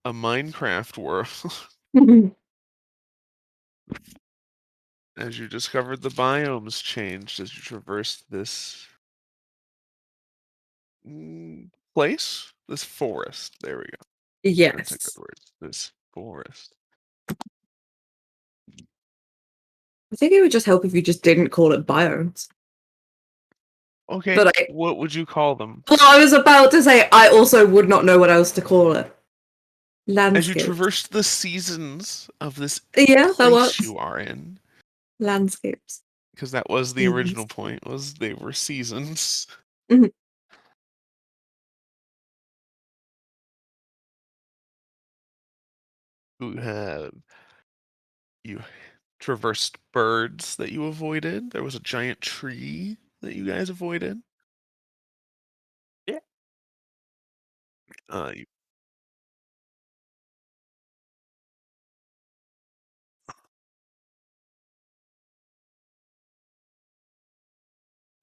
a Minecraft world as you discovered the biomes changed as you traversed this place? This forest. There we go. That's a good Yes. word. This forest. I think it would just help if you just didn't call it biomes. Okay, But what would you call them? I was about to say I also would not know what else to call it. As you Landscape. traversed the seasons of this Yeah, that place works. you are in. Landscapes. Because that was the Seasons. original point, was they were seasons. Mhm. You traversed birds that you avoided. There was a giant tree that you guys avoided. Yeah. You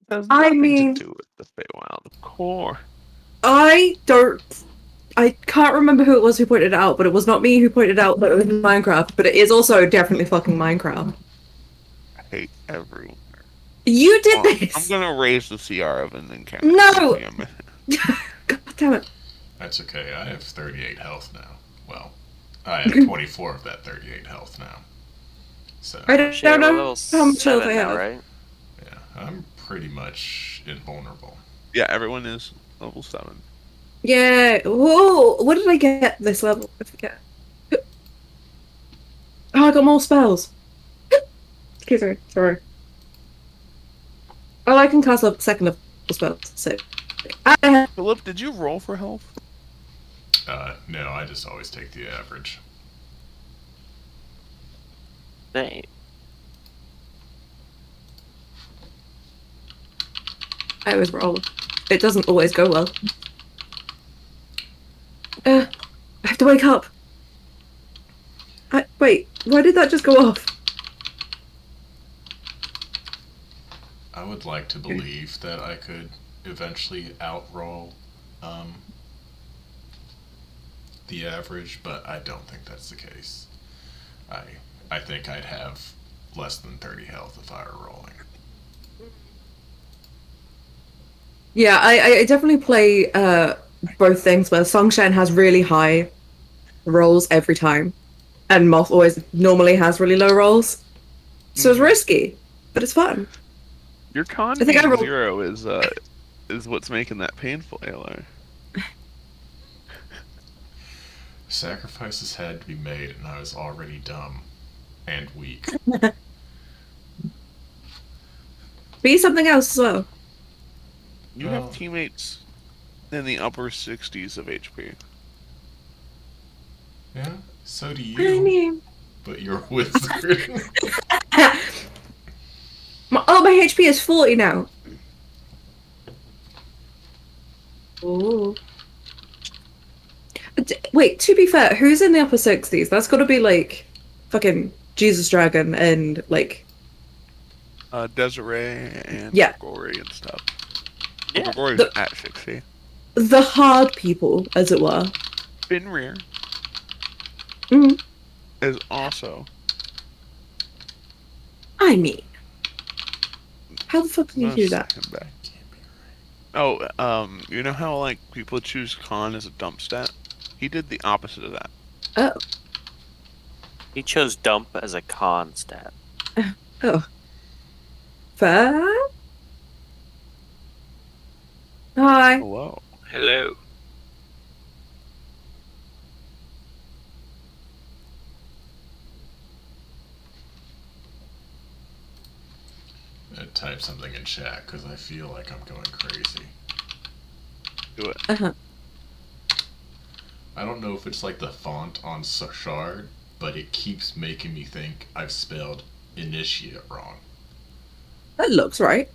has nothing to do with the Feywild core. I can't remember who it was who pointed it out, but it was not me who pointed it out that it was Minecraft, but it is also definitely fucking Minecraft. I hate everyone. You did this! I'm gonna raise the CR of an encounter. No! God damn it. That's okay, I have 38 health now. Well, I have 24 of that 38 health now. So I don't know how much health I have. Right? Yeah, I'm pretty much invulnerable. Yeah, everyone is level 7. Yeah. Whoa! What did I get this level? I forget. Oh, I got more spells. Excuse me. Sorry. Oh, I can cast a second level spells. So. Philip, did you roll for health? No, I just always take the average. Dang. I always roll. It doesn't always go well. I have to wake up. Wait, why did that just go off? I would like to believe that I could eventually outroll the average, but I don't think that's the case. I think I'd have less than 30 health if I were rolling. Yeah, I definitely play both things where Songshine has really high rolls every time, and Moth always normally has really low rolls. So it's risky, but it's fun. Your con being 0 is what's making that painful, Aylar. Sacrifices had to be made, and I was already dumb and weak. Be something else as well. You have teammates in the upper 60s of HP. Yeah, so do you. But you're a wizard. my HP is 40 now. Ooh. Wait, to be fair, who's in the upper 60s? That's got to be like fucking Jesus Dragon and like Desiree and Gory and stuff. Yeah. Gory's at 60. The hard people, as it were. Fenrir is also. I mean, how the fuck can you do that? Oh, you know how like people choose con as a dump stat? He did the opposite of that. Oh. He chose dump as a con stat. Oh. Fair? Hi. Hello. Hello. Type something in chat because I feel like I'm going crazy. Do it. I don't know if it's like the font on Shard, but it keeps making me think I've spelled initiate wrong. That looks right.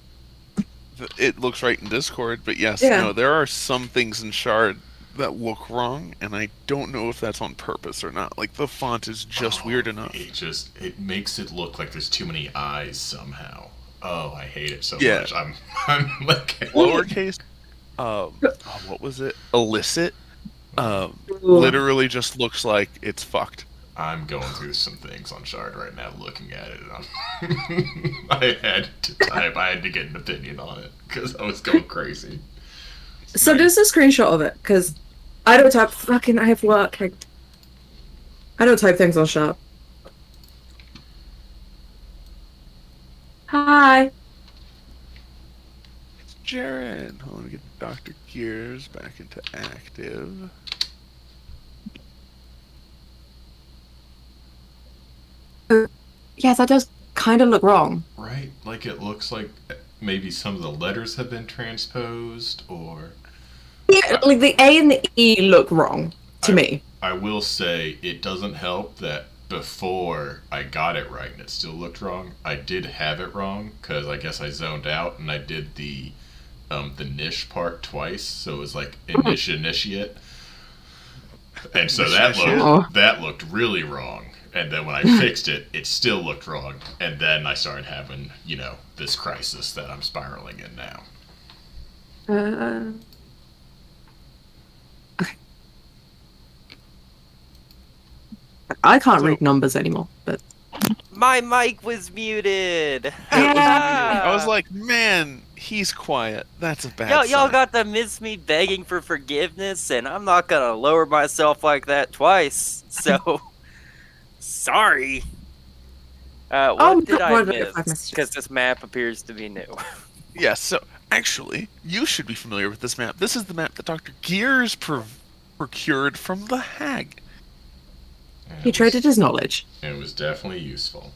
It looks right in Discord, but yes, no, there are some things in Shard that look wrong, and I don't know if that's on purpose or not. Like, the font is just weird enough. It makes it look like there's too many eyes somehow. Oh, I hate it so much. I'm like lowercase. What was it? Illicit. Literally just looks like it's fucked. I'm going through some things on Shard right now, looking at it. And I had to type. I had to get an opinion on it because I was going crazy. So there's a screenshot of it because I don't type. Fucking, I have work. I don't type things on Sharp. Hi. It's Jared. Hold on, to get Dr. Gears back into active. Yeah, that does kind of look wrong. Right? Like it looks like maybe some of the letters have been transposed, or Yeah, like the A and the E look wrong to me. I will say it doesn't help that before I got it right and it still looked wrong. I did have it wrong because I guess I zoned out and I did the niche part twice, so it was like initiate, and so that looked really wrong. And then when I fixed it, it still looked wrong. And then I started having, this crisis that I'm spiraling in now. Okay. I can't read numbers anymore, but My mic was muted. I was like, man, he's quiet. That's a bad sign. Y'all got to miss me begging for forgiveness, and I'm not gonna lower myself like that twice. So, sorry. What did I miss? Because this map appears to be new. Yes, so actually, you should be familiar with this map. This is the map that Dr. Gears procured from the Hag. He traded his knowledge. It was definitely useful.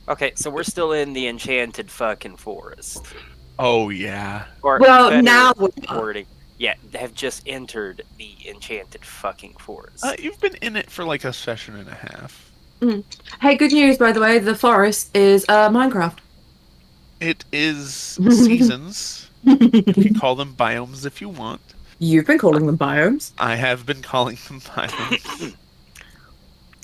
Okay, so we're still in the enchanted fucking forest. Oh, yeah. Or well, now wording. Yeah, have just entered the enchanted fucking forest. You've been in it for like a session and a half. Mm. Hey, good news, by the way. The forest is Minecraft. It is seasons. You can call them biomes if you want. You've been calling them biomes. I have been calling them biomes.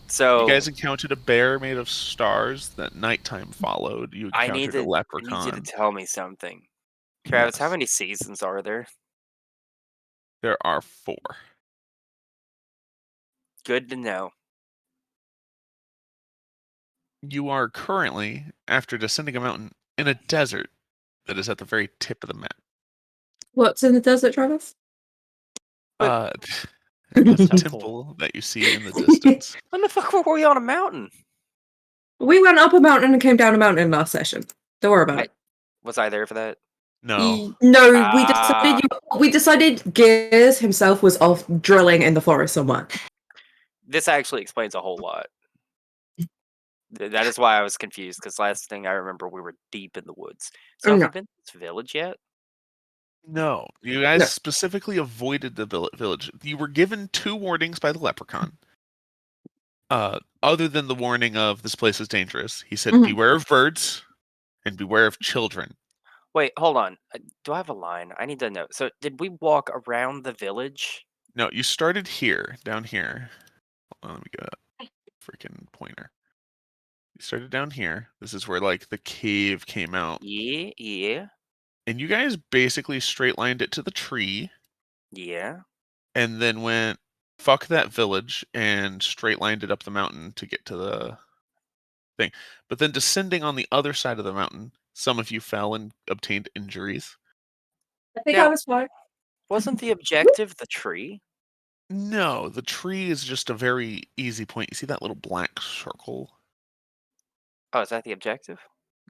So you guys encountered a bear made of stars that nighttime followed. You encountered a leprechaun. I need you to tell me something. Travis, how many seasons are there? There are 4. Good to know. You are currently, after descending a mountain, in a desert that is at the very tip of the map. What's in the desert, Travis? A temple that you see in the distance. When the fuck were we on a mountain? We went up a mountain and came down a mountain last session. Don't worry about it. Was I there for that? No. No, we decided Gears himself was off drilling in the forest somewhere. This actually explains a whole lot. That is why I was confused, because last thing I remember, we were deep in the woods. So have you been to this village yet? No. You guys specifically avoided the village. You were given 2 warnings by the leprechaun. Other than the warning of this place is dangerous. He said, beware of birds and beware of children. Wait, hold on. Do I have a line? I need to know. So did we walk around the village? No, you started here, down here. Hold on, let me get a freaking pointer. You started down here. This is where, like, the cave came out. Yeah. And you guys basically straight lined it to the tree. Yeah. And then went, fuck that village, and straight lined it up the mountain to get to the thing. But then descending on the other side of the mountain, some of you fell and obtained injuries. I think I was fine. Wasn't the objective the tree? No, the tree is just a very easy point. You see that little black circle? Oh, is that the objective?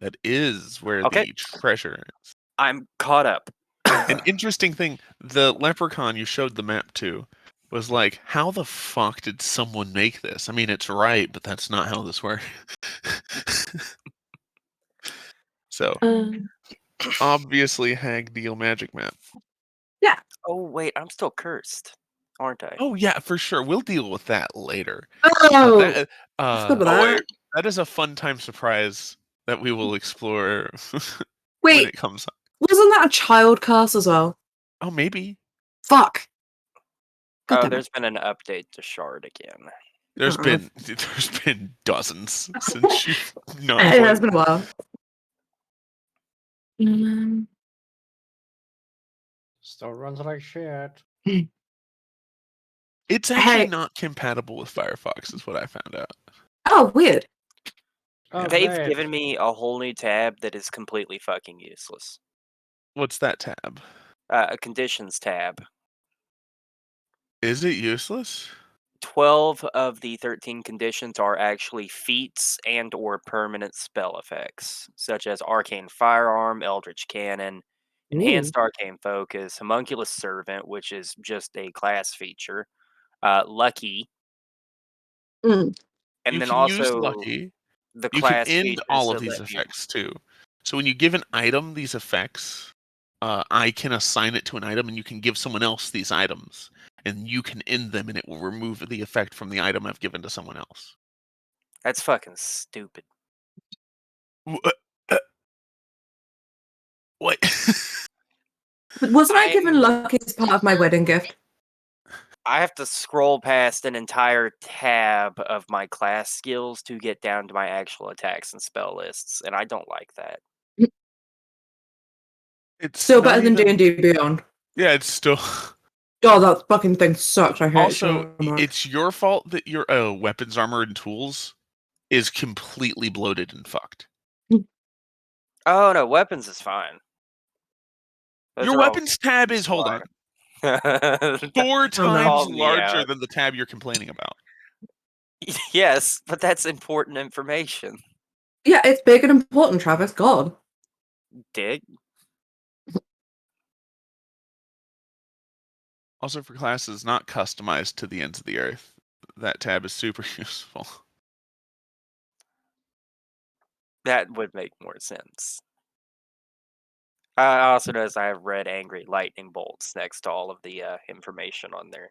That is where the treasure is. I'm caught up. An interesting thing, the leprechaun you showed the map to was like, how the fuck did someone make this? I mean, it's right, but that's not how this works. So, obviously, Hag Deal magic map. Yeah. Oh, wait, I'm still cursed, aren't I? Oh, yeah, for sure. We'll deal with that later. Oh, that is a fun time surprise that we will explore when it comes up. Wasn't that a child curse as well? Oh, maybe. Fuck. There's been an update to Shard again. There's been dozens since you've not. It has been a while. Still runs like shit. It's actually Hey. not compatible with Firefox, is what I found out. Oh, weird. Oh, They've man. given me a whole new tab that is completely fucking useless. What's that tab? A conditions tab. Is it useless? 12 of the 13 conditions are actually feats and or permanent spell effects, such as Arcane Firearm, Eldritch Cannon, Enhanced Arcane Focus, Homunculus Servant, which is just a class feature, Lucky, Mm. and you then can use also Lucky. the You can class end features all of that these let you. effects too. So when you give an item these effects, I can assign it to an item, and you can give someone else these items, and you can end them, and it will remove the effect from the item I've given to someone else. That's fucking stupid. What? But wasn't I given Lucky as part of my wedding gift? I have to scroll past an entire tab of my class skills to get down to my actual attacks and spell lists, and I don't like that. It's Still not better than even- D&D Beyond. Yeah, it's still. God, that fucking thing sucks. I hate it Also, so much. it's your fault that your weapons, armor, and tools is completely bloated and fucked. Oh no, weapons is fine. Those Your are all weapons tab is, hold on, smart. 4 times Call me larger out. than the tab you're complaining about. Yes, but that's important information. Yeah, it's big and important, Travis. God. Dig. Also, for classes not customized to the ends of the earth, that tab is super useful. That would make more sense. I also notice I have red angry lightning bolts next to all of the information on there.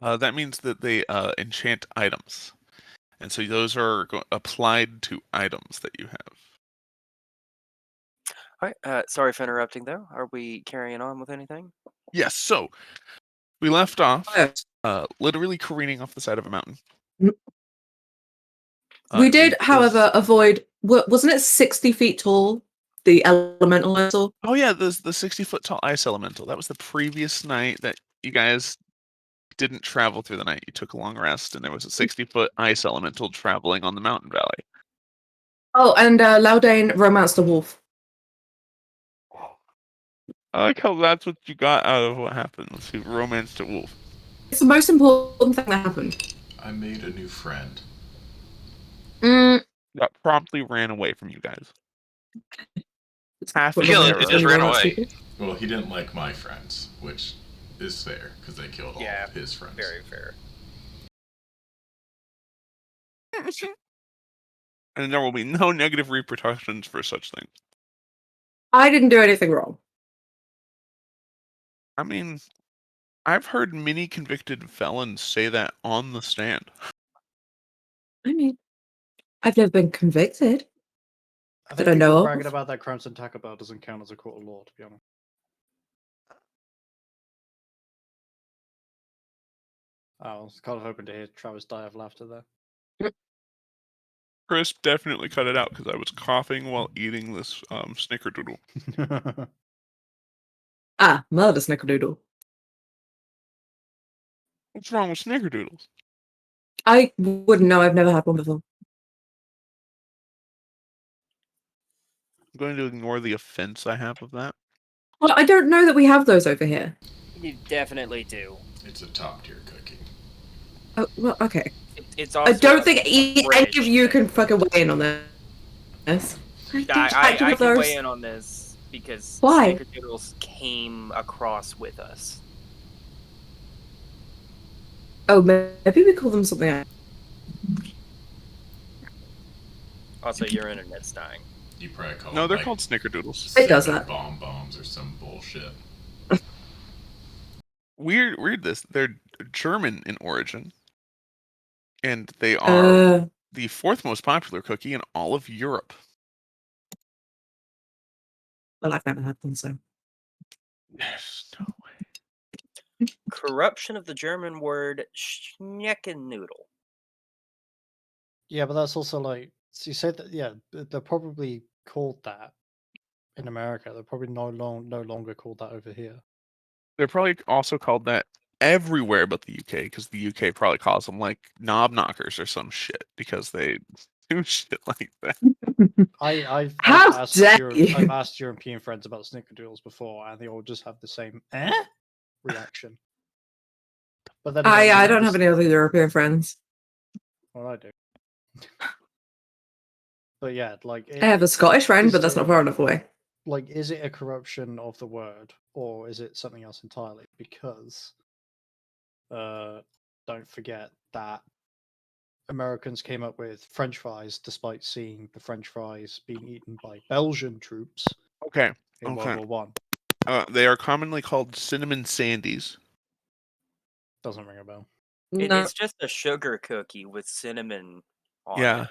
That means that they enchant items. And so those are applied to items that you have. All right. Sorry for interrupting, though. Are we carrying on with anything? Yes, so we left off Yes. literally careening off the side of a mountain. We did, however, avoid... Wasn't it 60 feet tall? The elemental vessel? Oh yeah, the 60-foot tall ice elemental. That was the previous night that you guys didn't travel through the night. You took a long rest, and there was a 60-foot ice elemental traveling on the mountain valley. Oh, and Laudane romanced the wolf. I like how that's what you got out of what happened. He romanced a wolf. It's the most important thing that happened. I made a new friend. That promptly ran away from you guys. Kill it, it just ran away. Well, he didn't like my friends, which is fair, because they killed all of his friends. Very fair. And there will be no negative repercussions for such things. I didn't do anything wrong. I mean, I've heard many convicted felons say that on the stand. I mean, I've never been convicted. I Did think I people know? bragging about that Crimson Taco Bell doesn't count as a court of law, to be honest. I was kind of hoping to hear Travis die of laughter there. Chris definitely cut it out because I was coughing while eating this snickerdoodle. Murder snickerdoodle. What's wrong with snickerdoodles? I wouldn't know. I've never had one before. I'm going to ignore the offense I have of that. Well, I don't know that we have those over here. You definitely do. It's a top tier cookie. Oh, well, okay. It's also I don't think any British of you thing. can fucking weigh in on this. I can weigh in on this because Why? Snickerdoodles came across with us. Oh, maybe we call them something else. Also, your internet's dying. You probably call No, them, they're like, called snickerdoodles. It does seven that. bombs or some bullshit. Weird this. They're German in origin. And they are the 4th most popular cookie in all of Europe. Well, I've never had them, so. There's no way. Corruption of the German word Schneckennoodle. Yeah, but that's also like, so you said that, yeah, they're probably called that in America. They're probably no longer called that over here. They're probably also called that everywhere but the UK, because the UK probably calls them like knob knockers or some shit because they do shit like that. I've How asked dare you? I've asked European friends about snickerdoodles before, and they all just have the same reaction. But then again, I don't have any other European friends. Well, I do. But yeah, like I have a Scottish friend, but that's not far enough away. Like, is it a corruption of the word, or is it something else entirely? Because don't forget that Americans came up with French fries despite seeing the French fries being eaten by Belgian troops Okay. in World War One. They are commonly called cinnamon sandies. Doesn't ring a bell. No. It's just a sugar cookie with cinnamon on Yeah. it.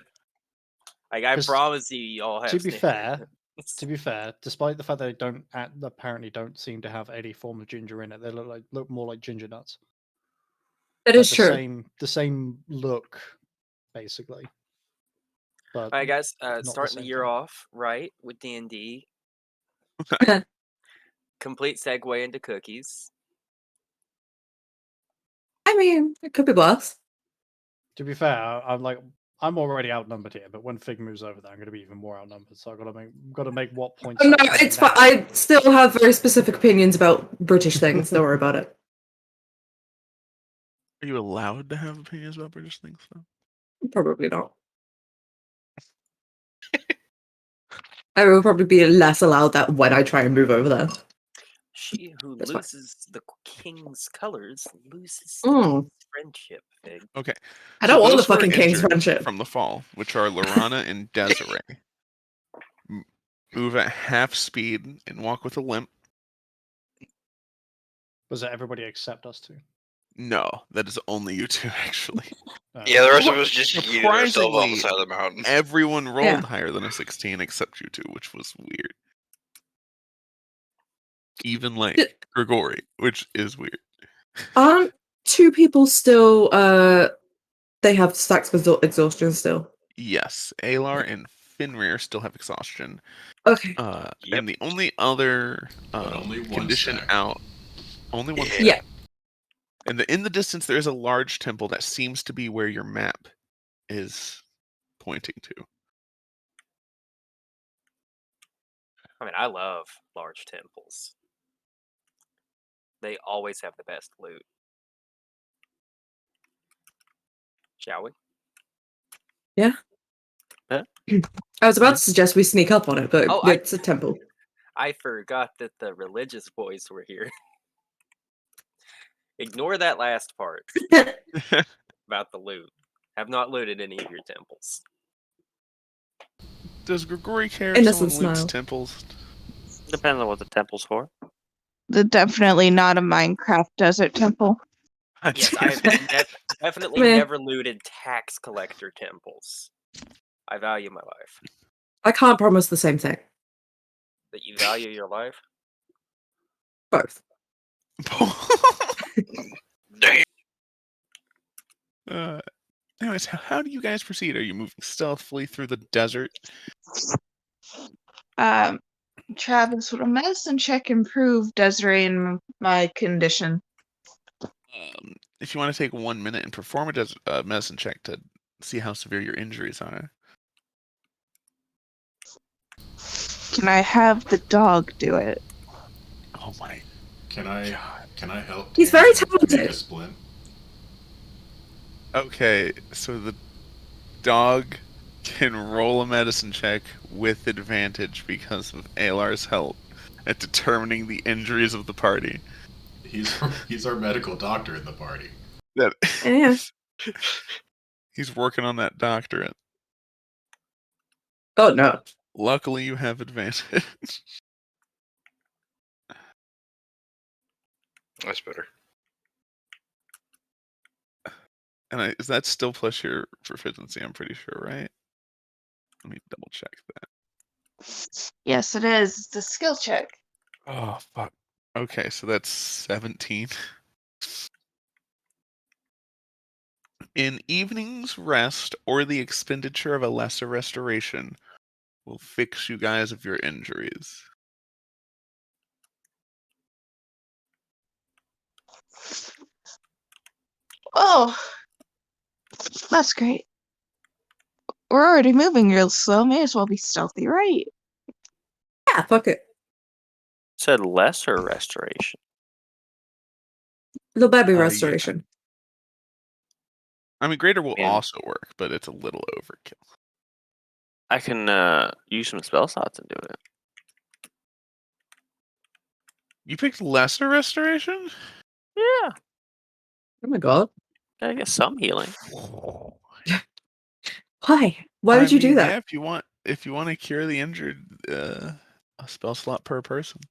Like, I promise you all have To be fair, despite the fact that they apparently don't seem to have any form of ginger in it, they look more like ginger nuts. That is true. The same look, basically. But all right, guys, not starting the year thing. off right with D&D. Complete segue into cookies. I mean, it could be worse. To be fair, I'm already outnumbered here, but when Fig moves over there, I'm going to be even more outnumbered. So I've got to make what points. No, it's fine. I still have very specific opinions about British things. Don't worry about it. Are you allowed to have opinions about British things, though? Probably not. I will probably be less allowed that when I try and move over there. She who That's loses the king's colors loses Mm. the king's friendship, Fig. Okay. I don't want the those who are fucking king's injured friendship. from the fall, which are Lorana and Desiree, move at half speed and walk with a limp. Was that everybody except us two? No, that is only you two, actually. Yeah, the rest of us just yeeted ourselves off the side of the mountain. Everyone rolled higher than a 16 except you two, which was weird. Even like Grigori, which is weird. Aren't two people still they have stacks of exhaustion still? Yes, Alar and Fenrir still have exhaustion. Okay. And the only other only one condition stack. out, only one. Yeah. And in the distance, there is a large temple that seems to be where your map is pointing to. I mean, I love large temples. They always have the best loot. Shall we? Yeah. Huh? I was about to suggest we sneak up on it, but it's a temple. I forgot that the religious boys were here. Ignore that last part about the loot. Have not looted any of your temples. Does Grigori care if someone loots temples? Depends on what the temple's for. They're definitely not a Minecraft desert temple. Yes, I've definitely never looted tax collector temples. I value my life. I can't promise the same thing. That you value your life? Both. Damn. Anyways, how do you guys proceed? Are you moving stealthily through the desert? Travis, would a medicine check improve Desiree and my condition? If you want to take 1 minute and perform a medicine check to see how severe your injuries are. Can I have the dog do it? Oh my! Can I help? He's very Make talented. a splint? Okay, so the dog can roll a medicine check with advantage because of Alar's help at determining the injuries of the party. He's our medical doctor in the party. Yeah. He's working on that doctorate. Oh no. Luckily, you have advantage. That's better. And is that still plus your proficiency? I'm pretty sure, right? Let me double check that. Yes, it is. It's a skill check. Oh, fuck. Okay, so that's 17. An evening's rest or the expenditure of a lesser restoration will fix you guys of your injuries. Oh, that's great. We're already moving real slow. May as well be stealthy, right? Yeah, fuck it. Said lesser restoration. Little baby Yeah. restoration. I mean, greater will Man. also work, but it's a little overkill. I can use some spell slots and do it. You picked lesser restoration? Yeah, Oh my god. gotta get some healing. Why? Why would you do that? Yeah, if you want to cure the injured, a spell slot per person,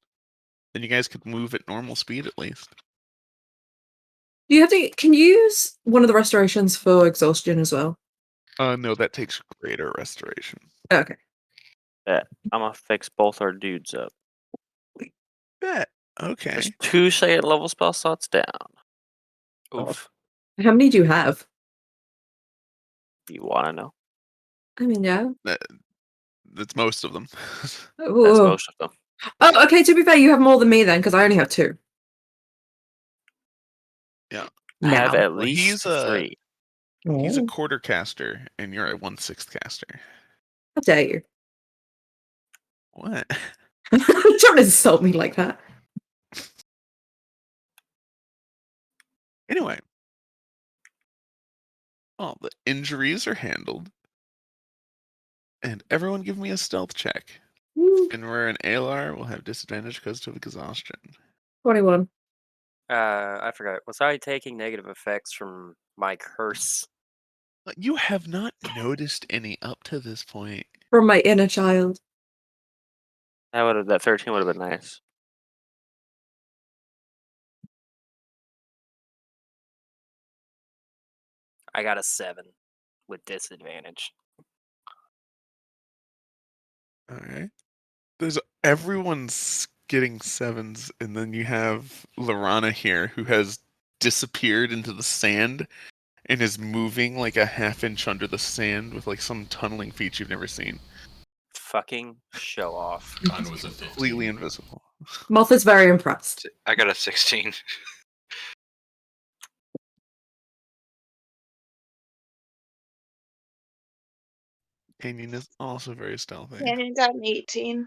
then you guys could move at normal speed at least. Do you have to? Can you use one of the restorations for exhaustion as well? No, that takes greater restoration. Okay. Yeah, I'm gonna fix both our dudes up. Bet. Okay. There's 2 second level spell slots down. Oof. How many do you have? Do you want to know? I mean, yeah. That's most of them. That's Ooh. most of them. Oh, okay. To be fair, you have more than me then, because I only have 2. Yeah. I have Now. at least 3. He's a Oh. quarter caster, and you're a 1/6 caster. How dare you? What? Don't insult me like that. Anyway. All the injuries are handled. And everyone give me a stealth check. Woo. And we're an ALR, we'll have disadvantage because of exhaustion. 21. I forgot. Was I taking negative effects from my curse? You have not noticed any up to this point. From my inner child. That 13 would have been nice. I got a 7 with disadvantage. Alright. Everyone's getting 7s, and then you have Laurana here, who has disappeared into the sand and is moving like a half-inch under the sand with like some tunneling feat you've never seen. Fucking show off. Mine was a 15. Completely invisible. Moth is very impressed. I got a 16. Canyon is also very stealthy. Canyon got an 18.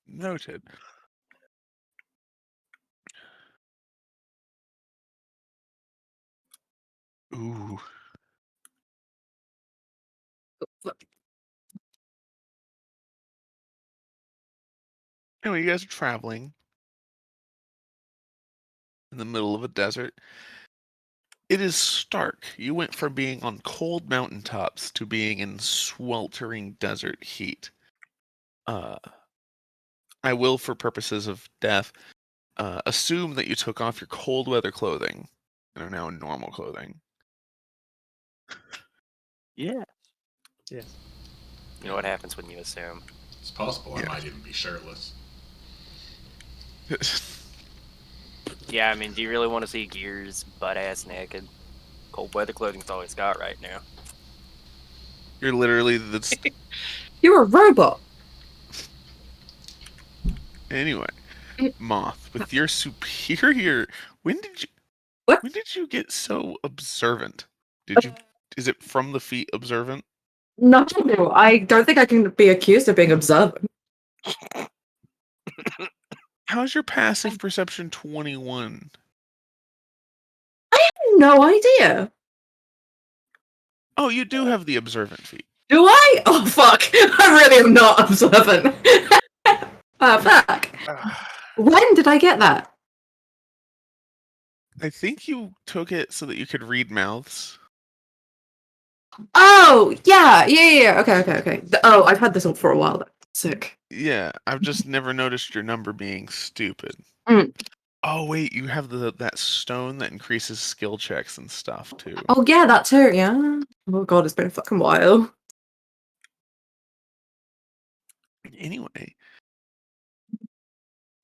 Noted. Ooh. Anyway, you guys are traveling in the middle of a desert. It is stark. You went from being on cold mountaintops to being in sweltering desert heat. I will, for purposes of death, assume that you took off your cold weather clothing and are now in normal clothing. Yeah. Yes. You know what happens when you assume. It's possible Yeah. I might even be shirtless. Yeah, I mean, do you really want to see Gears butt-ass naked? Cold weather clothing's all he's got right now. You're literally the... You're a robot. Anyway, Moth, with your superior... When did you get so observant? Is it from the feat observant? No, I don't think I can be accused of being observant. How's your passive perception 21? I have no idea. Oh, you do have the observant feat. Do I? Oh, fuck. I really am not observant. Fuck. When did I get that? I think you took it so that you could read mouths. Oh, yeah. Okay. Oh, I've had this one for a while. Sick. Yeah, I've just never noticed your number being stupid. Mm. Oh wait, you have that stone that increases skill checks and stuff too. Oh, yeah, that too, yeah. Oh, God, it's been a fucking while. Anyway,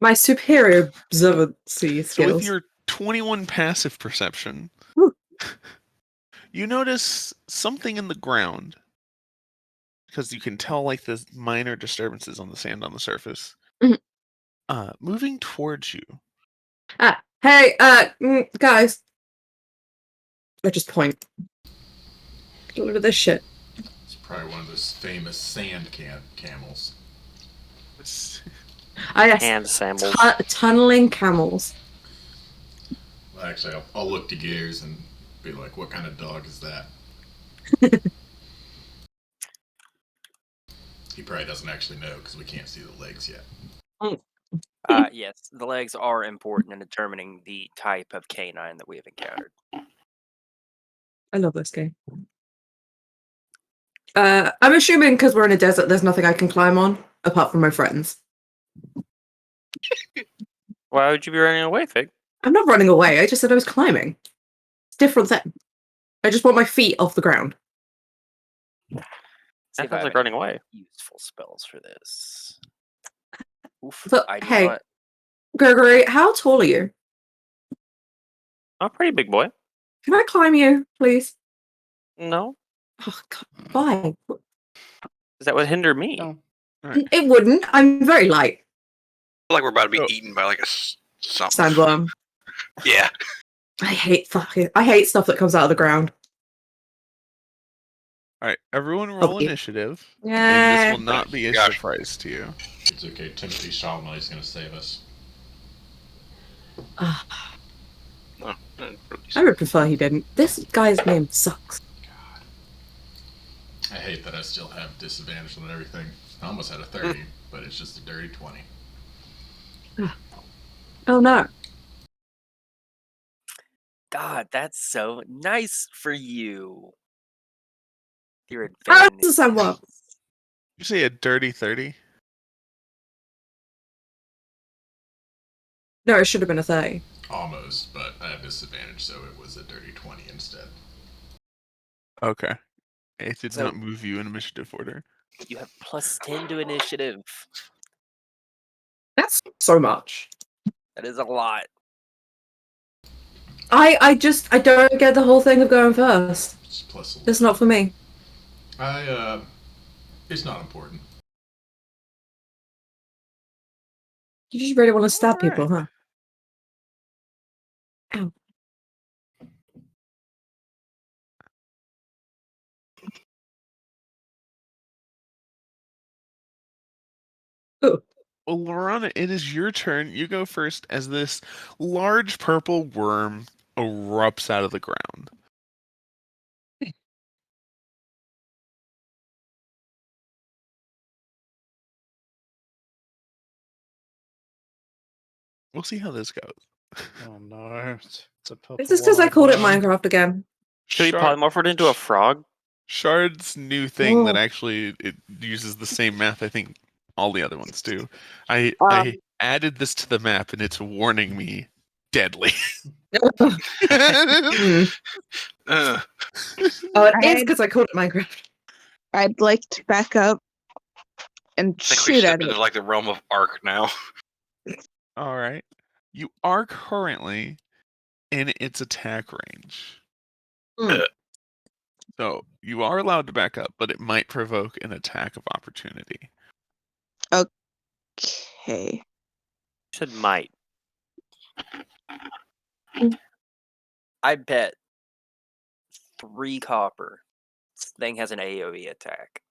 My superior observancy skills. so with your 21 passive perception, Ooh. you notice something in the ground because you can tell like the minor disturbances on the sand on the surface. Mhm. Moving towards you. Hey, guys. I just point. Look at this shit. It's probably one of those famous sand camels. Yes. Hand samples. Tunneling camels. Well, actually, I'll look to Gears and be like, what kind of dog is that? He probably doesn't actually know because we can't see the legs yet. Yes, the legs are important in determining the type of canine that we have encountered. I love this game. I'm assuming because we're in a desert, there's nothing I can climb on apart from my friends. Why would you be running away, Fig? I'm not running away. I just said I was climbing. It's a different thing. I just want my feet off the ground. That sounds like running away. Useful spells for this. Oof, But, I do hey, not. Gregory, how tall are you? I'm a pretty big boy. Can I climb you, please? No. Oh, God, why? Is that would hinder me? No. Right. It wouldn't. I'm very light. I feel like we're about to be eaten by like a something. Sandworm. Yeah. I hate stuff that comes out of the ground. All right, everyone roll Okay. initiative. And Yeah. this will not be a Gosh. surprise to you. It's okay. Timothy Chalamet is going to save us. No, I would prefer he didn't. This guy's name sucks. God. I hate that I still have disadvantage on everything. I almost had a 30, but it's just a dirty 20. Oh no. God, that's so nice for you. Your Oh, advantage. it's a Sandworm. You say a dirty 30? No, it should have been a 30. Almost, but I have disadvantage, so it was a dirty 20 instead. Okay. It did So- not move you in initiative order. You have plus 10 to initiative. That's so much. That is a lot. I don't get the whole thing of going first. It's plus 11. It's not for me. It's not important. You just really want to stab Alright. people, huh? Ow. Ooh. Well, Lorana, it is your turn. You go first as this large purple worm erupts out of the ground. We'll see how this goes. Oh no. It's a purple This is because I called it one. Minecraft again. Should we polymorph it into a frog? Shard's new thing that Whoa. actually it uses the same math I think all the other ones do. I added this to the map and it's warning me deadly. Mm. Uh, Oh, it is because I called it Minecraft. I'd like to back up and I think we shoot step at it. into like the realm of Ark now. All right. You are currently in its attack range. Mm. So you are allowed to back up, but it might provoke an attack of opportunity. Okay. You said might. I bet 3 copper. This thing has an AoE attack.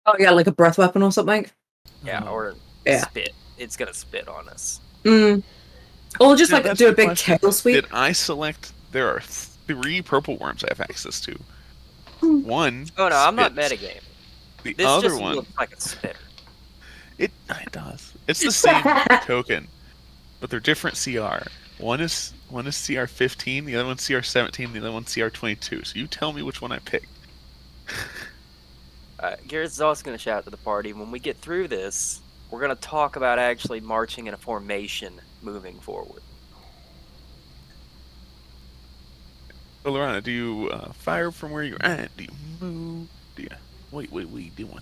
Oh yeah, like a breath weapon or something. Yeah, or Yeah. spit. It's gonna spit on us. Mm. Or just Yeah, like that's do a the big question. tail sweep. Did I select? There are 3 purple worms I have access to. Hmm. One. Oh no, I'm not spits. metagaming. The This other just one. looks like a spitter. It does. It's the same token, but they're different CR. One is CR 15, the other one's CR 17, the other one's CR 22. So you tell me which one I picked. Garrett's also gonna shout to the party. When we get through this, we're gonna talk about actually marching in a formation moving forward. So Lorana, do you fire from where you're at? Do you move? Do you wait? What are you doing?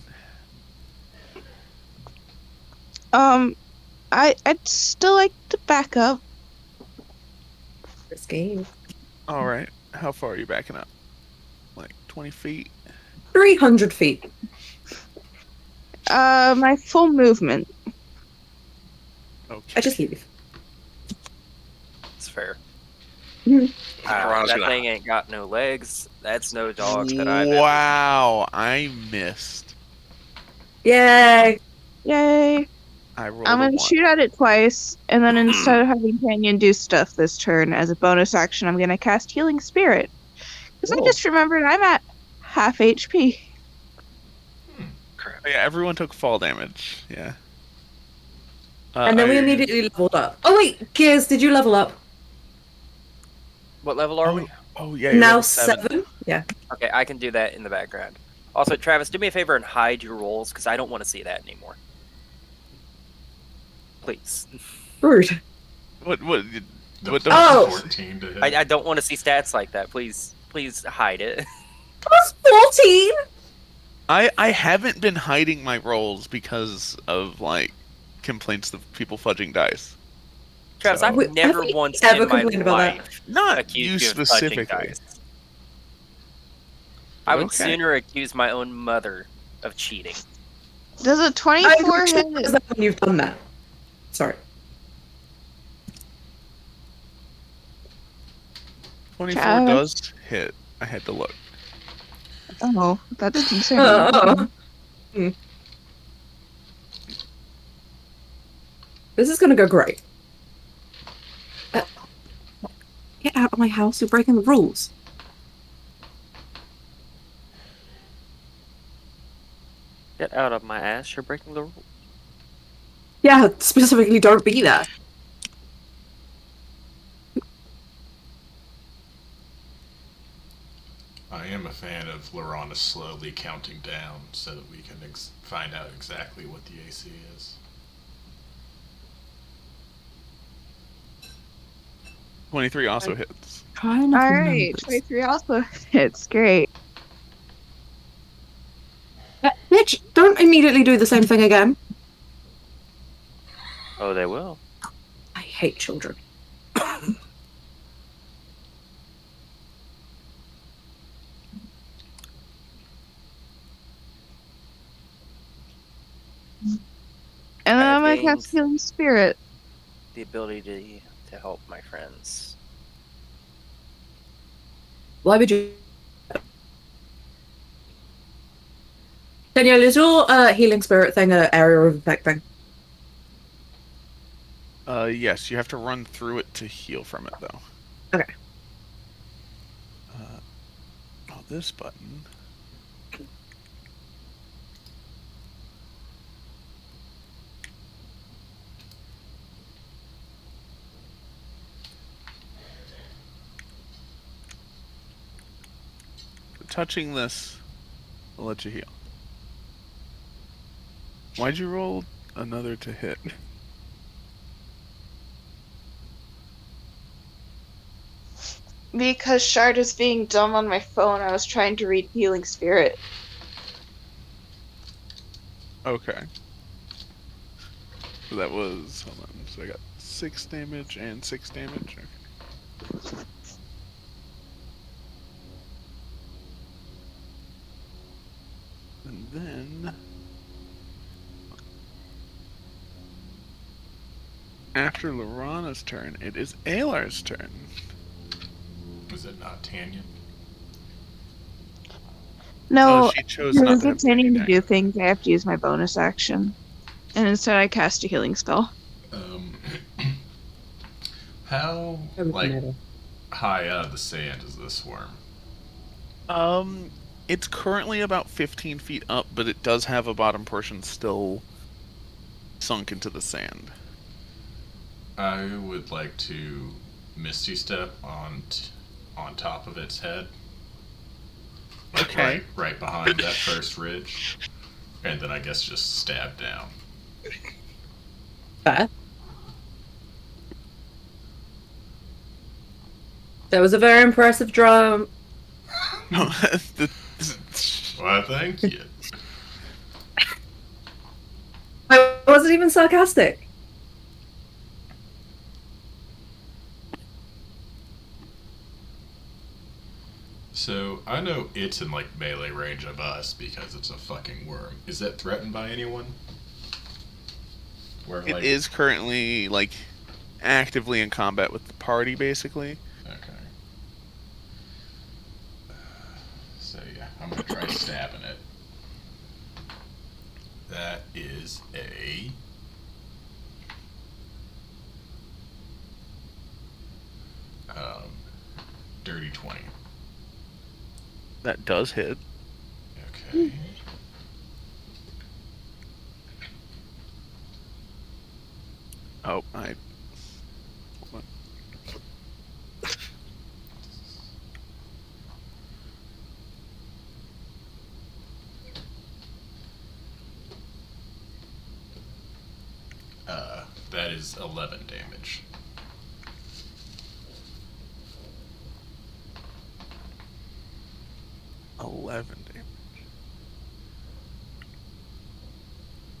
I'd still like to back up. This game. All right. How far are you backing up? Like 20 feet? 300 feet. My full movement. Okay. I just leave. It's fair. Mhm. That thing ain't got no legs. That's no dog that I've ever. Wow, I missed. Yay! Yay! I rolled I'm a gonna 1. shoot at it twice, and then instead of having Canyon do stuff this turn, as a bonus action, I'm gonna cast Healing Spirit. Because I Cool. just remembered I'm at half HP. Crap. Yeah, everyone took fall damage. Yeah. And then we immediately leveled up. Oh wait, Gears, did you level up? What level are we? Oh yeah, you're Now level 7. Yeah. Okay, I can do that in the background. Also, Travis, do me a favor and hide your rolls because I don't want to see that anymore. Please. Rude. What? The Oh! 14 to hit. I don't want to see stats like that. Please hide it. Plus 14? I haven't been hiding my rolls because of like complaints of people fudging dice. Travis, So- I've never Have we once ever in my complained about that? life Not accused you you of fudging specifically. dice. I would Okay. sooner accuse my own mother of cheating. Does a I 24 hit? appreciate that when you've done that. Sorry. 24 Travis? does hit. I had to look. Oh, that's concerning. This is gonna go great. Get out of my house, you're breaking the rules. Get out of my ass, you're breaking the rules. Yeah, specifically don't be there. I am a fan of Lorana slowly counting down so that we can find out exactly what the AC is. 23 also hits. Alright, 23 also hits. Great. Bitch, don't immediately do the same thing again. Oh, they will. I hate children. And then I've I'm gonna gained- cast Healing Spirit. The ability to help my friends. Why would you? Danielle, is your healing spirit thing an area of effect thing? Yes, you have to run through it to heal from it, though. Okay. This button. Touching this will let you heal. Why'd you roll another to hit? Because Shard is being dumb on my phone, I was trying to read Healing Spirit. Okay. So that was, hold on, so I got 6 damage and 6 damage. Okay. And then after Lorana's turn, it is Alar's turn. Was it not Tanya? No, Oh, she chose if not I'm to have continuing to Tanya. do things, I have to use my bonus action. And instead I cast a healing spell. How high out of the sand is this worm? It's currently about 15 feet up, but it does have a bottom portion still sunk into the sand. I would like to Misty Step on top of its head. Like Okay. right behind that first ridge. And then I guess just stab down. Fair. That was a very impressive drum. Well, thank you. I wasn't even sarcastic. So, I know it's in, like, melee range of us because it's a fucking worm. Is that threatened by anyone? Where, it is currently, like, actively in combat with the party, basically. Okay. So, yeah, I'm gonna try stabbing it. That is a... dirty 20. That does hit. Okay. Oh, that is 11 damage.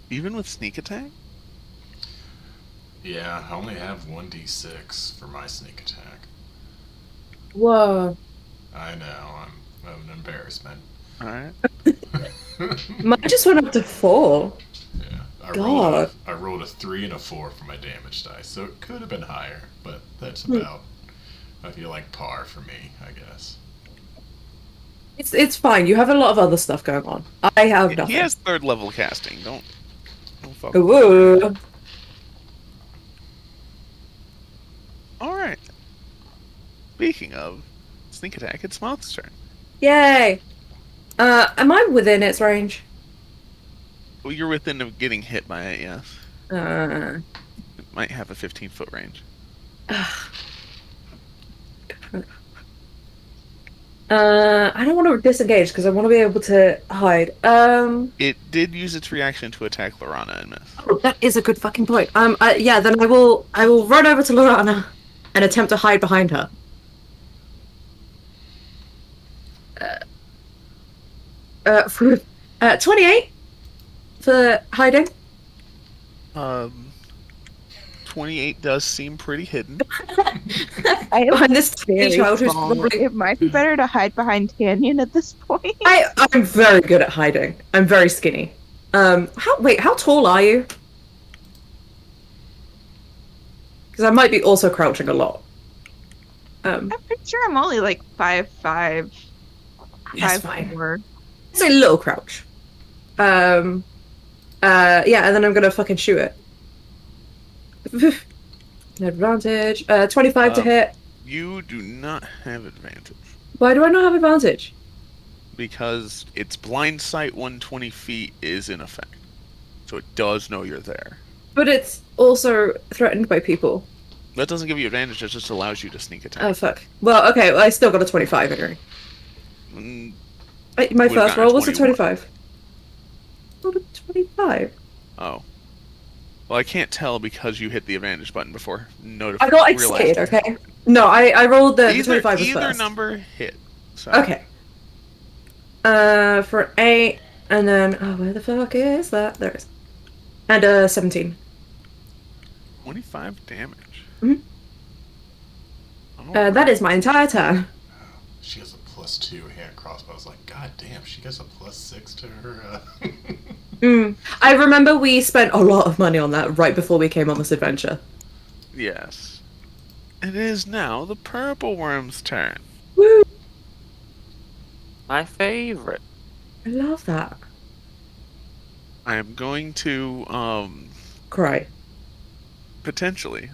Even with sneak attack? Yeah, I only have 1d6 for my sneak attack. Whoa. I know, I'm an embarrassment. Alright. Mine just went up to 4. Yeah. I rolled a 3 and a 4 for my damage dice, so it could have been higher, but that's about, I feel like, par for me, I guess. It's fine. You have a lot of other stuff going on. I have nothing. He has 3rd level casting. Don't fuck. Whoa. Alright. Speaking of sneak attack, it's Moth's turn. Yay! Am I within its range? Well, you're within of getting hit by it, yes. It might have a 15-foot range. I don't want to disengage because I want to be able to hide. It did use its reaction to attack Lorana and miss. Oh, that is a good fucking point. Yeah, then I will run over to Lorana and attempt to hide behind her. 28 for hiding. 28 does seem pretty hidden. Behind this child who's probably... It might be better to hide behind Canyon at this point. I'm very good at hiding. I'm very skinny. How tall are you? Because I might be also crouching a lot. I'm pretty sure I'm only like 5'5". 5'4". It's a little crouch. Yeah, and then I'm gonna fucking shoot it. Advantage. 25 to hit. You do not have advantage. Why do I not have advantage? Because its blind sight 120 feet is in effect. So it does know you're there. But it's also threatened by people. That doesn't give you advantage, it just allows you to sneak attack. Oh, fuck. Well, okay, I still got a 25 anyway. My first roll was a 25. Rolled a 25. Oh. Well, I can't tell because you hit the advantage button before. I got excited, okay? No, I rolled the 25 was either first. Number hit. So. Okay. For 8, and then... Oh, where the fuck is that? There it is. And 17. 25 damage. Mm-hmm. Oh, that is my entire turn. She has a +2 hand crossbow. I was like, god damn, she gets a +6 to her. I remember we spent a lot of money on that right before we came on this adventure. Yes. It is now the purple worm's turn. Woo! My favorite. I love that. I am going to cry. Potentially.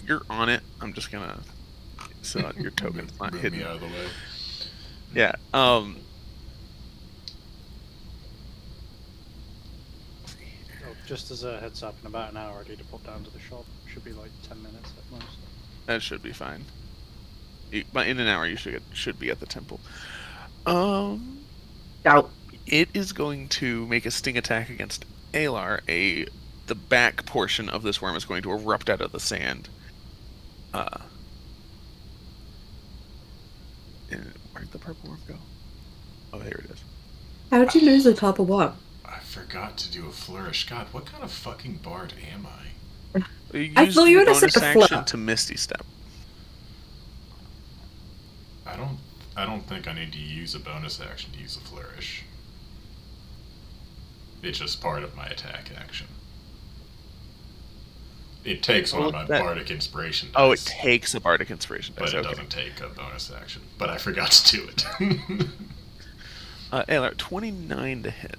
You're on it. I'm just gonna so your token's not hidden. Me out of the way. Yeah. Just as a heads up, in about an hour I need to pop down to the shop. Should be like 10 minutes at most. That should be fine. But in an hour you should be at the temple. Doubt. It is going to make a sting attack against Alar. The back portion of this worm is going to erupt out of the sand. Where'd the purple worm go? Oh, there it is. How'd you lose the purple worm? I forgot to do a flourish. God, what kind of fucking bard am I? I thought you were going to say bonus action to Misty Step. I don't I don't think I need to use a bonus action to use a flourish. It's just part of my attack action. It takes one of my Bardic Inspiration dice. Oh, it takes a Bardic Inspiration dice. But it doesn't take a bonus action. But I forgot to do it. Aylar, 29 to hit.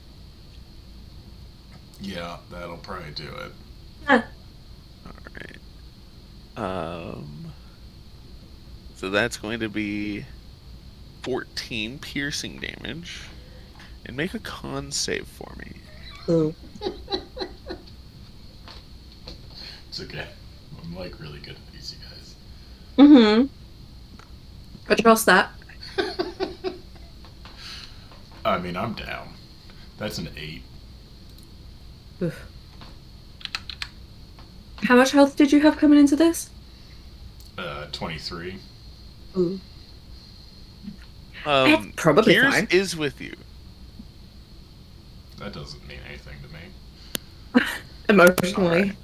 Yeah, that'll probably do it. Alright. So that's going to be 14 piercing damage. And make a con save for me. Ooh. It's okay. I'm like really good at these, you guys. Mm-hmm. I trust that. I mean, I'm down. That's an 8. Oof. How much health did you have coming into this? 23. Ooh. That's probably Gears fine. is with you. That doesn't mean anything to me. Emotionally. Right.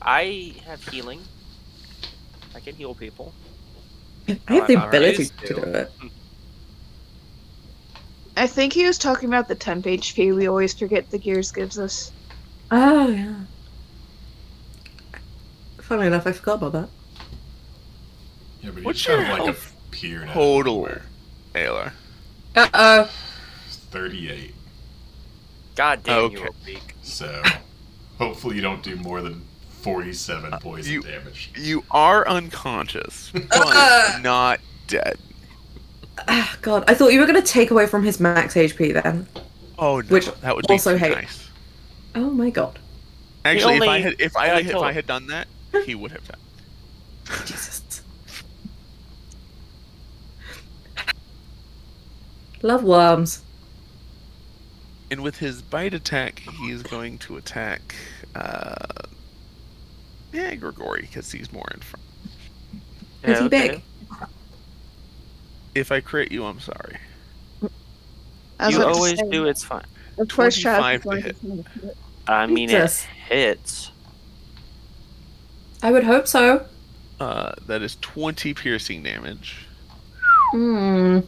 I have healing. I can heal people. I have the I ability used to do it. I think he was talking about the temp HP we always forget the Gears gives us. Oh, yeah. Funnily enough, I forgot about that. Yeah, but What's you your just kind of health appeared out of total, nowhere. Aylar? Uh-oh. 38. God damn, Okay. you were weak. So, hopefully you don't do more than 47 poison damage. You are unconscious, but not dead. Ah, God, I thought you were going to take away from his max HP then. Oh no, Which that would be also too hate. nice. Oh my God. Actually, only- if I had done that, he would have died. Jesus. Love worms. And with his bite attack, he's going to attack Grigori, because he's more in front. Is he big? If I crit you, I'm sorry. I was You about to always say, do, it's fine. of course, 25 Travis to is going to hit. I mean, Jesus. it hits. I would hope so. That is 20 piercing damage. Hmm.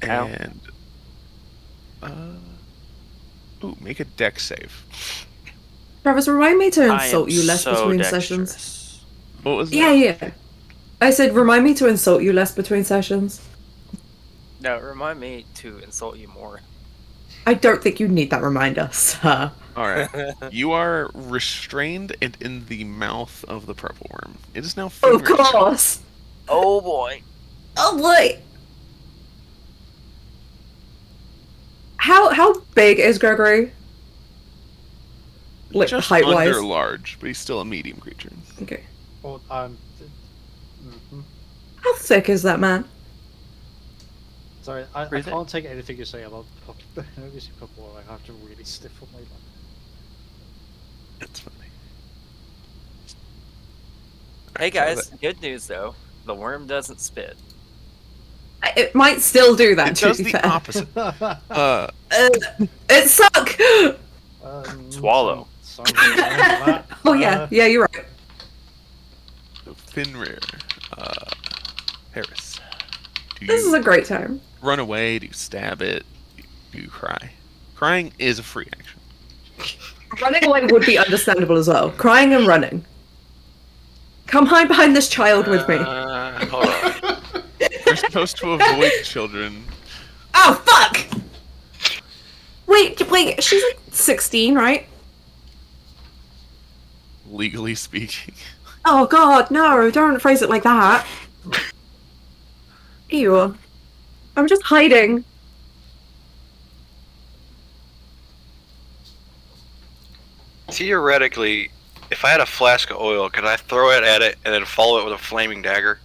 Ow. And make a dex save. Travis, remind me to I insult am you less so between sessions. dexterous. What was that? Yeah. I said, remind me to insult you less between sessions. No, remind me to insult you more. I don't think you need that reminder, sir. All right. You are restrained and in the mouth of the purple worm. It is now Of Fenrir's turn. course. Oh boy. Oh boy. How big is Gregory? Like Just height wise? under large, but he's still a medium creature. Okay. Well, How thick is that man? sorry, I Where is it? can't take anything you say about Purple. I have to really stiff on my leg. That's funny. Hey So guys, good news though. The worm doesn't spit. It might still do that, It to does be the fair. opposite. It suck! Swallow. Oh yeah, you're right. So Fenrir, Harris. Do This you is a great time. run away? Do you stab it? Do you cry? Crying is a free action. Running away would be understandable as well. Crying and running. Come hide behind this child with me. Hold on. You're supposed to avoid children. Oh fuck! Wait, she's like 16, right? Legally speaking. Oh god, no, don't phrase it like that. Ew. I'm just hiding. Theoretically, if I had a flask of oil, could I throw it at it and then follow it with a flaming dagger?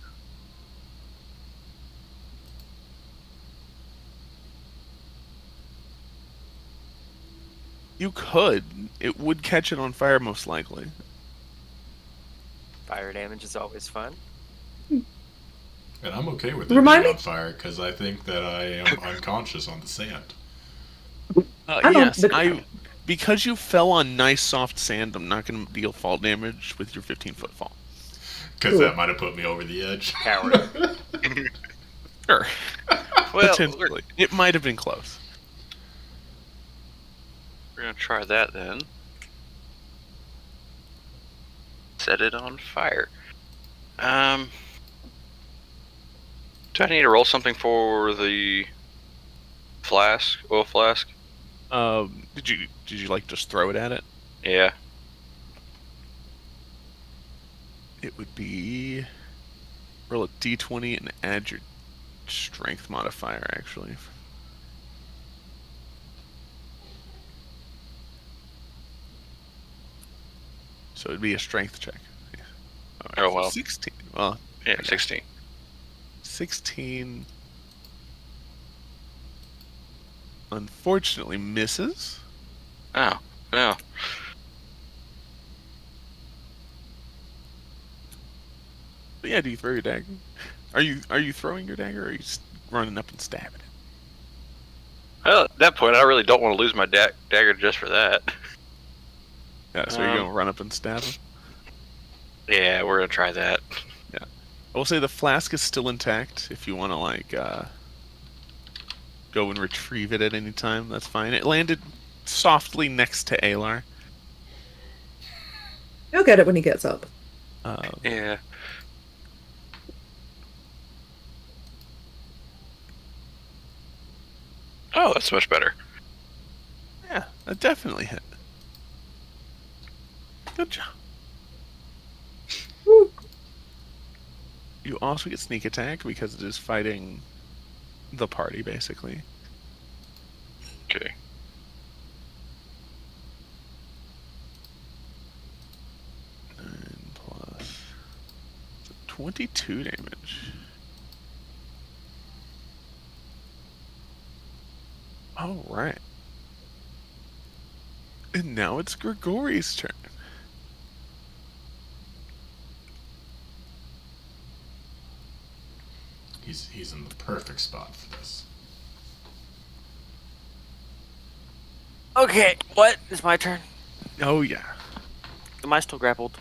You could. It would catch it on fire most likely. Fire damage is always fun. And I'm okay with it Remind being me- on fire because I think that I am unconscious on the sand. Yes, because you fell on nice soft sand, I'm not going to deal fall damage with your 15-foot fall. Because that might have put me over the edge. Coward. Sure. Well, Potentially. It might have been close. we're gonna try that then. Set it on fire. Do I need to roll something for the flask, oil flask? Did you like just throw it at it? Yeah. It would be roll a d20 and add your strength modifier, actually. So it'd be a strength check. Yeah. Oh, well. 16. Well, Yeah, okay. 16. 16 unfortunately misses. Oh, no. But yeah, do you throw your dagger? Are you throwing your dagger, or are you just running up and stabbing it? Well, at that point, I really don't want to lose my dagger just for that. Yeah, so you're gonna run up and stab him? Yeah, we're gonna try that. Yeah. I will say the flask is still intact. If you want to, like, go and retrieve it at any time, that's fine. It landed softly next to Alar. He'll get it when he gets up. Yeah. Oh, that's much better. Yeah, that definitely hit. Good job. Woo. You also get sneak attack because it is fighting the party, basically. Okay. And plus 22 damage. All right. And now it's Grigori's turn. He's in the perfect spot for this. Okay, what? It's my turn. Oh yeah. Am I still grappled?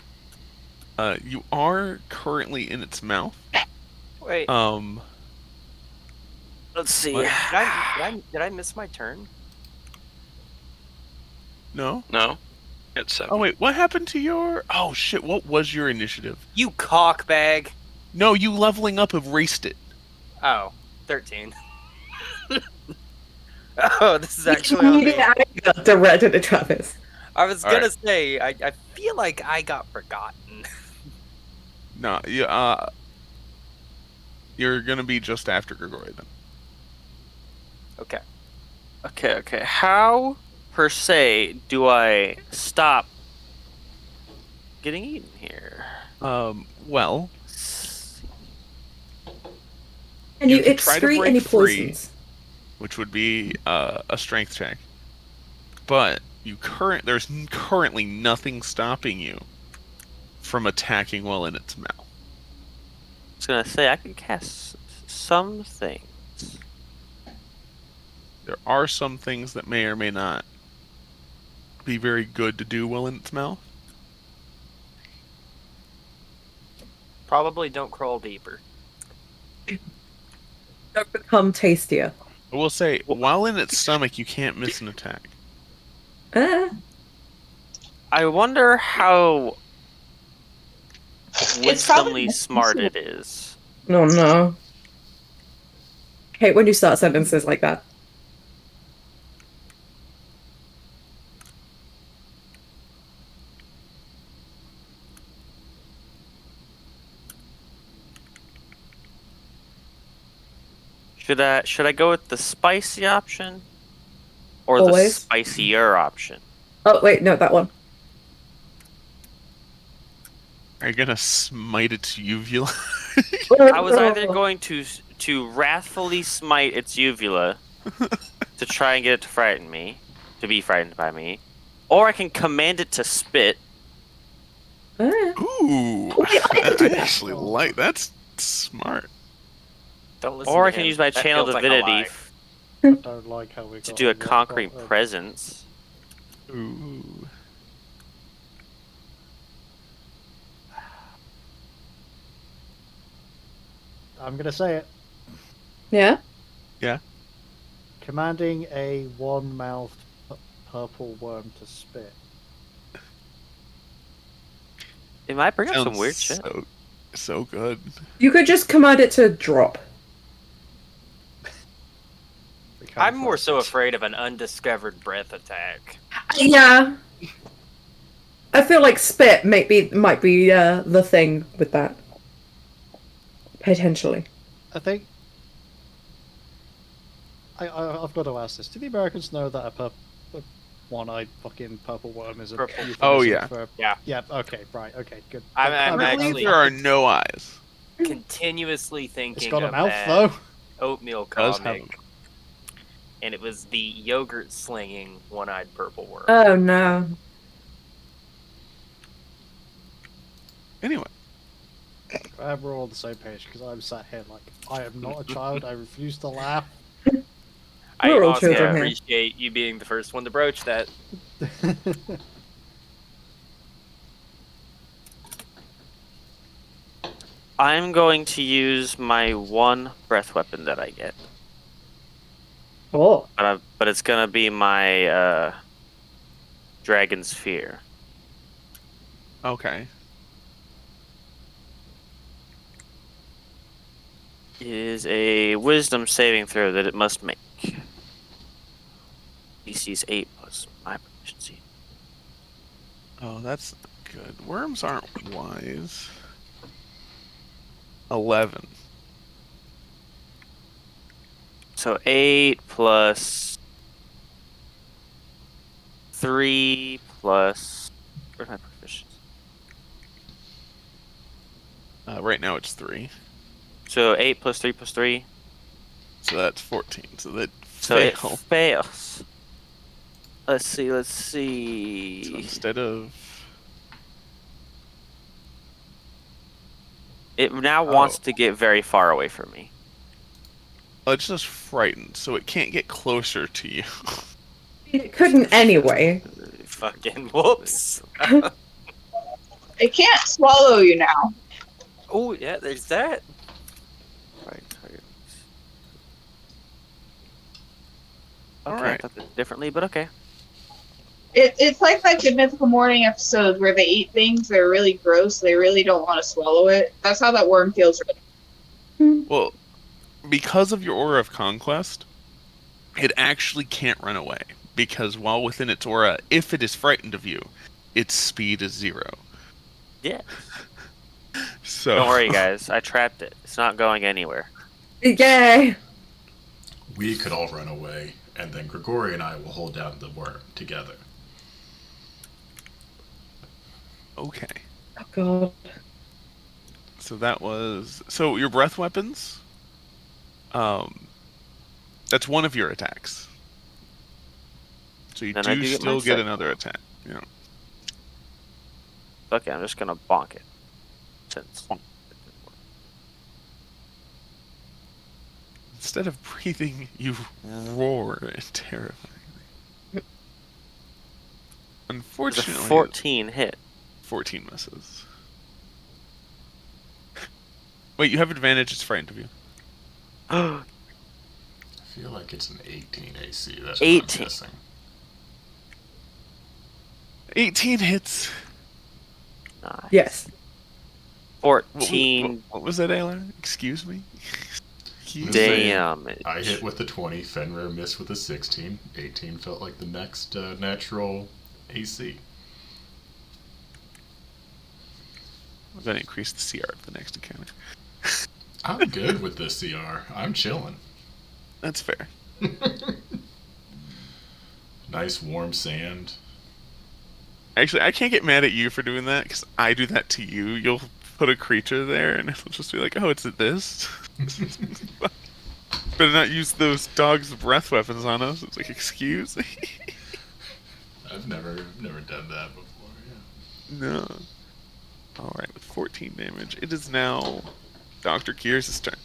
You are currently in its mouth. Wait, let's see. what? Did I miss my turn? No? No? It's 7. Oh wait, what happened to your... Oh shit, what was your initiative? You cockbag. No, you leveling up erased it. Oh, 13. Oh, this is actually on me. Directed to Travis. I was All gonna right. say, I feel like I got forgotten. No, you're gonna be just after Grigori then. Okay. How, per se, do I stop getting eaten here? Well, And You you could try to excrete break any free. poisons. which would be a strength check. But there's currently nothing stopping you from attacking while in its mouth. I was gonna say, I can cast some things. There are some things that may or may not be very good to do while in its mouth. Probably don't crawl deeper. Don't become tastier. I will say, while in its stomach, you can't miss an attack. I wonder how It's probably winsomely smart it is. No. Hate when you start sentences like that. Should I go with the spicy option or the Always. spicier option? Oh, wait, no, that one. Are you gonna smite its uvula? I was either going to wrathfully smite its uvula to try and get it to be frightened by me, or I can command it to spit. Ooh, Wait, I did I that. actually like that's smart. Don't listen. Or I can use my channel divinity I don't like how we to got do a lot concrete of- presence. Ooh. I'm gonna say it. Yeah. Yeah. Commanding a one-mouthed purple worm to spit. It might bring up some Sounds weird shit. So good. You could just command it to drop. I'm more so afraid of an undiscovered breath attack. Yeah. I feel like spit might be the thing with that. Potentially. I think I've got to ask this. Do the Americans know that a one-eyed fucking purple worm is a euphemism Oh, yeah. for... Yeah. Yeah, okay, right, okay, good. I'm I believe actually there are no eyes. continuously thinking It's got a of mouth, that though. oatmeal Does have comic. And it was the yogurt slinging one-eyed purple worm. Oh no. Anyway. Glad we're all on the same page, because I'm sat here like, I am not a child, I refuse to laugh. I We're all also children here. appreciate you being the first one to broach that. I'm going to use my one breath weapon that I get. Oh. But it's gonna be my Dragon's Fear. Okay. It is a wisdom saving throw that it must make. DC's 8 plus my proficiency. Oh, that's good. Worms aren't wise. 11. So 8 plus 3 plus... Where's my proficiency? Right now it's 3. So 8 plus 3 plus 3. So that's 14. So that So it fail. fails. Let's see. So instead of... It now wants to get very far away from me. Oh, it's just frightened, so it can't get closer to you. It couldn't anyway. Fucking whoops. It can't swallow you now. Oh, yeah, there's that. Right. Okay, Alright. I thought that differently, but okay. It's like that Good Mythical Morning episode where they eat things that are really gross. They really don't want to swallow it. That's how that worm feels. Well, because of your Aura of Conquest, it actually can't run away. Because while within its aura, if it is frightened of you, its speed is 0. Yeah. So Don't worry, guys. I trapped it. It's not going anywhere. Yay! We could all run away, and then Grigori and I will hold down the worm together. Okay. Oh god. So that was... So your breath weapons... that's one of your attacks. So you Then I do do get still my get second. another attack. Yeah. Okay, I'm just gonna bonk it. Since Instead of breathing, you roar terrifyingly. There's a Unfortunately, 14 hit. 14 misses. Wait, you have advantage. It's frightened of you. I feel like it's an 18 AC. That's what 18. I'm guessing. 18 hits. Nice. Yes. 14 What was that, Ayla? Excuse me? Excuse me? damage. I hit with the 20, Fenrir missed with a 16. 18 felt like the next natural AC. I'm going to increase the CR of the next encounter. I'm good with the CR. I'm chilling. That's fair. Nice warm sand. Actually, I can't get mad at you for doing that, because I do that to you. You'll put a creature there, and it'll just be like, oh, it's this? Better not use those dog's breath weapons on us. It's like, excuse me? I've never done that before, yeah. No. Alright, with 14 damage, it is now Dr. Kears' turn.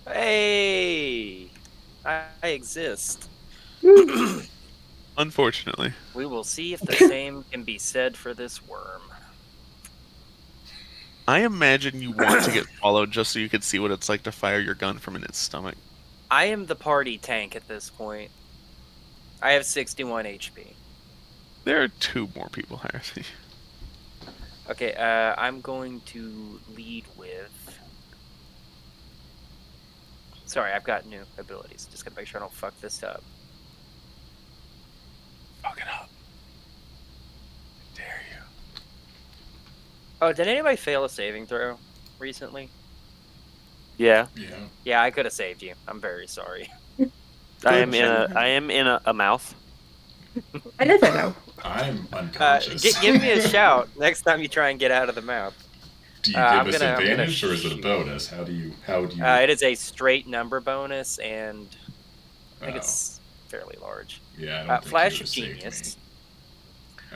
Hey! I exist. Unfortunately. We will see if the same can be said for this worm. I imagine you want to get swallowed just so you could see what it's like to fire your gun from in its stomach. I am the party tank at this point. I have 61 HP. There are 2 more people higher than you. Okay, I'm going to lead with... Sorry, I've got new abilities. Just gotta make sure I don't fuck this up. Fuck it up. I dare you. Oh, did anybody fail a saving throw recently? Yeah. Yeah. Yeah, I could have saved you. I'm very sorry. I am in a mouth. I never know. I'm unconscious. Give me a shout next time you try and get out of the mouth. Do you give us I'm gonna advantage, or is it a shoot. bonus? How do you? It is a straight number bonus, and I think Oh. it's fairly large. Yeah, I don't think Flash you of would've saved Genius. me.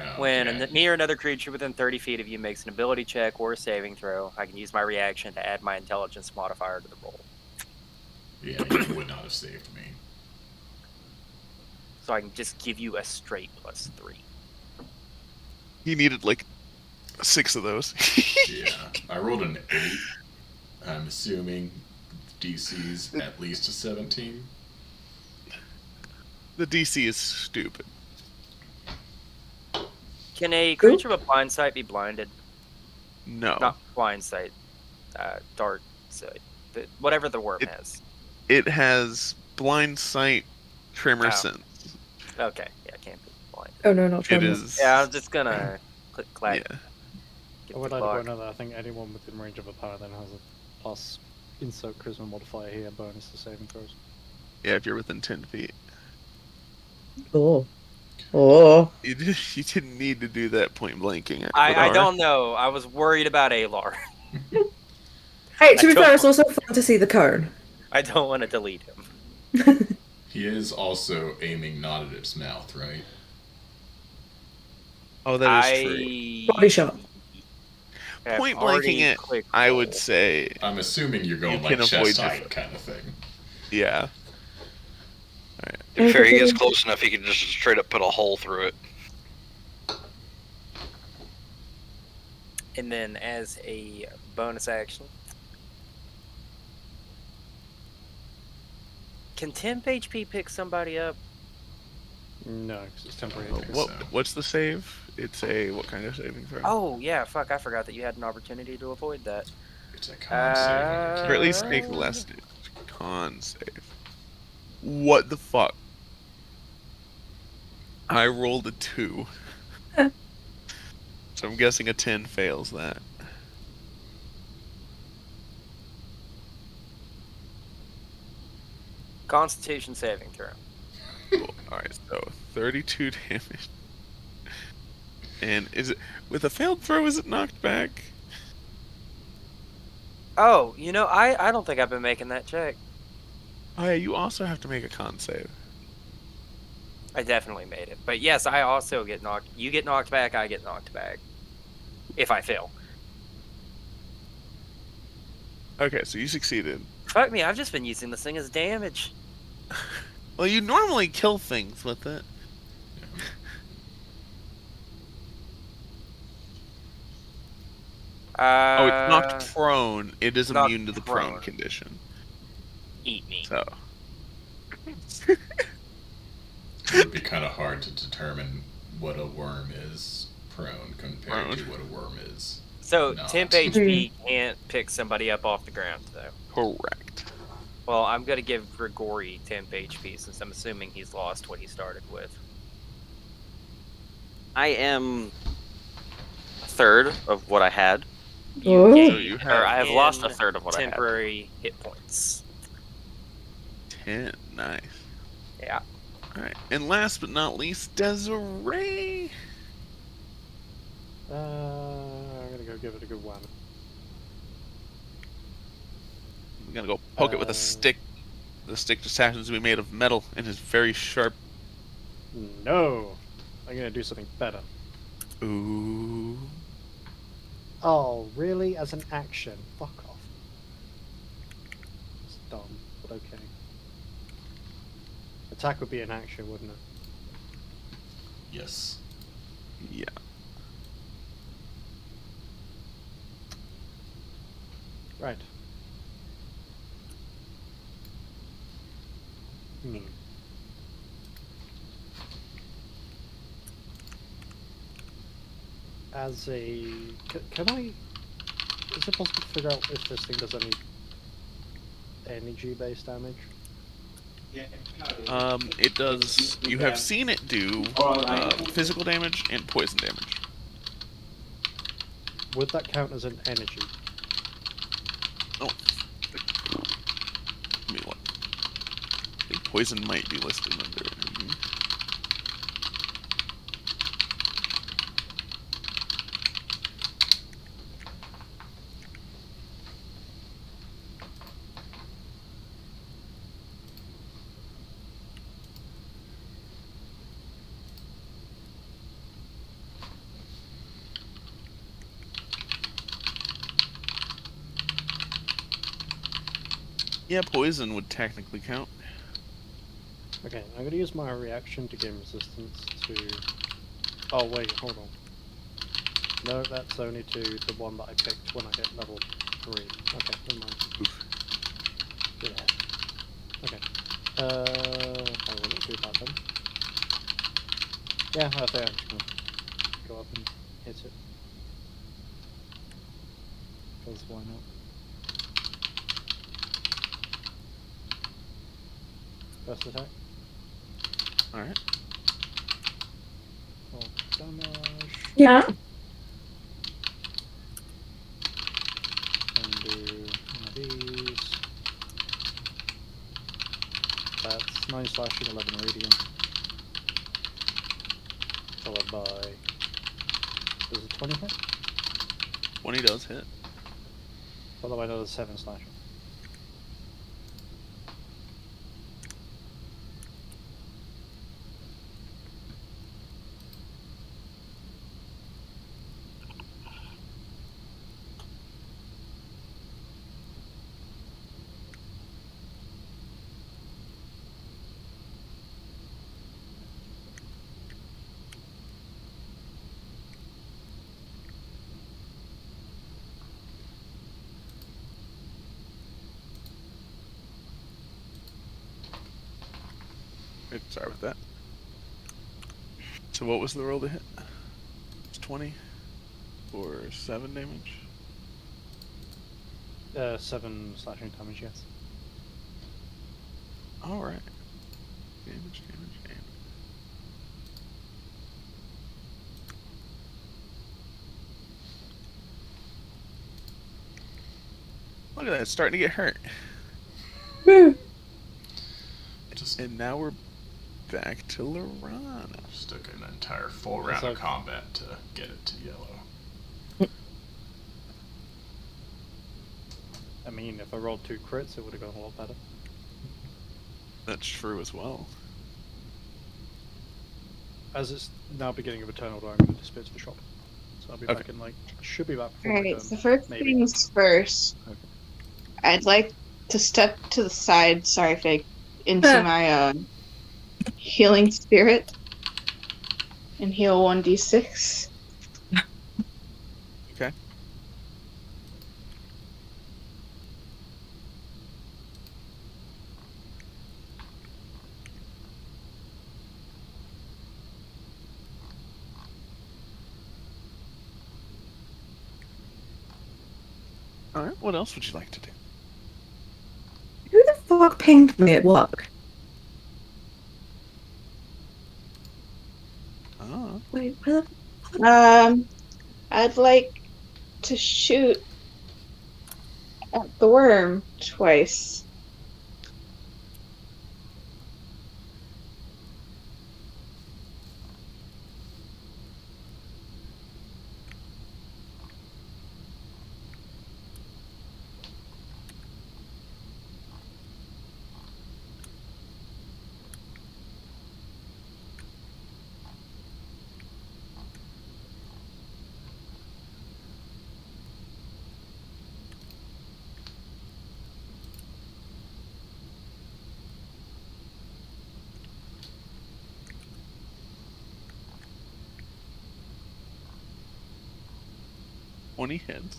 Oh, When yeah. near another creature within 30 feet of you makes an ability check or a saving throw, I can use my reaction to add my intelligence modifier to the roll. Yeah, you would not have saved me. So I can just give you a straight +3. He needed like 6 of those. Yeah, I rolled an 8. I'm assuming DC's at least a 17. The DC is stupid. Can a creature with blind sight be blinded? No. Not blind sight, dark sight. Whatever the worm is. It has blind sight, tremor Oh. sense. Okay, yeah, it can't be blind. Oh no, not It tremors. is. Yeah, I'm just gonna click clack. Yeah. Get I would the like to clock. point out that I think anyone within range of a paladin has a plus insert charisma modifier here, bonus to saving throws. Yeah, if you're within 10 feet. Oh. Oh. You didn't need to do that point blanking. with I R. don't know. I was worried about Alar. Hey, to I be don't- fair, it's also fun to see the cone. I don't want to delete him. He is also aiming not at its mouth, right? Oh, that is true. Body shot. have Point already blanking it, clicked I roll. would say, I'm assuming you're going You like can avoid chest height different- kind of thing. yeah. To be fair, he gets close enough, he can just straight up put a hole through it. And then as a bonus action, can temp HP pick somebody up? No, because it's temporary. think What? so. What's the save? It's a what kind of saving throw? Oh yeah, fuck! I forgot that you had an opportunity to avoid that. It's a con save. Or at least make less damage. Con save. What the fuck? I rolled a 2. So I'm guessing a 10 fails that. Constitution saving throw. Cool. Alright, so 32 damage. And is it with a failed throw, is it knocked back? Oh, you know, I don't think I've been making that check. Oh yeah, you also have to make a con save. I definitely made it. But yes, I also get knocked. You get knocked back, I get knocked back. If I fail. Okay, so you succeeded. Fuck me, I've just been using this thing as damage. Well, you normally kill things with it. Oh, it's knocked prone. It is knocked immune to the prone prone. condition. Eat me. So, It would be kind of hard to determine what a worm is prone compared Prone. to what a worm is. So, not. temp HP can't pick somebody up off the ground, though. correct. Well, I'm going to give Grigori temp HP since I'm assuming he's lost what he started with. I am a third of what I had. You Oh. gain So you Or have I have lost a 10 third of what I had. temporary hit points. 10. Nice. Yeah. Alright, and last but not least, Desiree. I'm gonna go give it a good wham. I'm gonna go poke it with a stick. The stick just happens to be made of metal and is very sharp. No! I'm gonna do something better. Ooh. Oh, really? As an action? Fuck off. It's dumb, but okay. Attack would be an action, wouldn't it? Yes. Yeah. Right. As a... Can I... Is it possible to figure out if this thing does any energy-based damage? It does. You have seen it do physical damage and poison damage. Would that count as an energy? Oh. Give me one. I think poison might be listed under energy. Yeah, poison would technically count. Okay, I'm going to use my reaction to gain resistance to... Oh wait, hold on. No, that's only to the one that I picked when I hit level 3. Okay, never mind. Oof. Yeah. Okay. I will not do that then. Yeah, I think I'm just going to go up and hit it. Because why not? First attack. Alright. Oh, damage. Yeah. And do one of these. That's 9 slashing, 11 radiant. Followed by... Does it 20 hit? 20 does hit. Followed by another 7 slashing. Sorry about that. So what was the roll to hit? It's 20 for 7 damage. 7 slashing damage, yes. Alright. Damage. Look at that, it's starting to get hurt. And now we're back to Lorana. Just took an entire full round of combat to get it to yellow. I mean, if I rolled 2 crits, it would have gone a lot better. That's true as well. As it's now beginning of a turn order, I'm going to disappear to the shop. So I'll be back in, like, should be back before my Alright, turn. so first maybe. things first. Okay. I'd like to step to the side, sorry, Fig, into my healing spirit and heal 1d6. Okay. Alright, what else would you like to do? Who the fuck pinged me at work? Oh. Wait, where the I'd like to shoot at the worm twice. Hits.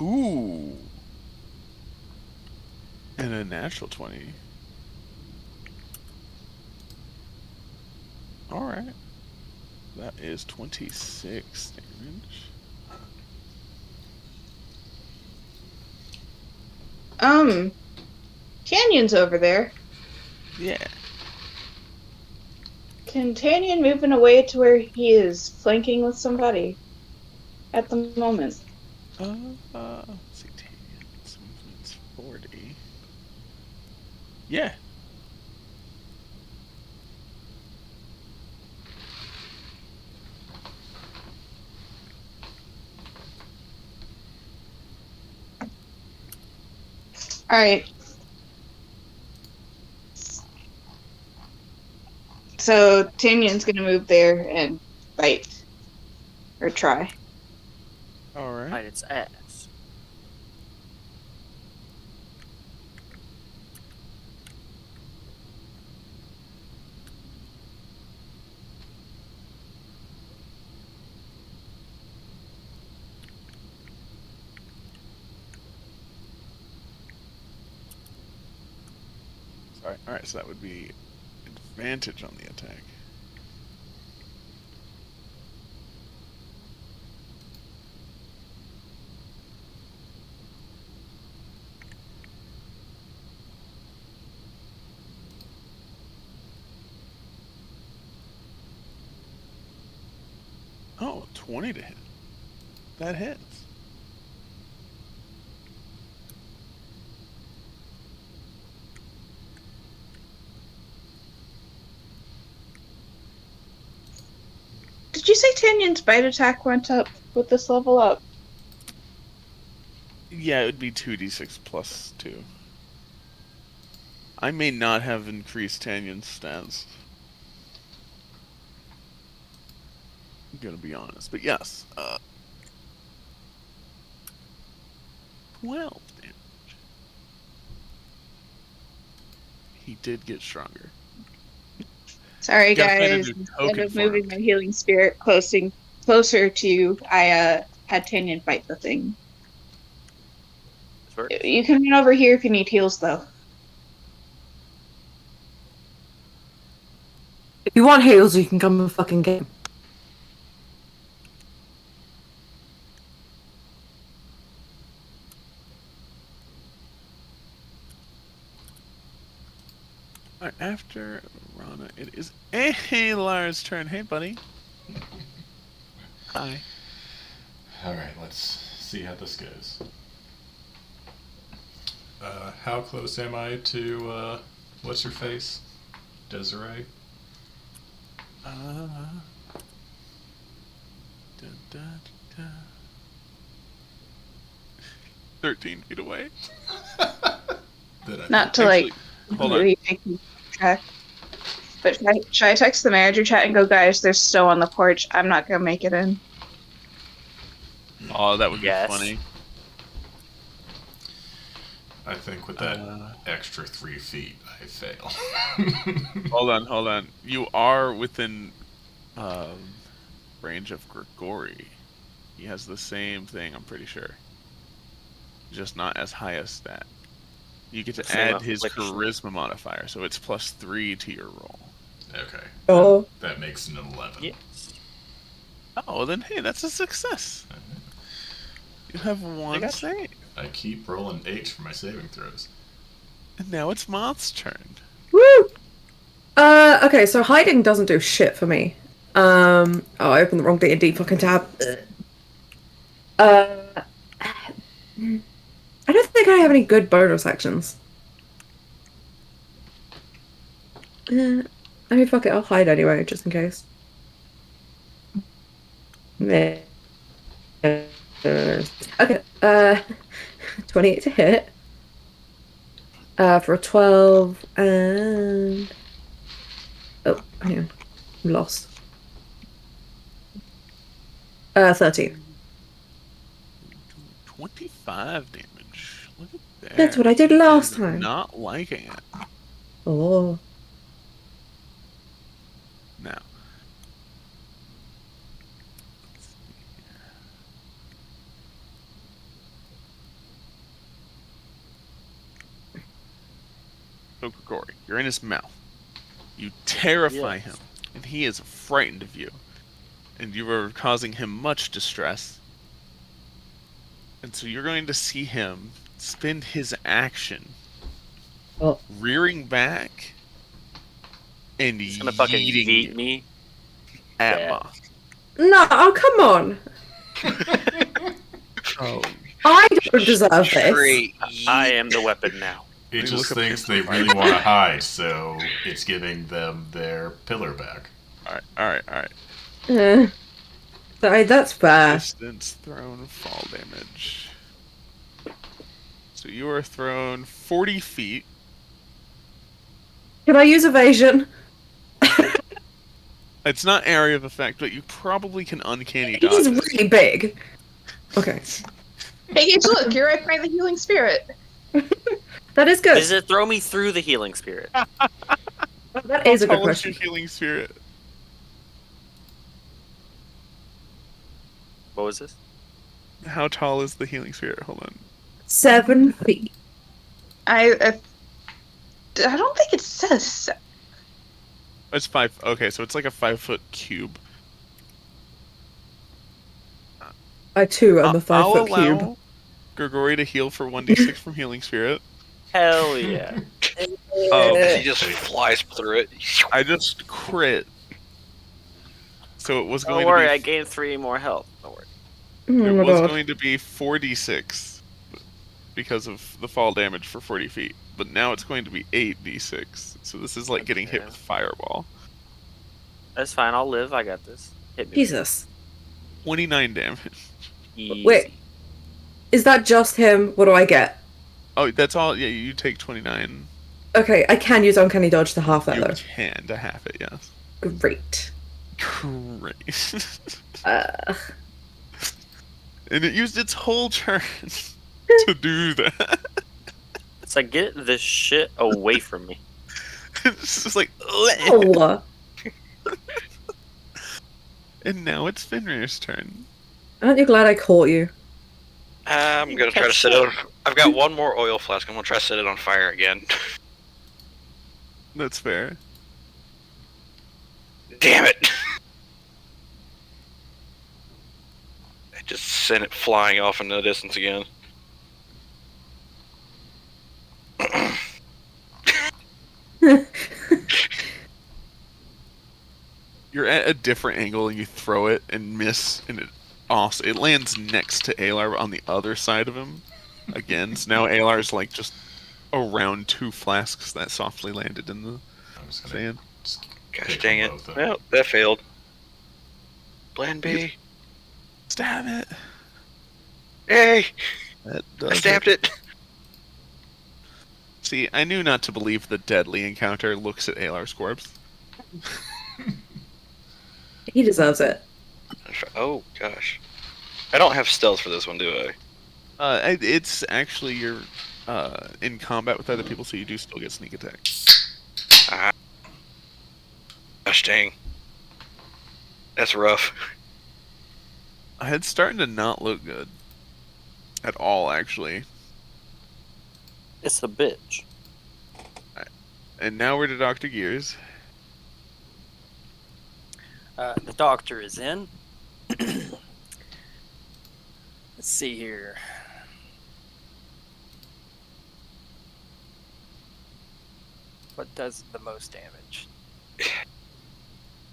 Ooh. And a natural 20. Alright. That is 26 damage. Tanyan's over there. Yeah. Can Tanyan move in a way to where he is flanking with somebody at the moment? Let's see, Tanyan's movement's 40. Yeah. Alright. So Tanyan's gonna move there and bite. Or try. Alright. Bite its ass. Sorry. Alright, so that would be advantage on the attack. Oh, 20 to hit. That hits. Did you say Tanyan's bite attack went up with this level up? Yeah, it would be 2d6 plus 2. I may not have increased Tanyan's stats. I'm gonna be honest, but yes. 12 damage. He did get stronger. Sorry Gotta find a guys, new instead token of for moving him. my healing spirit closer to you, I had Tanyan bite the thing. You can run over here if you need heals though. If you want heals, you can come and fucking get them. Alright, after Rana, it is Alar's turn. Hey, buddy. Hi. Alright, let's see how this goes. How close am I to, what's her face? Desiree? Da, da, da. 13 feet away. Not to Actually, hold on. really make you track. But should I text the manager chat and go, guys, they're still on the porch. I'm not gonna make it in. Oh, that would be Yes. funny. I think with that extra 3 feet, I fail. Hold on. You are within range of Grigori. He has the same thing, I'm pretty sure. Just not as high a stat. You get to add his charisma modifier, so it's +3 to your roll. Okay. Oh. That makes an 11. Yes. Oh, then hey, that's a success. You have one save. I keep rolling H for my saving throws. And now it's Moth's turn. Woo! Okay, so hiding doesn't do shit for me. Oh, I opened the wrong D&D fucking tab. I don't think I have any good bonus actions. I mean, fuck it, I'll hide anyway, just in case. Okay, 28 to hit. For a 12, and... Oh, hang on. I'm lost. 13. 25 damage. Look at that. That's what I did last time. Not liking it. Oh. Now. So Grigori, you're in his mouth. You terrify him, and he is frightened of you. And you are causing him much distress. And so you're going to see him spend his action rearing back and He's gonna fucking yeet me at Yeah. Ma. No, oh come on. Oh, I don't deserve this. Straight I yeet. am the weapon now. It They just look up thinks here. they really want to hide, so it's giving them their pillar back. alright. That's fair. Distance thrown, fall damage. So you are thrown 40 feet. Can I use evasion? It's not area of effect, but you probably can uncanny He's dodge it. really big. Okay. Hey, Gage, look, you're right by the healing spirit. That is good. Does it throw me through the healing spirit? That is a good How tall is your question. healing spirit? What was this? How tall is the healing spirit? Hold on. 7 feet. I don't think it says. It's 5. Okay, so it's like a 5-foot cube. I too am a 5 I'll foot allow cube. Grigori to heal for 1d6 from healing spirit. Hell yeah. He just flies through it. I just crit. So it was Don't going worry, to I be gained 3 more health. Don't worry. Oh it my was god. going to be 4d6 because of the fall damage for 40 feet. But now it's going to be 8d6. So this is like getting hit Okay. with fireball. That's fine. I'll live. I got this. Hit me. Jesus. 29 damage. Easy. Wait. Is that just him? What do I get? Oh, that's all. Yeah, you take 29. Okay, I can use uncanny dodge to half that You though. can to half it, yes. Great. Great. Uh, And it used its whole turn to do that. It's like, get this shit away from me. It's just like, oh, and now it's Fenrir's turn. aren't you glad I caught you? I'm gonna try to set it on. I've got one more oil flask. I'm gonna try to set it on fire again. That's fair. Damn it! I just sent it flying off into the distance again. You're at a different angle and you throw it and miss, and it lands next to Alar on the other side of him. Again, so now Alar's like just around 2 flasks that softly landed in the I'm just gonna sand. just Gosh pick dang them it. both up. Well, that failed. Plan B. Stab it. Yay! That I does stabbed it. See, I knew not to believe the deadly encounter looks at Alar's corpse. He deserves it. Oh gosh. I don't have stealth for this one, do I? It's actually you're in combat with other people, so you do still get sneak attack. Gosh dang. That's rough. It's starting to not look good. At all, actually. It's a bitch. And now we're to Dr. Gears. The doctor is in. Let's see here. What does the most damage?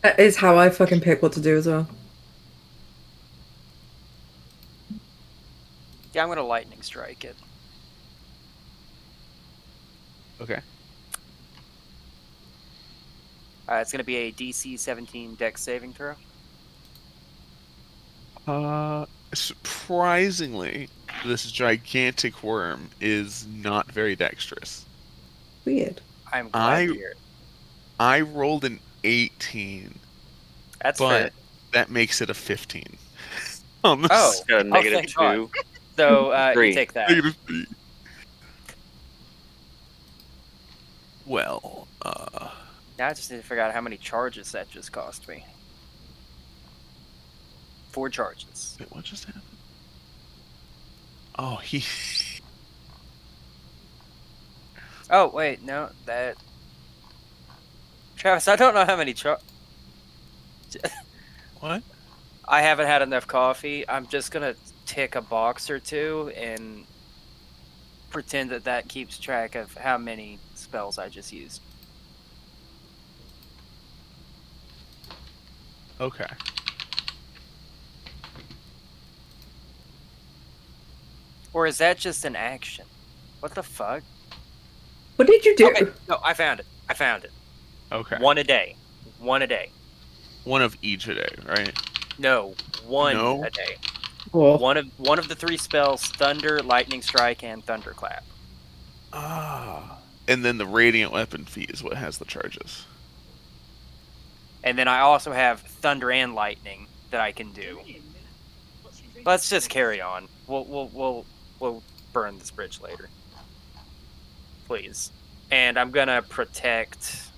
That is how I fucking pick what to do as well. Yeah, I'm gonna lightning strike it. Okay. It's gonna be a DC 17 Dex saving throw. Surprisingly, this gigantic worm is not very dexterous. Weird. I'm glad I- to hear it. I rolled an 18, That's but fair. that makes it a 15. On the Oh, Got a negative thank God. 2. So you Three. take that. negative 3. Well, Now I just need to figure out how many charges that just cost me. 4 charges. wait, what just happened? Oh, he. Oh wait, no, that. Travis, I don't know how many. What? I haven't had enough coffee. I'm just gonna tick a box or two and pretend that that keeps track of how many spells I just used. Okay. Or is that just an action? What the fuck? What did you do? Okay, no, I found it. I found it. Okay. One a day. One a day. One of each a day, right? No, one No? a day. Cool. One of the 3 spells: Thunder, Lightning Strike, and Thunderclap. Ah. And then the Radiant Weapon fee is what has the charges. And then I also have Thunder and Lightning that I can do. Let's just carry on. We'll burn this bridge later, please. And I'm gonna protect.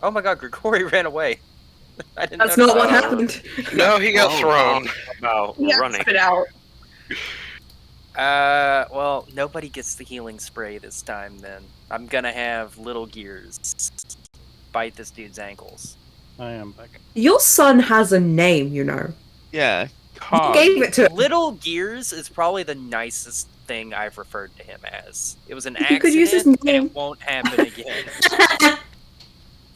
Oh my God, Grigori ran away. I didn't. That's notice not what that. happened. No, he got thrown. About Yeah, running. spit out. Well, nobody gets the healing spray this time. Then I'm gonna have Little Gears bite this dude's ankles. I am back. Your son has a name, you know. Yeah. You Cog. gave it to him. Little Gears is probably the nicest thing I've referred to him as. It was an You could use his accident, and name. it won't happen again.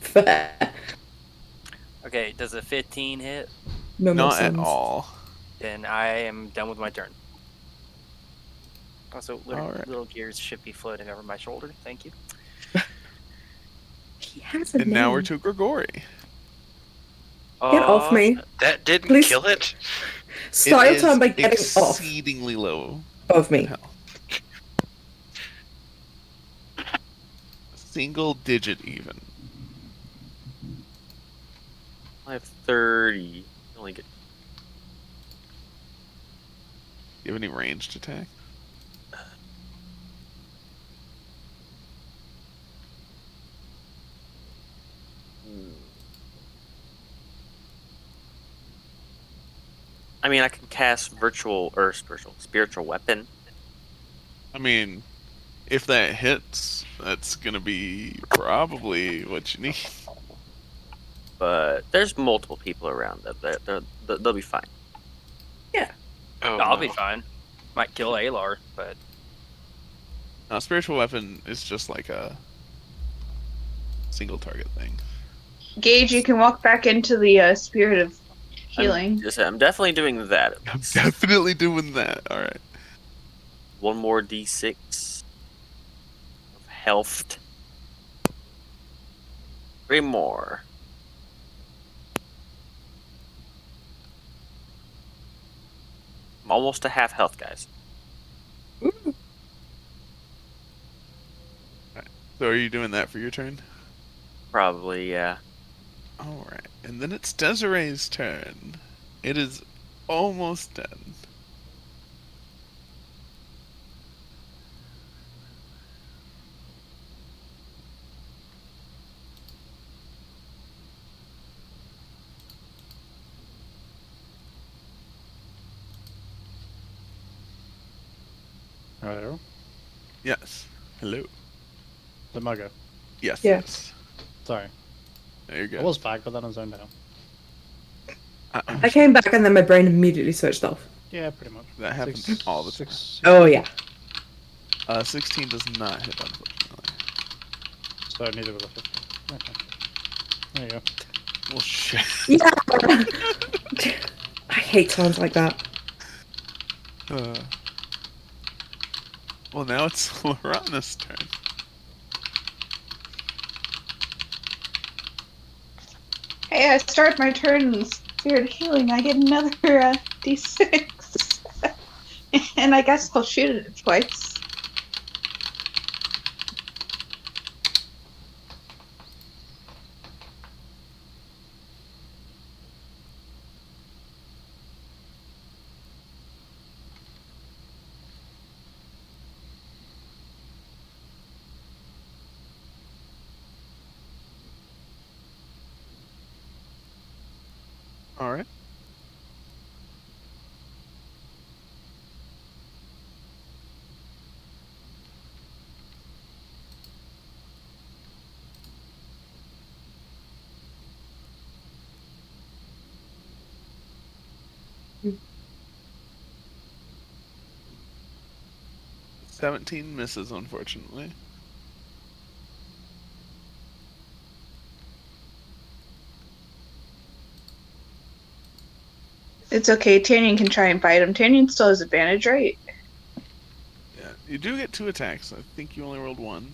Fair. Okay, does a 15 hit? No more Not at sons. all. Then I am done with my turn. Also, Alright. Little Gears should be floating over my shoulder. Thank you. He has a And name. now we're to Grigori. Get off me. That didn't Please. kill it? Start It your turn is by getting off exceedingly low. of me. Hell. Single digit even. I have 30. You only get. Do you have any ranged attack? I mean, I can cast spiritual weapon. I mean, if that hits, that's gonna be probably what you need. But there's multiple people around that they'll be fine. Oh, I'll no. be fine. Might kill Alar, but Spiritual weapon is just like a single target thing. Gage, you can walk back into the spirit of healing. I'm definitely doing that. I'm definitely doing that. All right. One more d6 of health. 3 more. I'm almost to half health, guys. So are you doing that for your turn? Probably, yeah. All right. And then it's Desiree's turn. It is almost done. Hello? Yes. Hello. The Mugger. Yes. Yeah. Yes. Sorry. There you I go. was back, but then I zoned out. I came back and then my brain immediately switched off. Yeah, pretty much. That happens all the time. Oh yeah. 16 does not hit, unfortunately. So neither was a 50. Okay. There you go. Well, shit. Yeah. I hate sounds like that. Well, now it's Lorana's turn. Hey, I start my turn in the spirit of healing. I get another d6. And I guess I'll shoot it twice. All right. Mm. 17 misses, unfortunately. It's okay. Tanyan can try and bite him. Tanyan still has advantage, right? Yeah, you do get 2 attacks. I think you only rolled 1.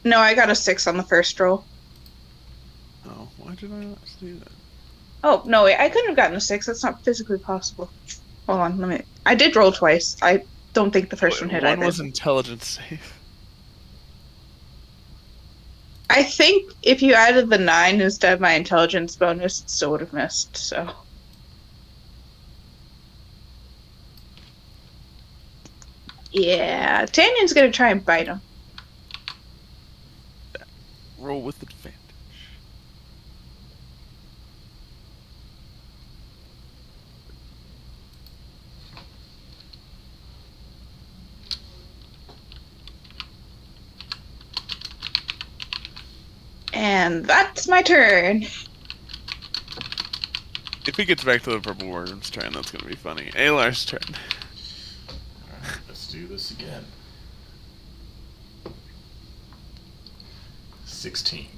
No, I got a 6 on the first roll. Oh, why did I not do that? Oh, no, wait. I couldn't have gotten a 6. That's not physically possible. Hold on, let me... I did roll twice. I don't think the first one hit One either. was intelligence save. I think if you added the 9 instead of my intelligence bonus, it still would have missed, so... Yeah, Tanyan's gonna try and bite him. Roll with advantage. And that's my turn. If he gets back to the purple worm's turn, that's going to be funny. Alar's turn. Alright, let's do this again. 16.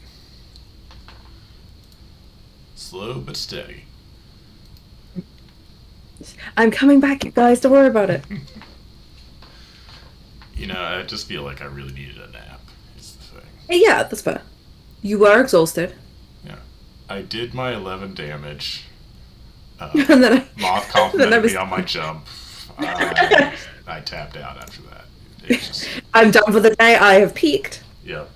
Slow but steady. I'm coming back, you guys. Don't worry about it. You know, I just feel like I really needed a nap. Is the thing. Yeah, that's fair. You were exhausted. Yeah, I did my 11 damage. And then Moth complimented me on my jump. I tapped out after that. It was just, I'm done for the day. I have peaked. yep.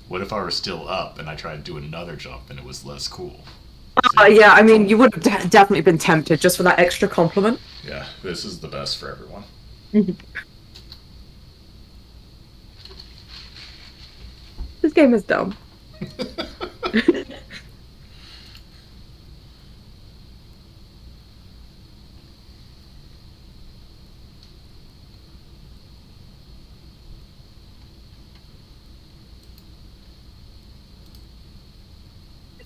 What if I were still up and I tried to do another jump and it was less cool? Yeah, I mean, you would have definitely been tempted just for that extra compliment. Yeah, this is the best for everyone. This game is dumb. Is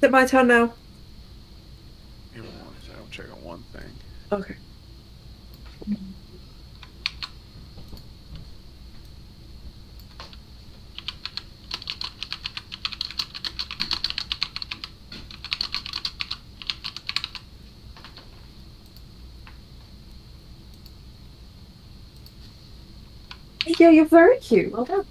it my turn now? I'm checking one thing. Okay. Yeah, you're very cute. Well done.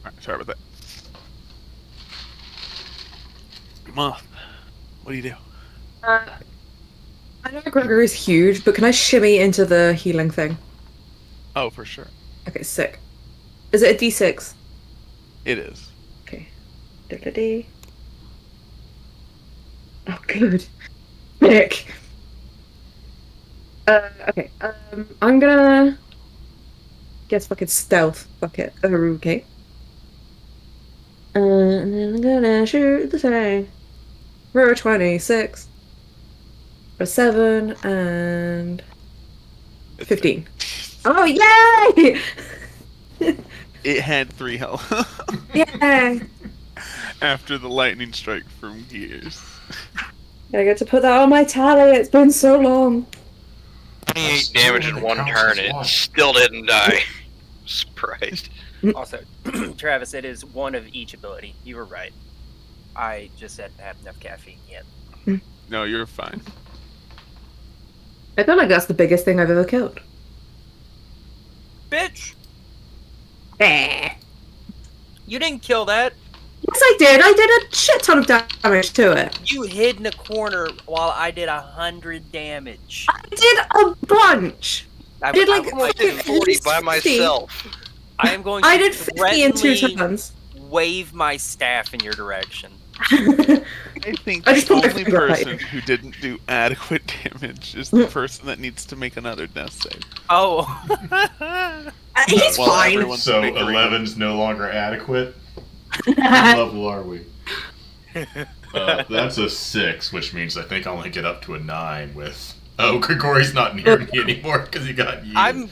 Alright, sorry about that. Moth, what do you do? I know Gregory's huge, but can I shimmy into the healing thing? Oh, for sure. Okay, sick. Is it a D6? It is. Okay. Da-da-dee. Oh, good. Nick. Okay. I'm gonna guess fucking stealth. Fuck it. Okay. And then I'm gonna shoot the thing. For a 26. A 7 and 15. Oh, yay! It had 3 health. Yeah. After the lightning strike from Gears. I get to put that on my tally. It's been so long. 28 damage in one turn. It still didn't die. Surprised. Also, Travis, it is one of each ability. You were right. I just didn't have enough caffeine yet. No, you're fine. I feel like that's the biggest thing I've ever killed. Bitch! Eh. You didn't kill that. Yes, I did. I did a shit ton of damage to it. You hid in a corner while I did 100 damage. I did a bunch. I did like I did 40 by myself. I am going. I did 50 in 2 turns. Wave my staff in your direction. I think I just the put my only finger at person who didn't do adequate damage is the person that needs to make another death save. Oh. He's Well, fine. everyone's So bickering. 11's no longer adequate? What level are we? That's a 6, which means I think I only get up to a 9 with... Oh, Grigori's not near me anymore because he got you. I'm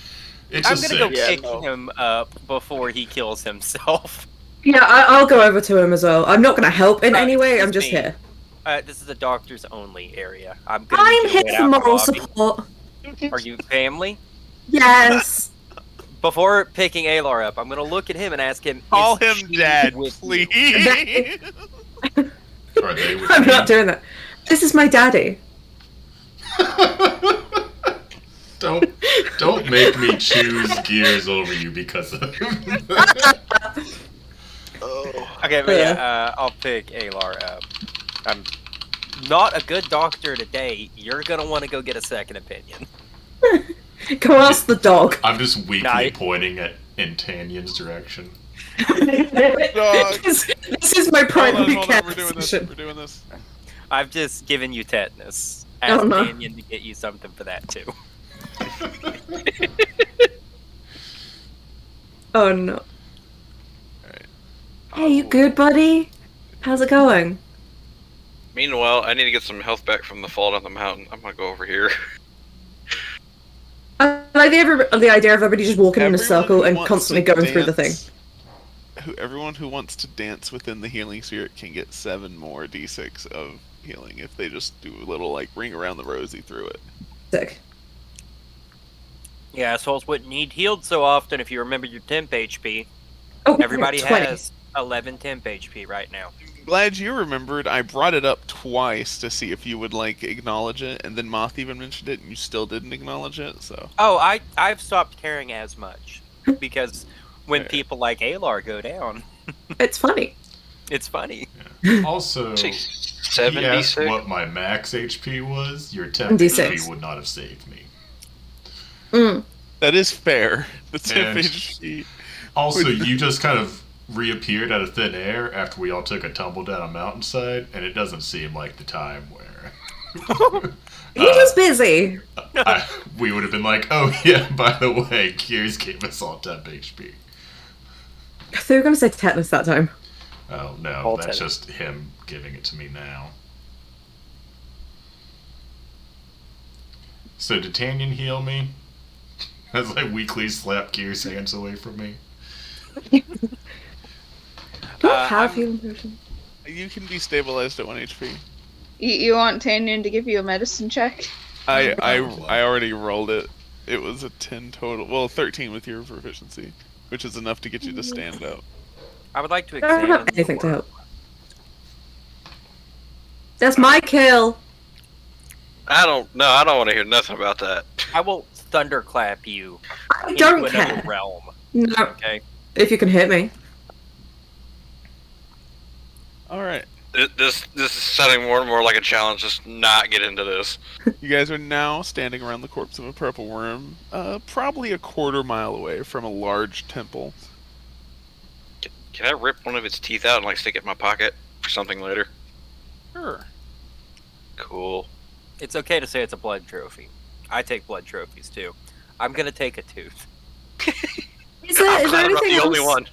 It's gonna a go 6. pick him up before he kills himself. Yeah, I'll go over to him as well. I'm not going to help in any way. I'm just me. here. This is a doctor's only area. I'm gonna I'm need you here to wait for out moral lobby. support. Are you family? Yes. Before picking Alar up, I'm gonna look at him and ask him. Call is him she Dad, with you? please. Are they with I'm me? not doing that. This is my daddy. Don't make me choose Gears over you because of him. Okay, but yeah, I'll pick Alar up. I'm not a good doctor today. You're gonna want to go get a second opinion. Go ask the dog. I'm just weakly Nah, pointing at Tanyan's direction. This is my primary Hold care on, we're doing this. session. We're doing this. I've just given you tetanus. Oh, Ask no. Canyon to get you something for that too. Oh no. Alright. Hey, you good, buddy? How's it going? Meanwhile, I need to get some health back from the fall down the mountain. I'm gonna go over here. I like the idea of everybody just walking in a Everyone circle who and wants constantly to going through the thing. dance- Everyone who wants to dance within the healing spirit can get 7 more d6 of healing if they just do a little like ring around the rosy through it. Sick. Yeah, assholes wouldn't need healed so often if you remember your temp HP. Oh, Everybody 20. has 11 temp HP right now. Glad you remembered. I brought it up twice to see if you would like acknowledge it, and then Moth even mentioned it, and you still didn't acknowledge it. So Oh, I've stopped caring as much because when Fair. people like Alar go down, It's funny. it's funny. Also, See, he asked 76. what my max HP was. Your temp D6. HP would not have saved me. Mm. that is fair. The temp And- HP. Also, you just kind of reappeared out of thin air after we all took a tumble down a mountainside, and it doesn't seem like the time where He was busy. we would have been like, oh yeah, by the way, Gears gave us all temp HP. They were going to say tetanus that time. Oh no, All that's tennis. just him giving it to me now. So did Tanyan heal me? As I weakly slap Gears' hands away from me. Do I have I'm- healing potion? You can be stabilized at 1 HP. You want Tanyan to give you a medicine check? I Oh, already rolled it. It was a 10 total. Well, 13 with your proficiency, which is enough to get you to stand up. I would like to I don't examine have anything to your- help. That's my kill. I don't want to hear nothing about that. I will thunderclap you I into don't another care. realm. No, Okay. if you can hit me. All right, This is sounding more and more like a challenge. Just not get into this. you guys are now standing around the corpse of a purple worm, probably a quarter mile away from a large temple. Can I rip one of its teeth out and like stick it in my pocket for something later? Sure. Cool. It's okay to say it's a blood trophy. I take blood trophies too. I'm gonna take a tooth. Is there I'm glad I'm not anything the else? only one.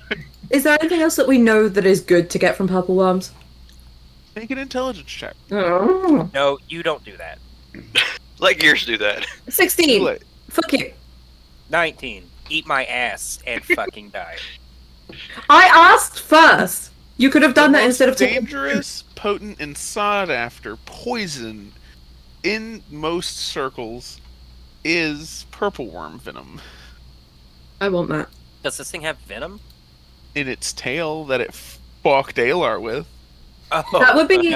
Is there anything else that we know that is good to get from purple worms? Make an intelligence check. Oh. No, you don't do that. Let Gears do that. 16. Too late. Fuck you. 19. Eat my ass and fucking die. I asked first. You could have done The that most instead of taking. dangerous, potent, and sought after poison in most circles is purple worm venom. I want that. Does this thing have venom? In its tail that it fucked Alar with. Oh. That would be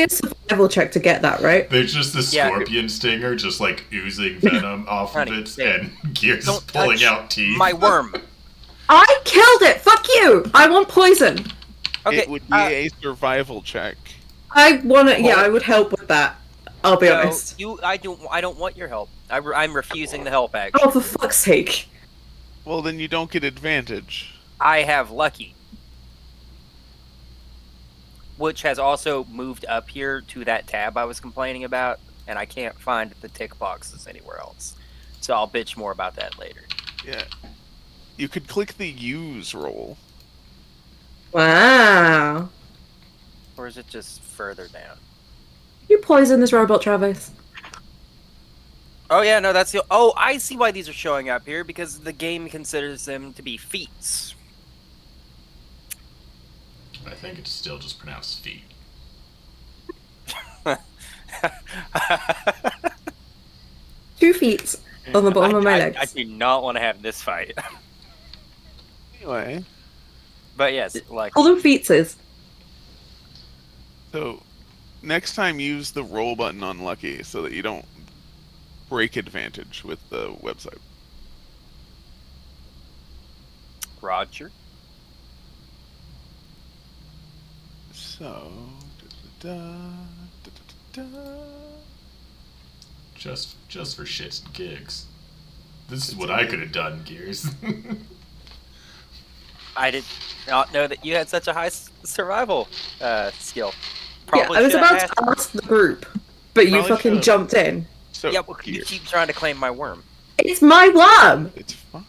a survival check to get that, right? There's just this Yeah. scorpion stinger just like oozing venom off of Honey, it, there. and Gears is Don't pulling touch out teeth. my worm. I killed it. Fuck you. I want poison. Okay, it would be a survival check. I want to. Yeah, I would help with that. I'll be No, honest. I don't want your help. I'm refusing the help action. Oh, for fuck's sake! Well, then you don't get advantage. I have lucky, which has also moved up here to that tab I was complaining about, and I can't find the tick boxes anywhere else. So I'll bitch more about that later. Yeah. You could click the use roll. Wow. Or is it just further down? You poison this robot, Travis. Oh yeah, no, that's the. Oh, I see why these are showing up here, because the game considers them to be feats. I think it's still just pronounced feet. 2 feet on the bottom of my legs. I do not want to have this fight. Anyway, But yes, like Call them feetses. so next time use the roll button on Lucky so that you don't break advantage with the website. Roger. So, Just for shits and gigs. This is what I could have done, Gears. I did not know that you had such a high survival skill. Yeah, I was about to ask the group, but you Probably fucking should've. jumped in. So, Yeah, well, you keep trying to claim my worm. It's my worm! it's fine.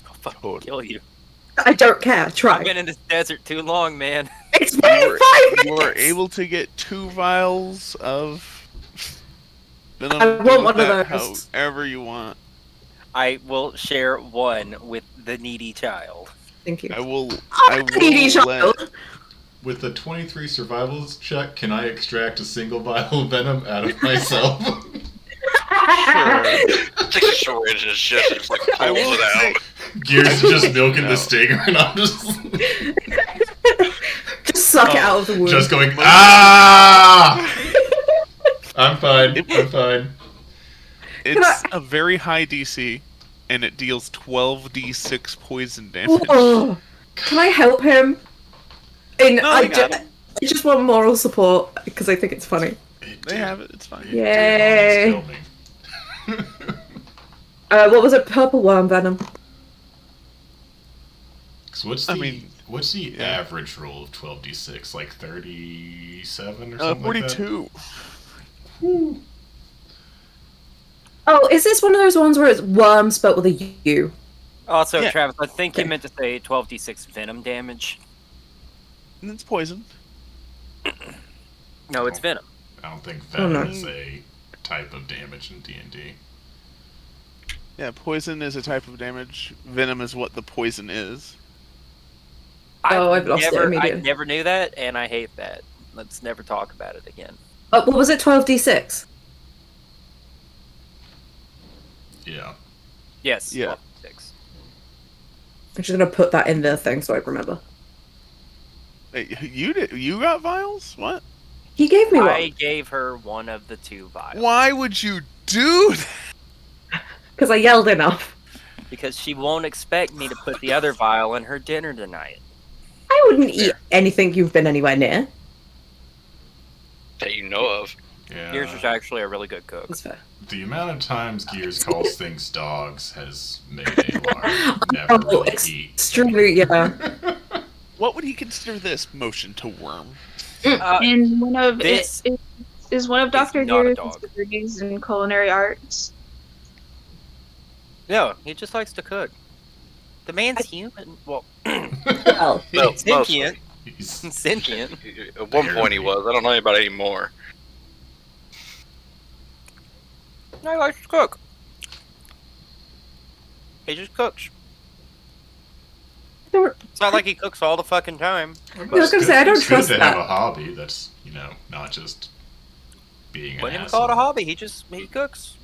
I'll fucking Totally. kill you. I don't care. Try. I've been in this desert too long, man. It's been 5 minutes! You were able to get 2 vials of venom. I want Do one of that those. However you want. I will share one with the needy child. Thank you. I will. Oh, I needy will let. child. With a 23 survivals check, can I extract a single vial of venom out of myself? Takes a syringe and just like I pulls will it say, out. Gears is just milking No. the stinger, and I'm just Just suck it out of the wound. just going ah. I'm fine. I'm fine. it's a very high DC, and it deals 12d6 poison damage. Oh, can I help him? And No, I, I got him. I just want moral support because I think it's funny. They have it. It's fine. It Yay. did almost kill me. What was it? Purple worm venom. So what's I the mean, yeah. average roll of 12d6? Like 37 or something? 42. Oh, is this one of those ones where it's worm spelled with a U? Also, Yeah. Travis, I think you meant to say 12d6 venom damage. And it's poison. No, it's venom. I don't think Oh, no. venom is a type of damage in D&D. Yeah, poison is a type of damage. Venom is what the poison is. Oh, I've lost it I immediately. never knew that, and I hate that. Let's never talk about it again. What was it? 12d6. Yeah. Yes. Yeah. 12d6. I'm just gonna put that in the thing so I remember. Hey, you did? You got vials? What? He gave me I one gave her one of the 2 vials. Why would you do that? because I yelled enough. Because she won't expect me to put the other vial in her dinner tonight. I wouldn't eat anything you've been anywhere near. That you know of. Yeah. Gears is actually a really good cook. That's fair. The amount of times Gears calls things dogs has made Alar never Oh, really eat. extremely, yeah. What would he consider this motion to worm? And one of this is one of Dr. not a Gears' dog. degrees in culinary arts. No, he just likes to cook. The man's human. Well, Well, No, sentient. He's Sentient. At one point he was. I don't know about anymore. No, he likes to cook. He just cooks. It's not like he cooks all the fucking time. I was gonna say I don't it's good trust to have a that. hobby that's, not just being an Wouldn't even asshole. call it a hobby. He cooks.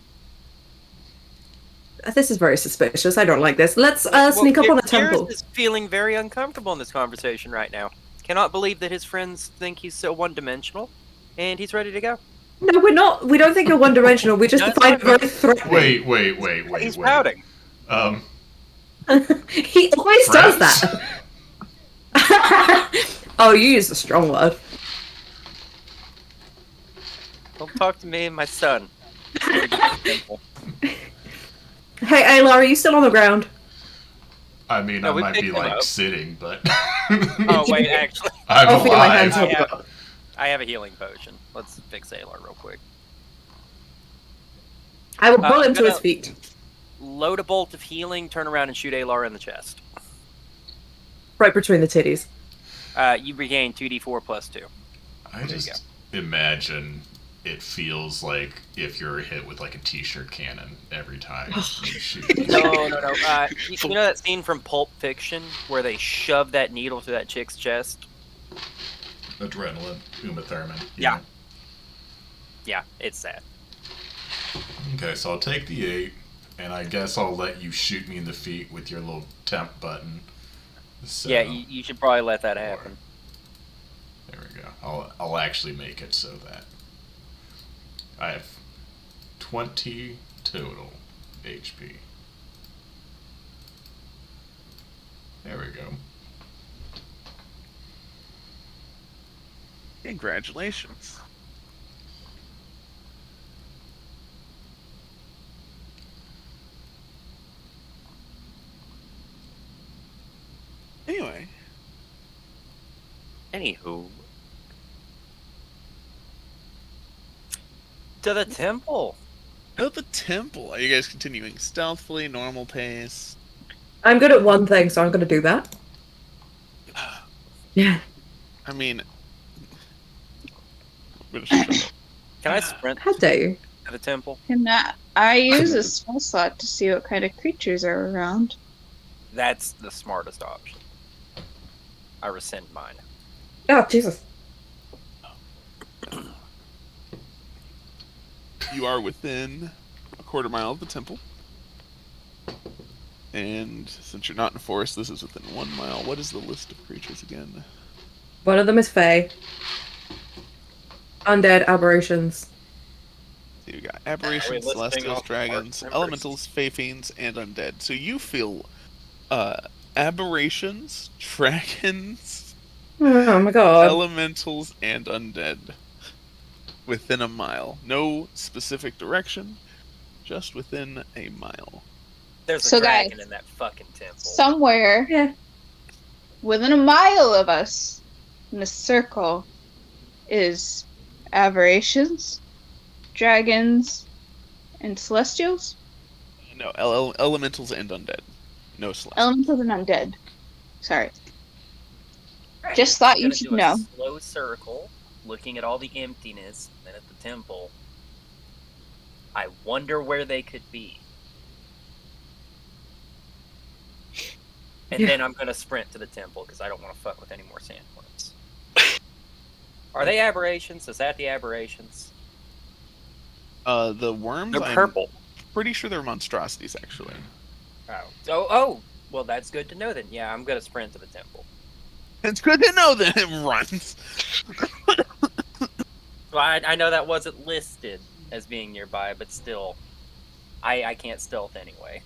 This is very suspicious. I don't like this. Let's sneak up on a temple. Gears is feeling very uncomfortable in this conversation right now. Cannot believe that his friends think he's so one-dimensional, and he's ready to go. No, we're not. We don't think you're one-dimensional. We just No, find it's not. very threatening. Wait. He's pouting. He always does Friends? that. Oh, you used a strong word. Don't talk to me and my son. Hey, Ayla, are you still on the ground? I mean, No, I we might be picked him like up. sitting, but Oh wait, actually, I'm I'll figure my hands alive. out. I have a healing potion. Let's fix Alar real quick. I will pull I'm him to his gonna- feet. Load a bolt of healing, turn around and shoot Alar in the chest. Right between the titties. You regain 2d4 plus 2. I There you just imagine it feels like if you're hit with like a t-shirt cannon every time you shoot. No. You know that scene from Pulp Fiction where they shove that needle through that chick's chest? Adrenaline, Uma Thurman. Yeah. Yeah, it's that. Okay, so I'll take the 8, and I guess I'll let you shoot me in the feet with your little temp button. So, Yeah, you should probably let that happen. There we go. I'll actually make it so that I have 20 total HP. There we go. Congratulations. Anyway, Anywho, To the temple! go to the temple. Are you guys continuing stealthily, normal pace? I'm good at one thing, so I'm gonna do that. Yeah. I mean, I'm gonna shut up. Can I sprint How dare you? to the temple? Can I use a spell slot to see what kind of creatures are around? That's the smartest option. I rescind mine. Oh, Jesus. You are within a quarter mile of the temple. And since you're not in a forest, this is within 1 mile. What is the list of creatures again? One of them is Fae. Undead aberrations. So you got aberrations, listing celestials, off dragons, members? elementals, fae fiends, and undead. So you feel aberrations, dragons, Oh my god. elementals, and undead within a mile. No specific direction, just within a mile. There's a So, dragon guys, in that fucking temple. Somewhere Yeah. within a mile of us in a circle is aberrations, dragons, and celestials. No, elementals and undead. No celestials. Elementals and undead. Sorry. Right, Just we're thought you gonna should do a know. Slow circle, looking at all the emptiness, and then at the temple. I wonder where they could be. And Yeah. then I'm gonna sprint to the temple because I don't want to fuck with any more sandworms. Are they aberrations? Is that the aberrations? The worms, they're I'm purple. pretty sure they're monstrosities, actually. Oh, well, that's good to know then. Yeah, I'm gonna sprint to the temple. It's good to know that it runs. Well, I know that wasn't listed as being nearby, but still, I can't stealth anyway.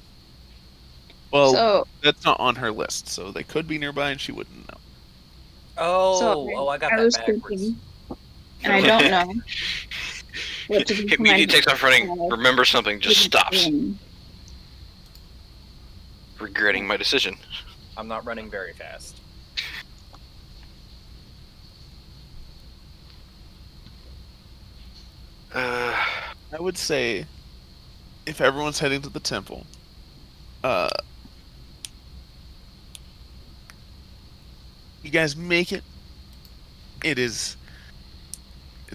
Well, So, that's not on her list, so they could be nearby and she wouldn't know. Oh, I got I that was backwards. thinking, and I don't know what to do. for my Immediately takes off running. uh, Remember something, just stops. um, Regretting my decision. I'm not running very fast. I would say, if everyone's heading to the temple, you guys make it. It's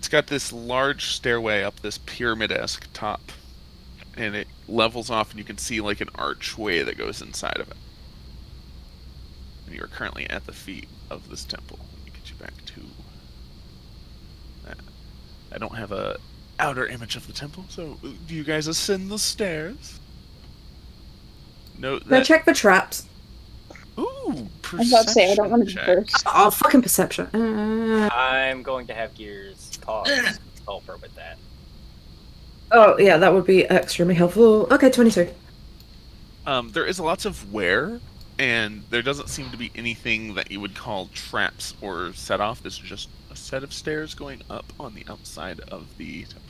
got this large stairway up this pyramid-esque top, and it levels off, and you can see like an archway that goes inside of it. And you are currently at the feet of this temple. Let me get you back to that. I don't have a outer image of the temple, so do you guys ascend the stairs? Note Now that. check for traps. Ooh, I was about to say I don't want to be perception check. first. Oh, fucking perception. I'm going to have Gears cause help her with that. Oh, yeah, that would be extremely helpful. Okay, 22. There is lots of wear and there doesn't seem to be anything that you would call traps or set off. This is just a set of stairs going up on the outside of the temple.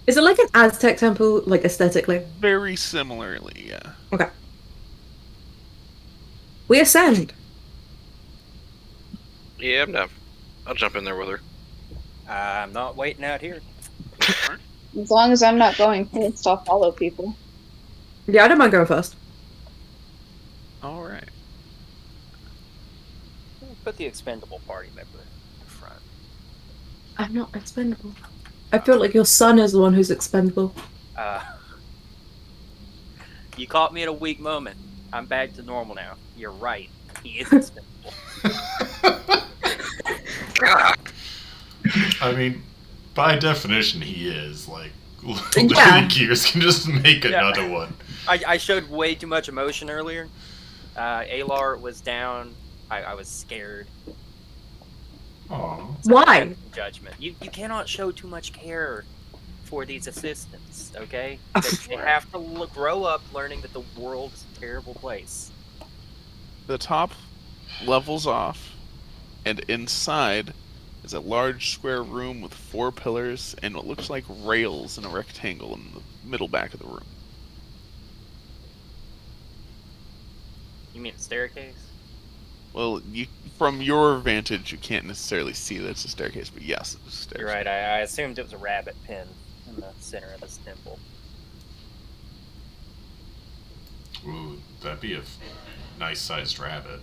Is it like an Aztec temple, like aesthetically? Very similarly, yeah. Okay. We ascend. Yeah, I'm down. I'll jump in there with her. I'm not waiting out here. As long as I'm not going first, I'll follow people. Yeah, I don't mind going first. All right. Put the expendable party member in front. I'm not expendable. I feel like your son is the one who's expendable. You caught me at a weak moment. I'm back to normal now. You're right. He is expendable. I mean, by definition, he is. Like, Yeah. Gears can just make another one. I showed way too much emotion earlier. Alar was down. I was scared. Aww. Why? Judgment. You cannot show too much care for these assistants, okay? Oh, They have to grow up learning that the world's a terrible place. The top levels off, and inside is a large square room with 4 pillars and what looks like rails in a rectangle in the middle back of the room. You mean a staircase? Well, from your vantage, you can't necessarily see that it's a staircase, but yes, it's a staircase. You're right. I assumed it was a rabbit pen in the center of this temple. Ooh, that'd be a nice-sized rabbit.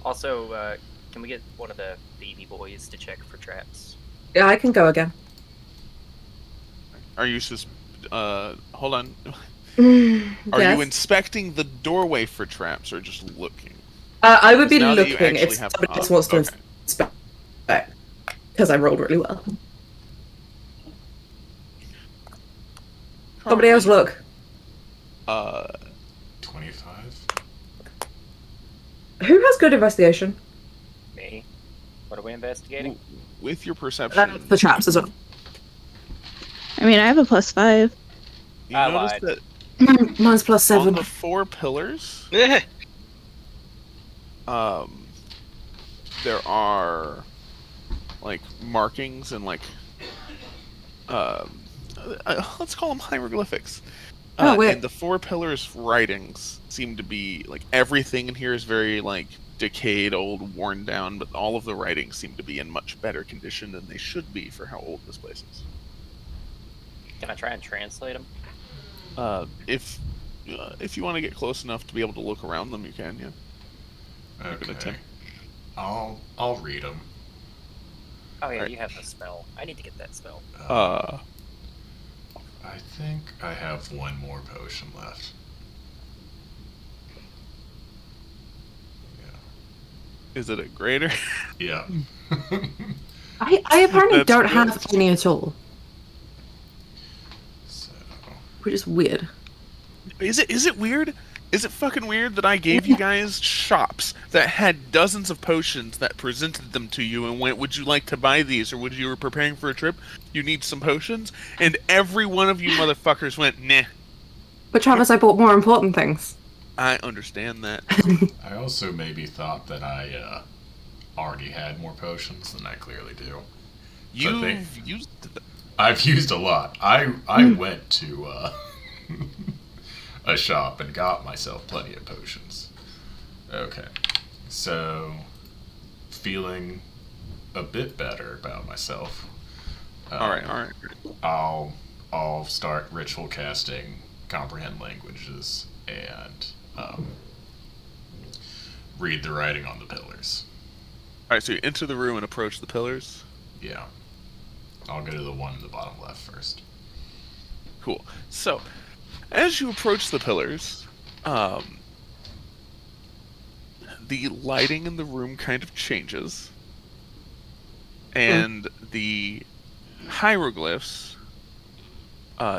Also, can we get one of the baby boys to check for traps? Yeah, I can go again. Are you hold on. Yes. Are you inspecting the doorway for traps or just looking? I would be Now that you looking if actually have- somebody else wants to okay. inspect. Because I rolled really well. Somebody else look. 25? Who has good investigation? Me? What are we investigating? With your perception, The traps as well. I mean, I have a +5. you I notice lied. that Mine's +7. on the 4 pillars, Eh. there are like markings and like let's call them hieroglyphics. Oh, weird. And the 4 pillars writings seem to be like everything in here is very like decayed, old, worn down, but all of the writings seem to be in much better condition than they should be for how old this place is. Can I try and translate them? If you want to get close enough to be able to look around them, you can. Yeah. Make an Okay. attempt. I'll read them. Oh yeah, Alright. you have the spell. I need to get that spell. I think I have one more potion left. Is it a greater? Yeah. I apparently That's don't good. have any at all, So, which is weird. Is it weird? Is it fucking weird that I gave you guys shops that had dozens of potions that presented them to you and went, would you like to buy these, or would you were preparing for a trip, you need some potions? And every one of you motherfuckers went, nah. But Travis, I bought more important things. I understand that. I also maybe thought that I already had more potions than I clearly do. You've used them. I've used a lot. I went to a shop and got myself plenty of potions. Okay. So, feeling a bit better about myself. Alright. I'll start ritual casting comprehend languages and read the writing on the pillars. Alright, so you enter the room and approach the pillars. Yeah. I'll go to the one in the bottom left first. Cool. So, as you approach the pillars, the lighting in the room kind of changes, and the hieroglyphs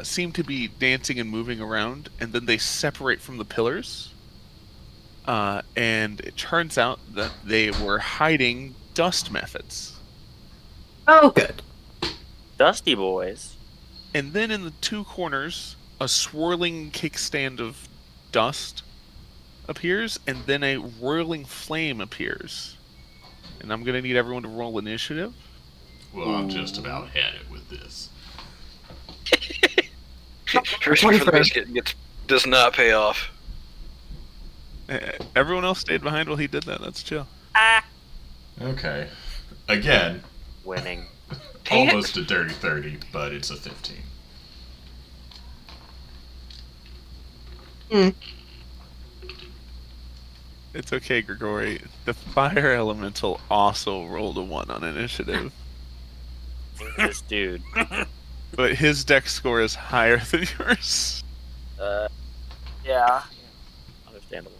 seem to be dancing and moving around, and then they separate from the pillars, and it turns out that they were hiding dust methods. Oh, good. Dusty boys. And then in the 2 corners, a swirling kickstand of dust appears, and then a roiling flame appears. And I'm gonna need everyone to roll initiative. Well, I'm just about had it with this. Risk for the biscuit does not pay off. Everyone else stayed behind while he did that. That's chill. Okay. Again, Winning. almost a dirty 30, but it's a 15. It's okay, Grigori. The fire elemental also rolled a 1 on initiative. This dude. But his dex score is higher than yours. Yeah. Understandable.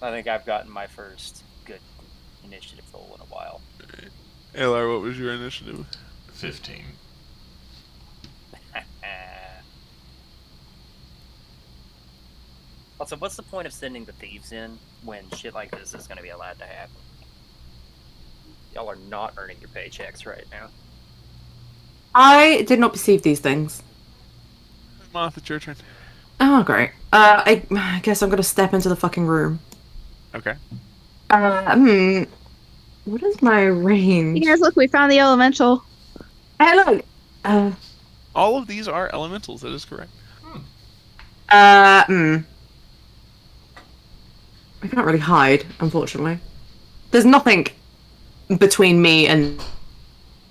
I think I've gotten my first good initiative roll in a while. Alar, what was your initiative? 15. Also, what's the point of sending the thieves in when shit like this is going to be allowed to happen? Y'all are not earning your paychecks right now. I did not perceive these things. Moth, it's your turn. Oh, great. I guess I'm gonna step into the fucking room. Okay. What is my range? You guys, look, we found the elemental. Hey, look. All of these are elementals. That is correct. I can't really hide, unfortunately. There's nothing between me and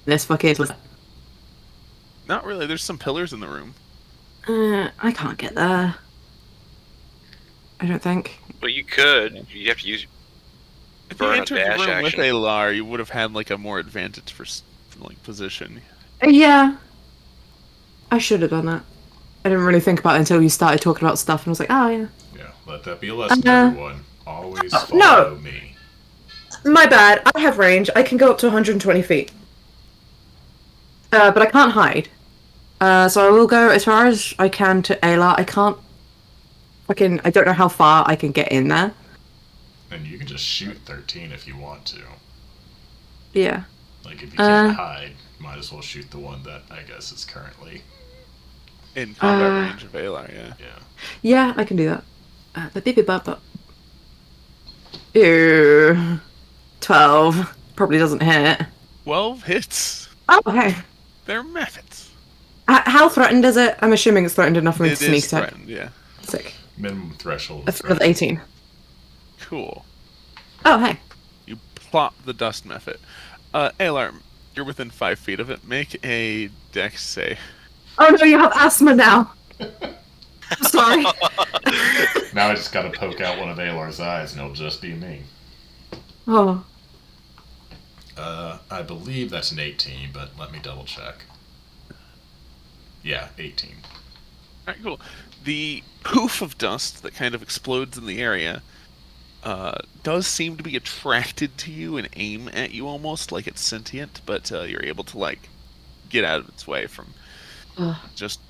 this fucking... Not really. There's some pillars in the room. I can't get there. I don't think. But you could. You have to use. If you Burn a entered the dash room with action. Alar, you would have had like a more advantage for like position. Yeah. I should have done that. I didn't really think about it until you started talking about stuff, and I was like, oh, yeah. Yeah, let that be a lesson, everyone. Always follow no. me. My bad. I have range. I can go up to 120 feet. But I can't hide. So I will go as far as I can to Alar. I can't... I don't know how far I can get in there. And you can just shoot 13 if you want to. Yeah. Like, if you can't hide, might as well shoot the one that I guess is currently... In combat range of Alar, yeah. Yeah, I can do that. But Ew. 12. Probably doesn't hit. 12 hits. Oh, okay. They're methods. How threatened is it? I'm assuming it's threatened enough for me to It sneak is attack. threatened, yeah. Sick. Minimum threshold. Of 18. Cool. Oh, hey. You plop the dust method. Alar, you're within 5 feet of it. Make a dex save. Oh no, you have asthma now. I'm sorry. Now I just gotta poke out one of Alar's eyes and it'll just be me. Oh. I believe that's an 18, but let me double check. Yeah, 18. Alright, cool. The poof of dust that kind of explodes in the area does seem to be attracted to you and aim at you almost like it's sentient, but you're able to, like, get out of its way from just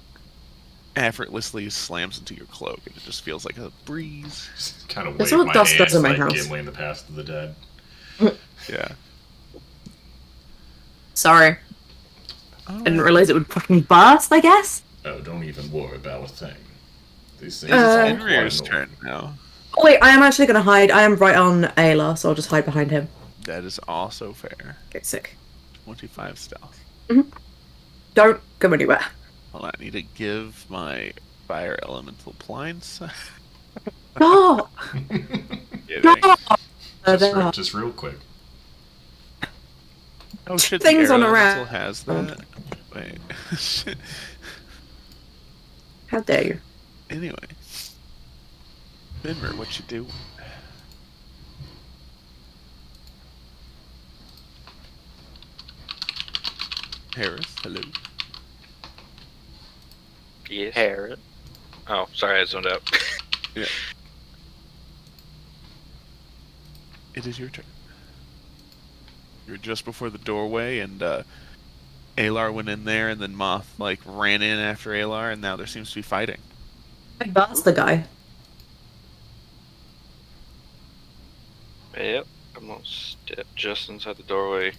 effortlessly slams into your cloak, and it just feels like a breeze. Just kind of That's wave what my dust hands does in my like house. Gimli in the Past of the Dead. Yeah. Sorry. I didn't realize it would fucking burst, I guess. Oh, don't even worry about a thing. These things It's are Fenrir's quite turn now. Oh, wait, I am actually going to hide. I am right on Ayla, so I'll just hide behind him. That is also fair. Okay, sick. 25 stealth. Don't go anywhere. Well, I need to give my fire elemental blinds. No! Kidding. No! just real quick. Oh shit, Things the air on a elemental rack. has that. Wait. Shit. How dare you? Anyway. Benmer, what you do? Harris, hello. Yes. Harris. Oh, sorry, I zoned out. Yeah. It is your turn. You're just before the doorway, and Alar went in there, and then Moth like ran in after Alar, and now there seems to be fighting. That's the guy. Yep, I'm gonna step just inside the doorway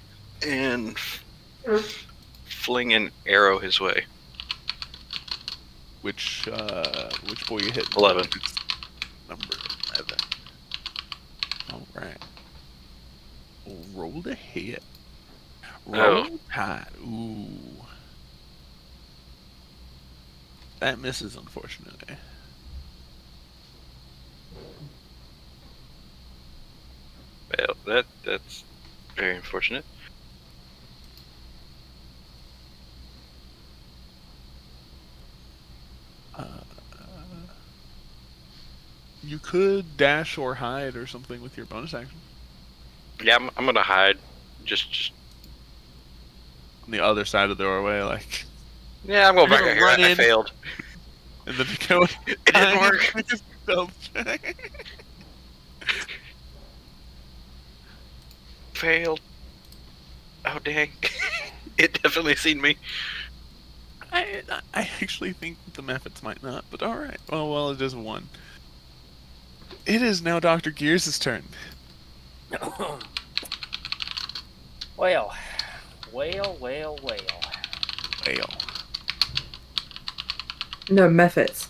and fling an arrow his way. Which boy you hit? 11. Number 11. All right. Roll the hit. Roll tide. Ooh. That misses, unfortunately. Well, that's very unfortunate. You could dash or hide or something with your bonus action. Yeah, I'm gonna hide. Just On the other side of the doorway, like. Yeah, I'm going back You're out gonna here. run I in. failed. And then go. It didn't work. Stealth check. Failed. Oh dang! It definitely seen me. I actually think the methods might not, but all right. Well, it is one. It is now Dr. Gears' turn. Well. Whale. No, methods.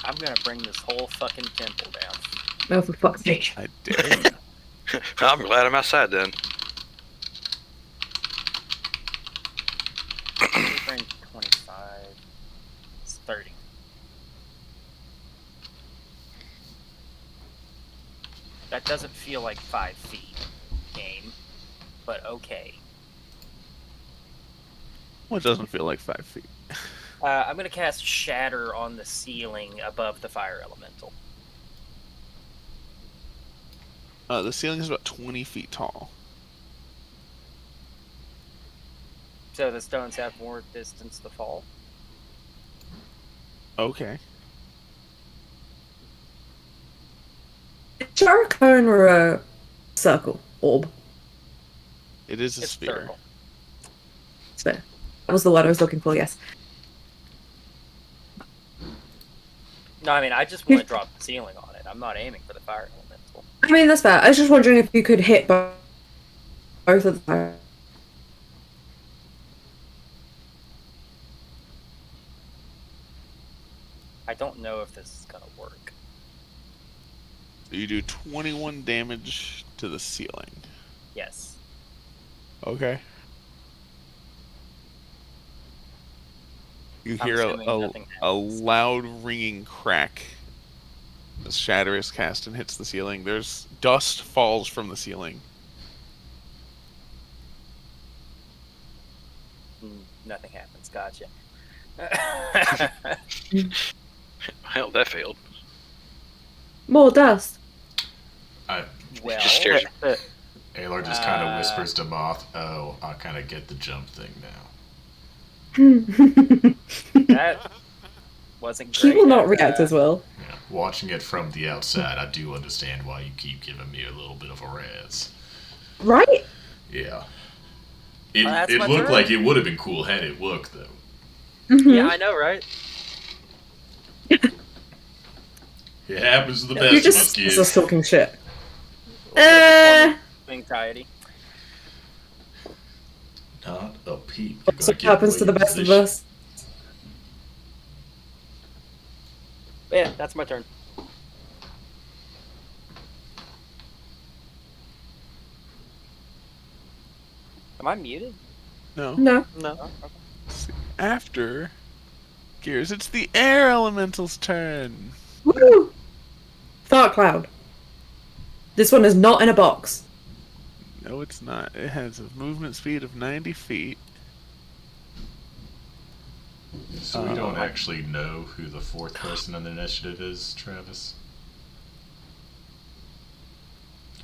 I'm gonna bring this whole fucking temple down. No, for fuck's sake. I dare you. I'm glad I'm outside then. Bring 25. It's 30. That doesn't feel like 5 feet, game, but okay. Well, it doesn't feel like 5 feet. I'm gonna cast Shatter on the ceiling above the fire elemental. The ceiling is about 20 feet tall. So the stones have more distance to fall. Okay. Is a cone or a circle? Orb? It is a It's sphere. circle. Sphere. That was the word I was looking for, yes. No, I mean, I just want to drop the ceiling on it. I'm not aiming for the fire elemental. I mean, that's fair. I was just wondering if you could hit both of them. I don't know if this is gonna work. You do 21 damage to the ceiling. Yes. Okay. You I'm hear assuming nothing a happens. loud ringing crack. The shatter is cast and hits the ceiling. There's dust falls from the ceiling. Nothing happens. Gotcha. Hell, that failed. More dust. Well, Just stares. Alar just kind of whispers to Moth, "Oh, I kind of get the jump thing now." that wasn't great. He will not react as well. Yeah. Watching it from the outside, I do understand why you keep giving me a little bit of a razz. Right? Yeah. That's It my looked turn. like it would have been cool had it worked, though. Yeah, I know, right? It happens to the best You of us just kids. us talking shit. Anxiety. Not a peep. That's what happens to the best of us. Yeah, that's my turn. Am I muted? No. No. No. Okay. After Gears, it's the air elemental's turn. Woo! Dark Cloud. This one is not in a box. No, it's not. It has a movement speed of 90 feet. So we don't actually know who the fourth person on the initiative is, Travis?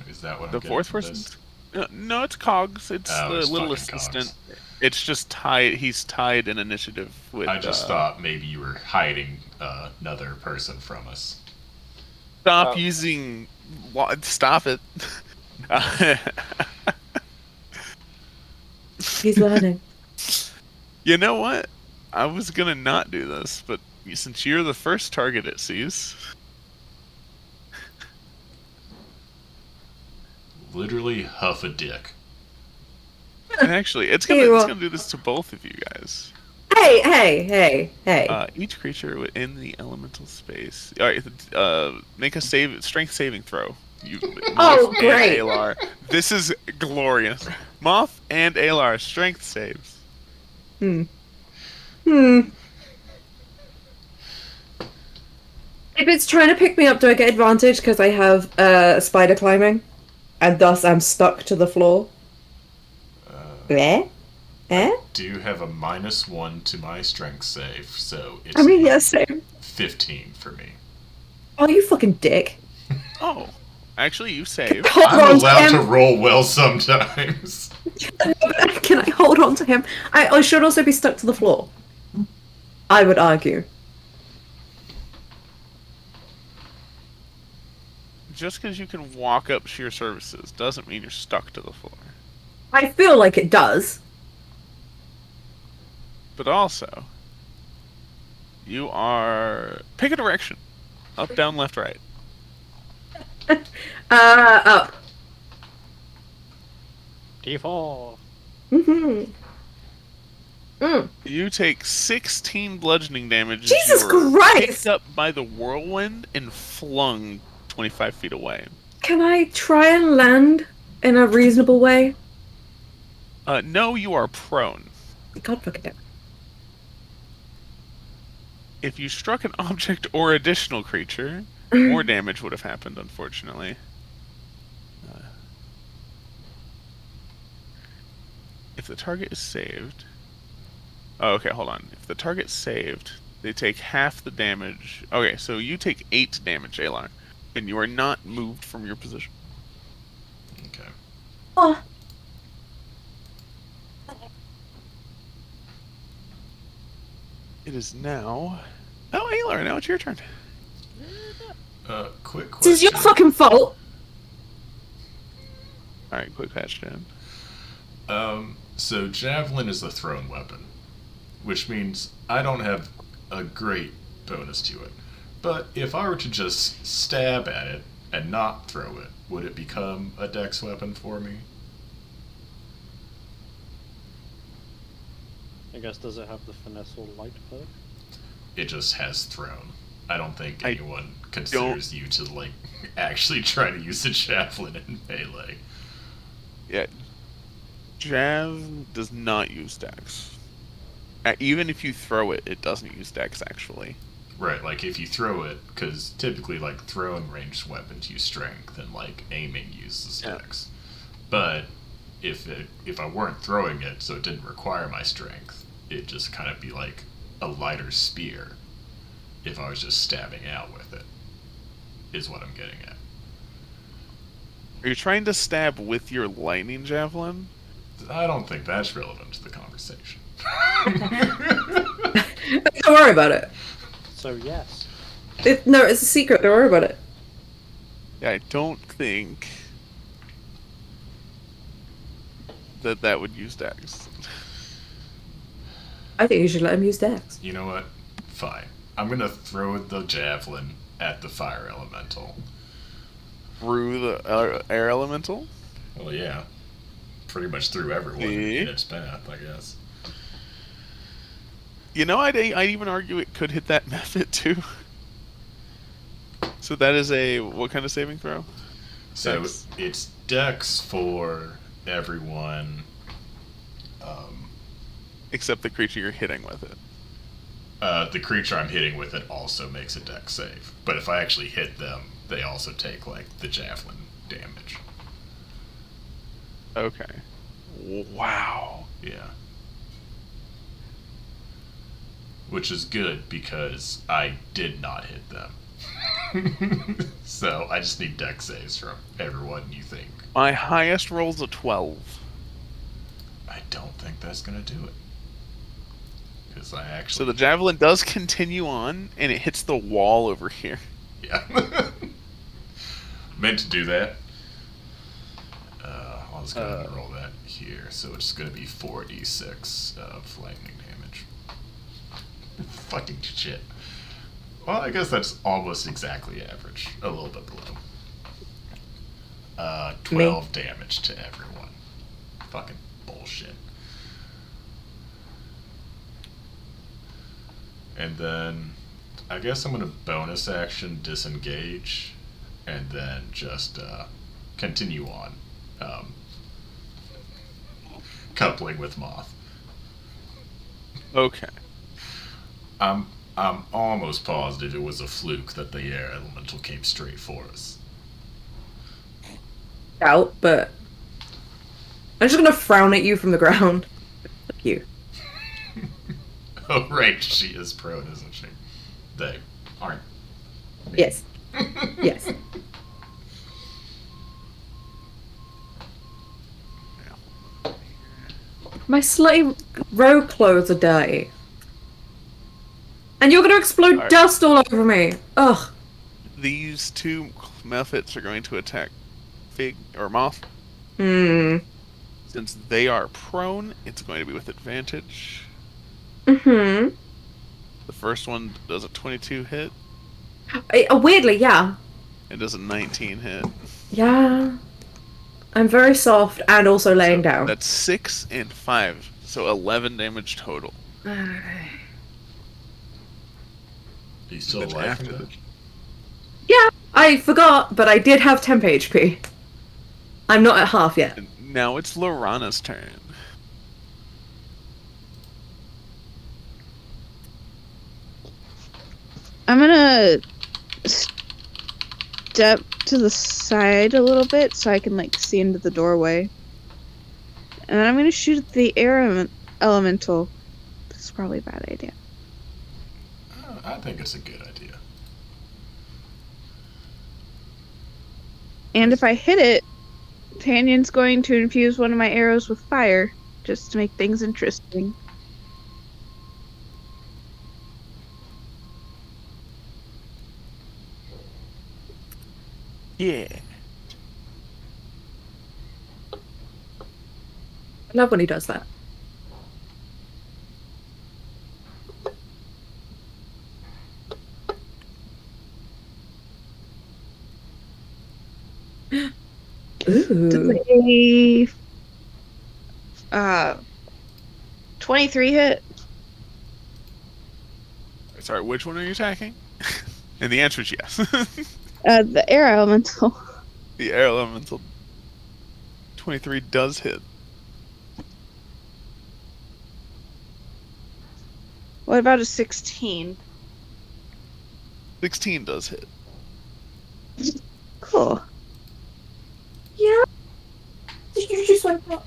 Is that what The I'm getting fourth from person? this? No, it's Cogs. It's Oh, the it's little fucking assistant. Cogs. It's just tied. He's tied in initiative with. I just thought maybe you were hiding another person from us. Stop using. Stop it. He's learning. You know what? I was gonna not do this, but since you're the first target it sees. Literally huff a dick. And actually, it's Hey, well- gonna do this to both of you guys. Hey, Hey. Each creature within the elemental space. All right, make a strength saving throw. You, Oh, Moth great. And Alar. This is glorious. Moth and Alar, strength saves. If it's trying to pick me up, do I get advantage because I have spider climbing, and thus I'm stuck to the floor? I do have a -1 to my strength save, so it's same. 15 for me. Oh, you fucking dick. Oh, actually, you save. I'm allowed to roll well sometimes. Can I hold on to him? I should also be stuck to the floor. I would argue. Just because you can walk up sheer surfaces doesn't mean you're stuck to the floor. I feel like it does. But also, you are... Pick a direction. Up, down, left, right. Up. D4. You take 16 bludgeoning damage. Jesus as you Christ! Picked up by the whirlwind and flung 25 feet away. Can I try and land in a reasonable way? No, you are prone. God fucking damn. If you struck an object or additional creature, more damage would have happened, unfortunately. If the target is saved... Oh, okay, hold on. If the target's saved, they take half the damage. Okay, so you take 8 damage, Alar. And you are not moved from your position. Okay. Oh. It is now... Oh, Alar, now it's your turn. Quick question. This is your fucking fault. Alright, quick question. So Javelin is a thrown weapon, which means I don't have a great bonus to it. But if I were to just stab at it and not throw it, would it become a dex weapon for me? I guess, does it have the finesse or light perk? It just has thrown. I don't think anyone considers you to, like, actually try to use a javelin in melee. Yeah. Jav does not use dex. Even if you throw it, it doesn't use dex, actually. Right, like, if you throw it, because typically, like, throwing ranged weapons use strength, and, like, aiming uses dex. But if I weren't throwing it, so it didn't require my strength, it'd just kind of be like a lighter spear if I was just stabbing out with it, is what I'm getting at. Are you trying to stab with your lightning javelin? I don't think that's relevant to the conversation. Don't worry about it. So, yes. No, it's a secret. Don't worry about it. Yeah, I don't think that would use dex. I think you should let him use dex. You know what? Fine. I'm gonna throw the javelin at the fire elemental. Through the air elemental? Well, yeah. Pretty much through everyone in its path, I guess. You know, I'd even argue it could hit that method too. So that is a what kind of saving throw? So Dex. It's dex for everyone. Except the creature you're hitting with it. The creature I'm hitting with it also makes a dex save. But if I actually hit them, they also take, like, the javelin damage. Okay. Wow. Yeah. Which is good because I did not hit them. So I just need dex saves from everyone you think. My highest roll's a 12. I don't think that's gonna do it. Because I actually... So the javelin does continue on, and it hits the wall over here. Yeah. Meant to do that. I'll just go ahead and roll that here. So it's going to be 4d6 of lightning damage. Fucking shit. Well, I guess that's almost exactly average. A little bit below. 12 damage to everyone. Fucking bullshit. And then I guess I'm gonna bonus action disengage, and then just continue on, coupling with Moth. Okay. I'm almost positive it was a fluke that the air elemental came straight for us. Doubt, but I'm just gonna frown at you from the ground. Fuck you. Oh right, she is prone, isn't she? They aren't. Me. Yes. Yes. My slutty rogue clothes are dirty. And you're gonna explode Alright. dust all over me. Ugh. These two Mephits are going to attack Fig or Moth. Hmm. Since they are prone, it's going to be with advantage. Mm-hmm. The first one does a 22 hit. Weirdly, yeah. It does a 19 hit. Yeah. I'm very soft and also laying down. That's 6 and 5, so 11 damage total. He's still But alive after from that? Yeah, I forgot, but I did have temp HP. I'm not at half yet. And now it's Lorana's turn. I'm gonna step to the side a little bit so I can like see into the doorway, and then I'm gonna shoot at the air elemental. This is probably a bad idea. I think it's a good idea. And if I hit it, Tanyan's going to infuse one of my arrows with fire, just to make things interesting. Yeah. I love when he does that. Ooh. A 23 hit. Sorry, which one are you attacking? And the answer is yes. The air elemental. The air elemental 23 does hit. What about a 16? 16 does hit. Cool. Yeah. Did you just like that?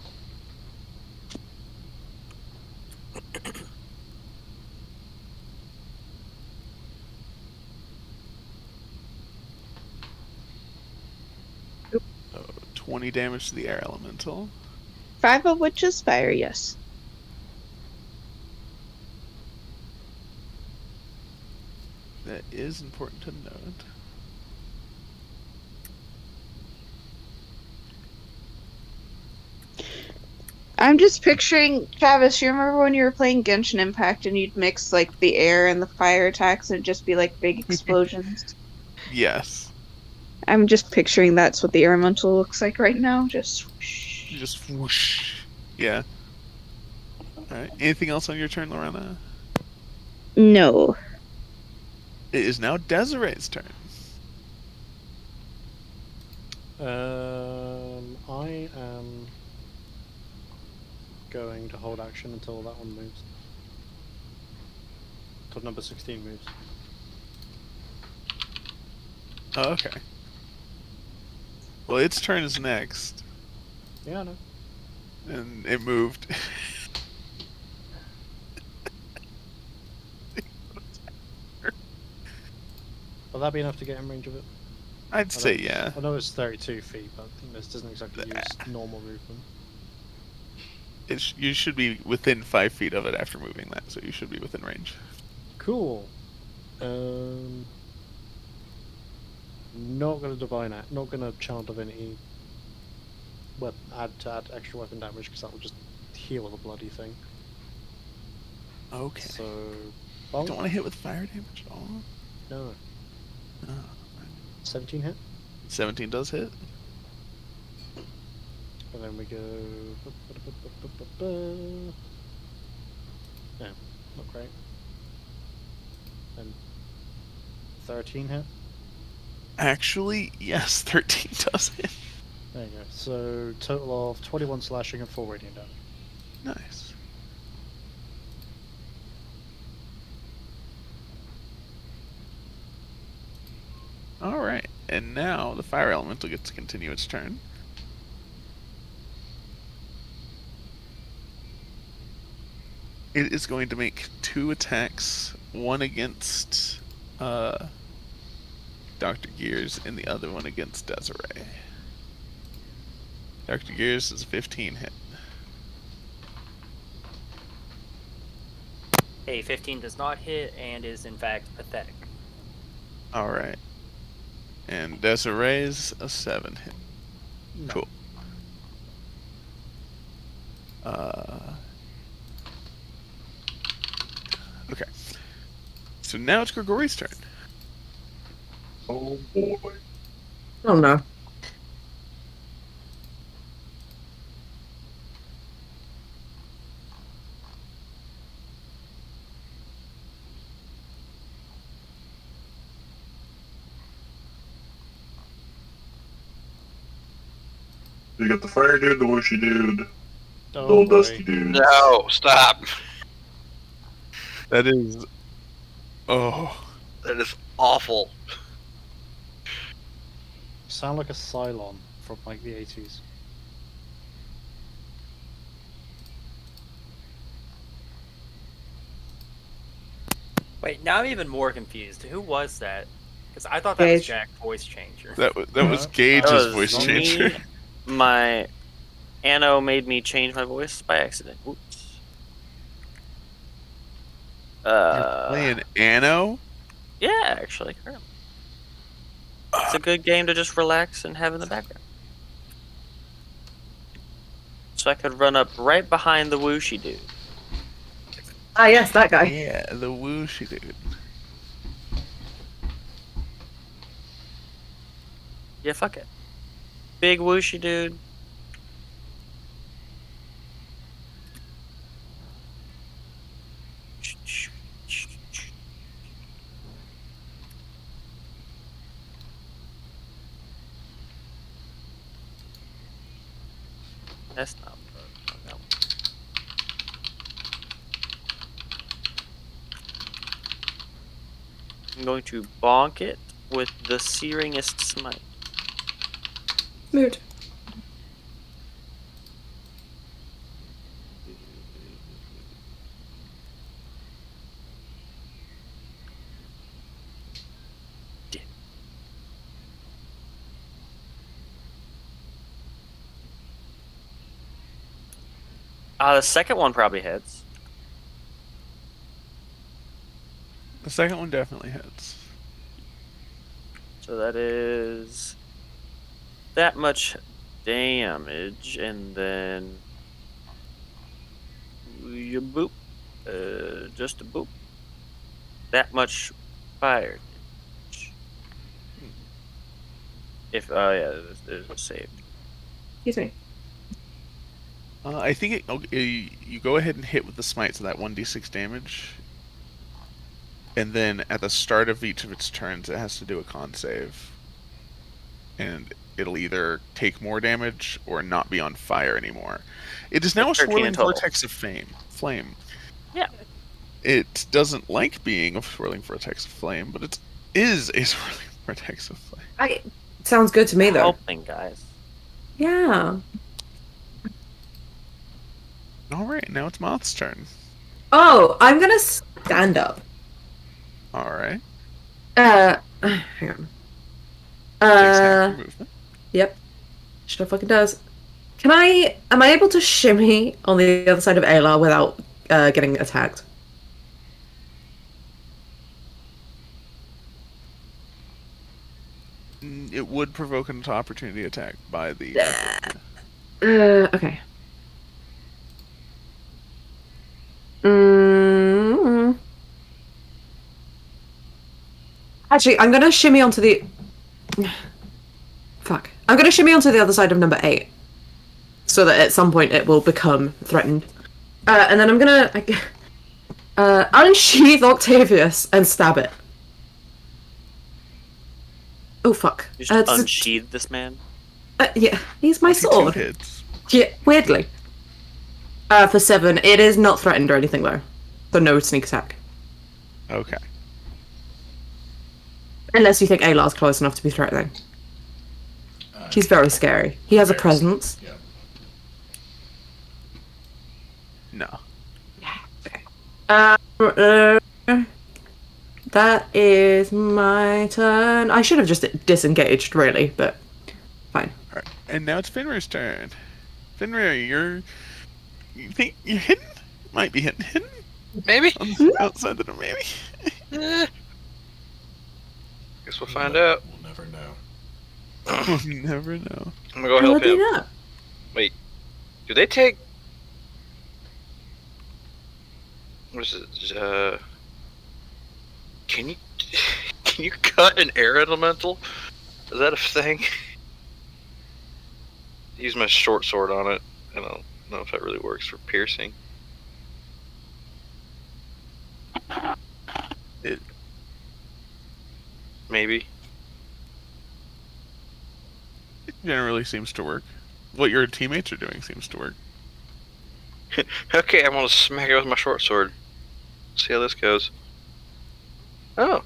So 20 damage to the air elemental. 5 of which is fire, yes. That is important to note. I'm just picturing, Travis, you remember when you were playing Genshin Impact and you'd mix like the air and the fire attacks and it'd just be like big explosions? Yes. I'm just picturing that's what the air elemental looks like right now. Just whoosh. Just whoosh. Yeah. Alright. Anything else on your turn, Lorana? No. It is now Desiree's turn. I am going to hold action until that one moves. Until number 16 moves. Oh, okay. Well, its turn is next. Yeah, I know. And it moved. Will that be enough to get in range of it? I'd say yeah. I know it's 32 feet, but this doesn't exactly use normal movement. You should be within 5 feet of it after moving that, so you should be within range. Cool. Not gonna divine act. Not gonna channel divinity. Add extra weapon damage because that will just heal the bloody thing. Okay. So. Don't want to hit with fire damage at all. No. Oh. 17 hit. 17 does hit. And then we go. Yeah, not great. And 13 hit? Actually, yes, 13 does hit. There you go. So, total of 21 slashing and 4 radiant damage. Nice. Alright, and now the fire elemental gets to continue its turn. It is going to make 2 attacks, one against Dr. Gears and the other one against Desiree. Dr. Gears is a 15 hit. A 15 does not hit and is in fact pathetic. Alright. And Desiree's a 7 hit. No. Cool. Okay. So now it's Grigori's turn. Oh boy. Oh no. You got the fire dude, the whooshy dude, the Oh, old boy. dusty dude. No, stop. That is... Oh. That is awful. Sound like a Cylon from like the 80s. Wait, now I'm even more confused. Who was that? Because I thought that was Gage. Jack voice changer. That was Gage's That was voice me. changer. My Anno made me change my voice by accident. Oops. You're playing Anno? Yeah, actually. Currently. It's a good game to just relax and have in the background. So I could run up right behind the whooshy dude. Ah, yes, that guy. Yeah, the whooshy dude. Yeah, fuck it. Big whooshy dude. That's not that one. I'm going to bonk it with the Searingest Smite. Mood. The second one probably hits. The second one definitely hits. So that is that much damage, and then you boop, just a boop. That much fire damage. If there's a save. Excuse me. I think you go ahead and hit with the smite, so that 1d6 damage. And then at the start of each of its turns, it has to do a con save. And it'll either take more damage or not be on fire anymore. It is now a 13 in swirling total. vortex of flame. Yeah. It doesn't like being a swirling vortex of flame, but it is a swirling vortex of flame. Sounds good to me, though. Helping, guys. Yeah. Alright, now it's Moth's turn. Oh, I'm gonna stand up. Alright. Hang on. Takes half your movement. Yep. Sure fucking does. Am I able to shimmy on the other side of Ayla without getting attacked? It would provoke an opportunity attack by the... Okay. Actually, I'm gonna shimmy onto the... Fuck. I'm gonna shimmy onto the other side of number 8. So that at some point it will become threatened. And then I'm gonna... Unsheath Octavius and stab it. Oh fuck. You just unsheathe this man? Yeah, he's my sword. Hits. Yeah, weirdly. For 7. It is not threatened or anything though. So no sneak attack. Okay. Unless you think Alar's close enough to be threatening. He's very scary. He has a presence. Yeah. No. That is my turn. I should have just disengaged, really, but fine. All right. And now it's Fenrir's turn. Fenrir, you think you're hidden? Might be hidden. Maybe. On the outside the door, maybe. Guess we'll find out. We'll never know. We'll never know. I'm gonna go help him. Know? Wait, do they take? What is it? Can you cut an air elemental? Is that a thing? Use my short sword on it. I don't know if that really works for piercing. Maybe. It generally seems to work. What your teammates are doing seems to work. Okay, I'm gonna smack it with my short sword. See how this goes. Oh.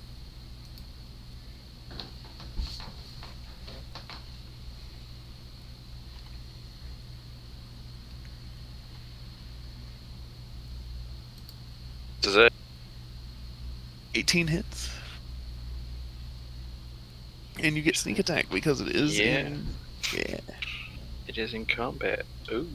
Is it 18 hits. And you get sneak attack because it is in... Yeah. It is in combat. Ooh.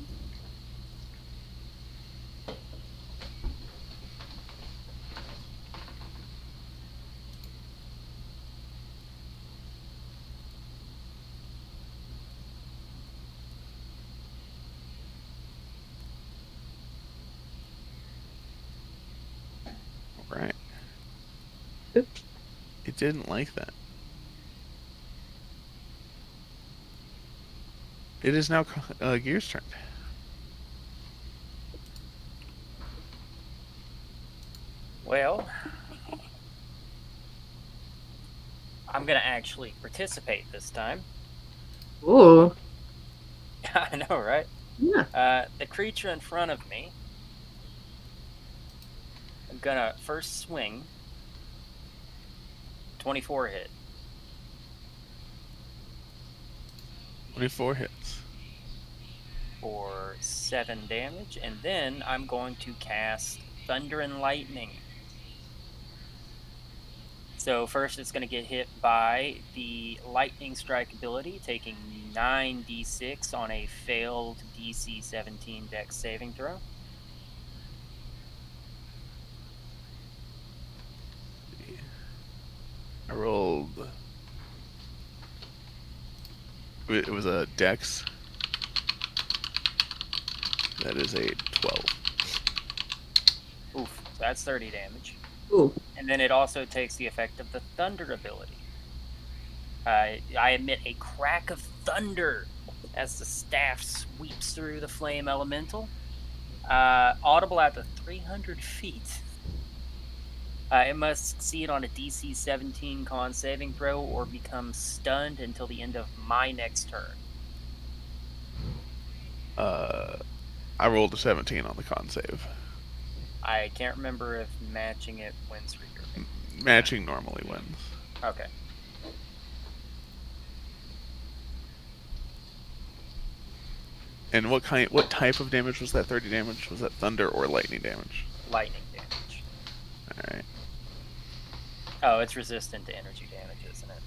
Right. Oops. It didn't like that. It is now Gear's turn. Well, I'm gonna actually participate this time. Ooh. I know, right? Yeah. The creature in front of me, I'm gonna first swing. 24 hit. 24 hits. For 7 damage, and then I'm going to cast Thunder and Lightning. So first it's going to get hit by the Lightning Strike ability, taking 9d6 on a failed DC 17 Dex saving throw. I rolled... It was a Dex. That is a 12. Oof, so that's 30 damage. Ooh. And then it also takes the effect of the Thunder ability. I emit a crack of thunder as the staff sweeps through the flame elemental. Audible out to 300 feet. It must succeed on a DC 17 con saving throw or become stunned until the end of my next turn. I rolled a 17 on the con save. I can't remember if matching it wins for your... Matching normally wins. Okay. And what type of damage was that? 30 damage? Was that thunder or lightning damage? Lightning damage. Alright. Oh, it's resistant to energy damage, isn't it?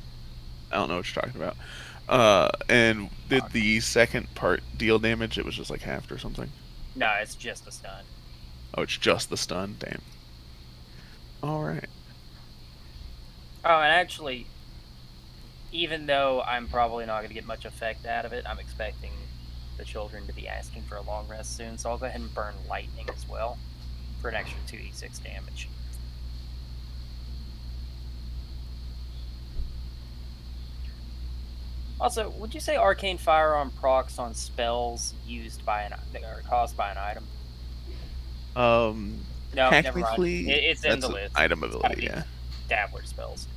I don't know what you're talking about. And did the second part deal damage? It was just like halved or something? No, it's just a stun. Oh, it's just the stun? Damn. Alright. Oh, and actually, even though I'm probably not going to get much effect out of it, I'm expecting the children to be asking for a long rest soon, so I'll go ahead and burn lightning as well for an extra 2d6 damage. Also, would you say Arcane Firearm procs on spells used by or caused by an item? No, never mind. Technically, It's in that's the an list. item ability, yeah. Dabbler spells.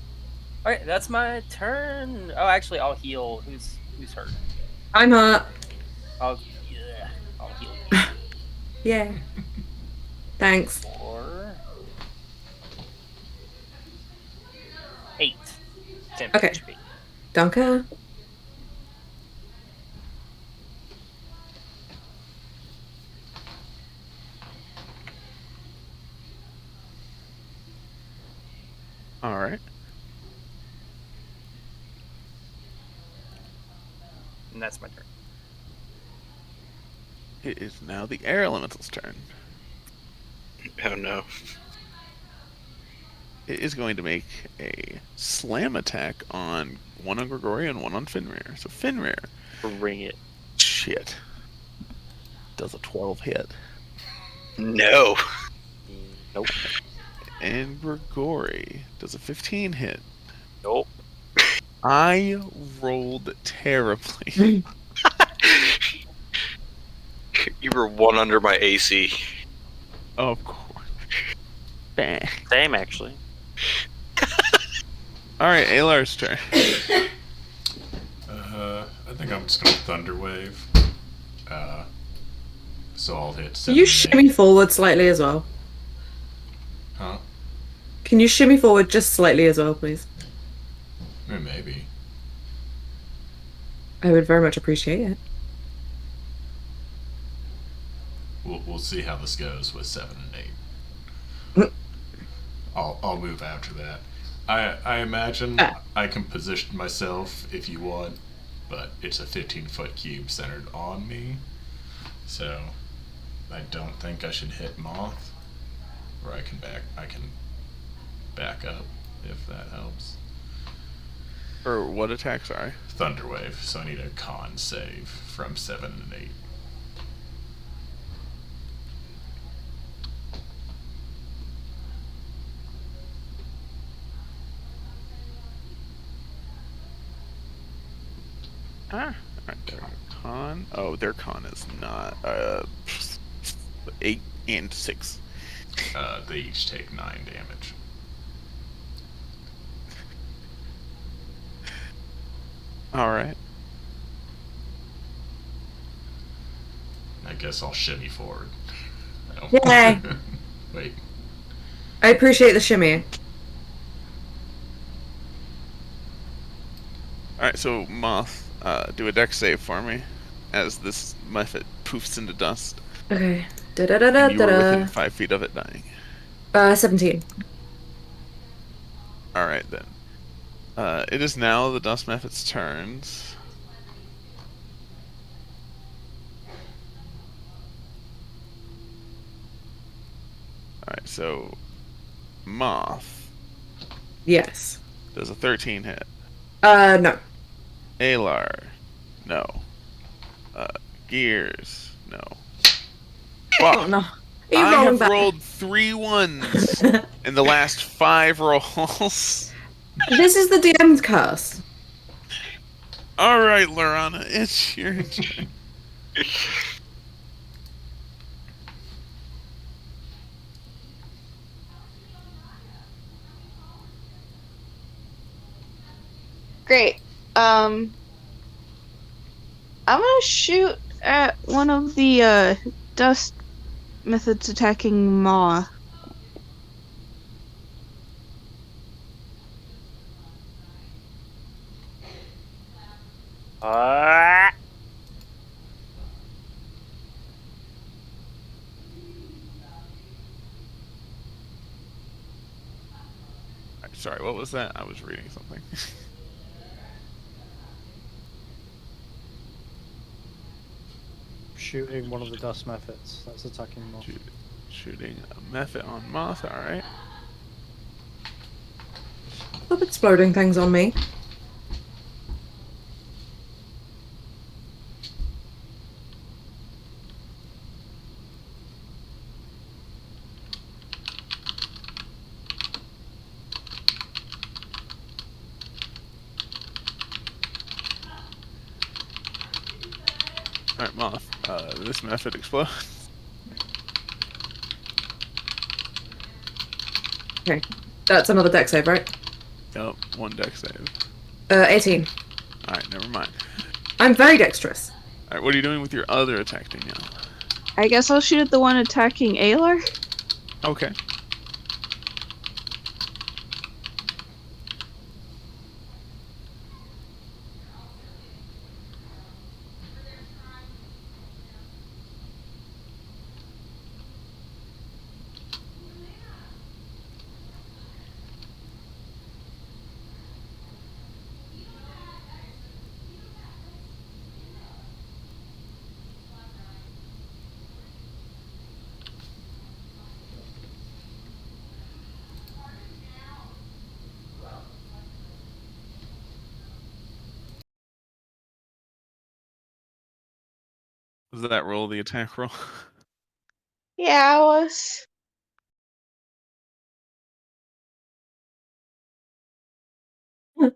Alright, that's my turn. Oh, actually, I'll heal. Who's hurt? I'm hurt. I'll heal you. Yeah. Thanks. 4, 8. 10 Okay. HP. Danke. All right. And that's my turn. It is now the air elemental's turn. Oh no. It is going to make a slam attack on one on Grigori and one on Fenrir. So Fenrir. Bring it. Shit. Does a 12 hit. No. Nope. And Grigori does a 15 hit. Nope. I rolled terribly. You were one under my AC. Of course. Bang. Same, actually. Alright, Alar's turn. I think I'm just gonna Thunder Wave. So I'll hit 7 Can you and shimmy 8. forward slightly as well? Huh? Can you shimmy forward just slightly as well, please? Maybe. I would very much appreciate it. We'll see how this goes with 7 and 8. I'll move after that. I imagine I can position myself if you want, but it's a 15-foot cube centered on me, so I don't think I should hit Moth, or I can back up if that helps. Or what attack, sorry? Thunder Wave, so I need a con save from 7 and 8. Alright, their con. Oh, their con is not 8 and 6. They each take 9 damage. Alright. I guess I'll shimmy forward. No. Yay. Wait. I appreciate the shimmy. Alright, so Moth, do a dex save for me as this Mephit poofs into dust. Okay. And you were within 5 feet of it dying. 17. Alright then. It is now the Dust Mephit's turns. Alright, so Moth Yes. does a 13 hit. No. Alar, no. Gears, no. Oh, no. Are you I rolling have back? rolled 3 ones in the last 5 rolls. This is the DM's curse. Alright, Lorana, it's your turn. Great. I'm gonna shoot at one of the dust methods attacking Maw. Sorry, what was that? I was reading something. Shooting one of the dust methods that's attacking Moth. Shooting a Mephit on Moth, alright. Stop exploding things on me. Alright, Moth. This Mephit explodes. Okay. That's another dex save, right? Yep, 1 dex save. 18. Alright, never mind. I'm very dexterous. Alright, what are you doing with your other attack, Danielle? I guess I'll shoot at the one attacking Alar. Okay. Was that roll the attack roll? Yeah, I was. We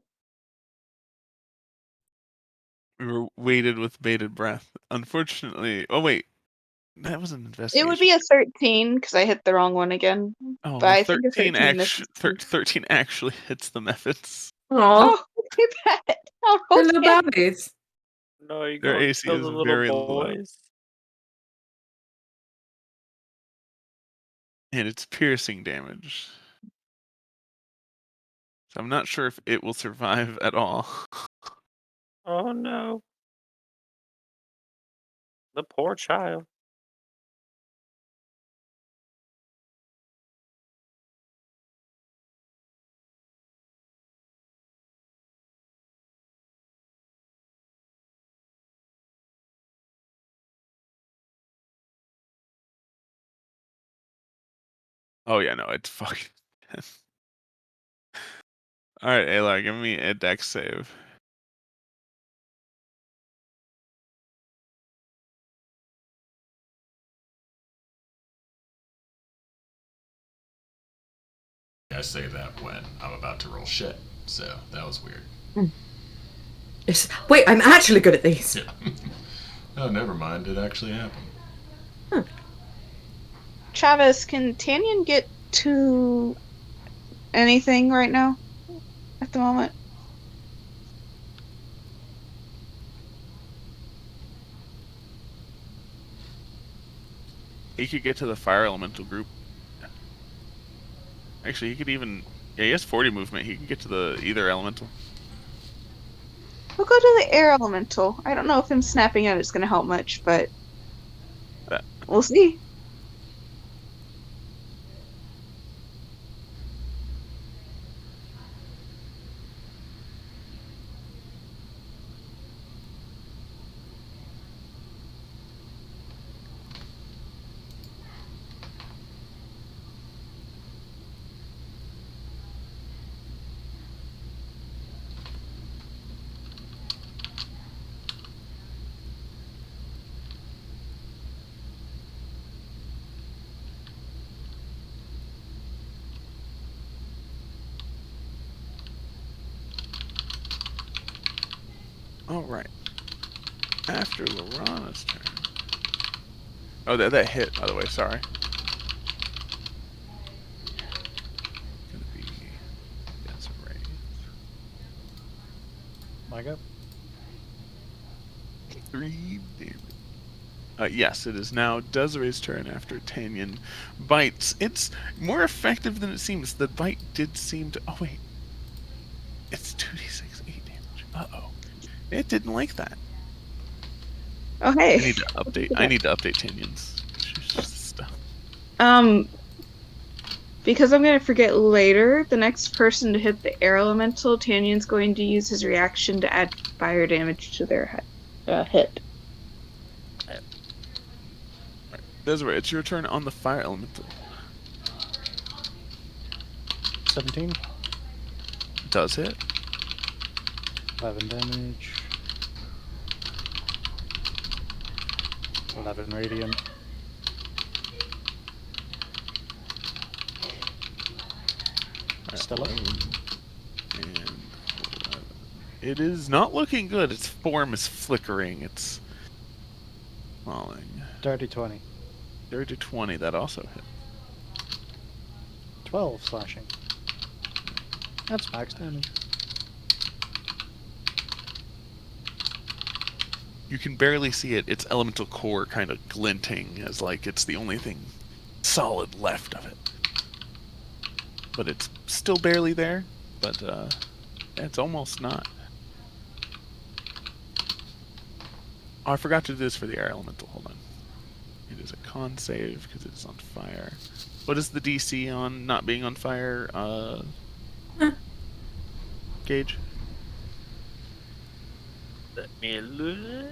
were waited with bated breath. Unfortunately, oh wait, that was an It investigation. would be a 13 because I hit the wrong one again. Oh, But well, I think a 13 13 actually hits the methods. Oh, too bad. Oh, hello, okay. babbies. No, you Their go AC kill is the little very low. boys. And it's piercing damage. So I'm not sure if it will survive at all. Oh no. The poor child. Oh yeah, no, it's fucking. All right, Alar, give me a dex save. I say that when I'm about to roll shit, so that was weird. Wait, I'm actually good at these. Yeah. Oh, never mind. It actually happened. Travis, can Tanyan get to anything right now? At the moment? He could get to the fire elemental group. Actually, he could even. Yeah, he has 40 movement. He could get to the either elemental. We'll go to the air elemental. I don't know if him snapping out is going to help much, but we'll see. All right. After Lorana's turn. Oh, that hit, by the way. Sorry. Gonna be Desiree. My go. 3 damage. Yes, it is now Desiree's turn after Tanyan bites. It's more effective than it seems. The bite did seem to. Oh wait, it's 2d6 8 damage. Uh-oh, it didn't like that. Oh hey. I need to update. I need to update Tanyan's stuff. Because I'm going to forget later, the next person to hit the air elemental, Tanyan's going to use his reaction to add fire damage to their hit. Desiree, it's your turn on the fire elemental. 17. Does hit. 11 damage. 11 radiant. Still up. And it is not looking good. Its form is flickering. It's falling. Dirty 20. Dirty 20, that also hit. 12 slashing. That's max damage. You can barely see it. Its elemental core kind of glinting as like it's the only thing solid left of it. But it's still barely there, but it's almost not. Oh, I forgot to do this for the air elemental. Hold on. It is a con save because it is on fire. What is the DC on not being on fire, Gage? Let me look.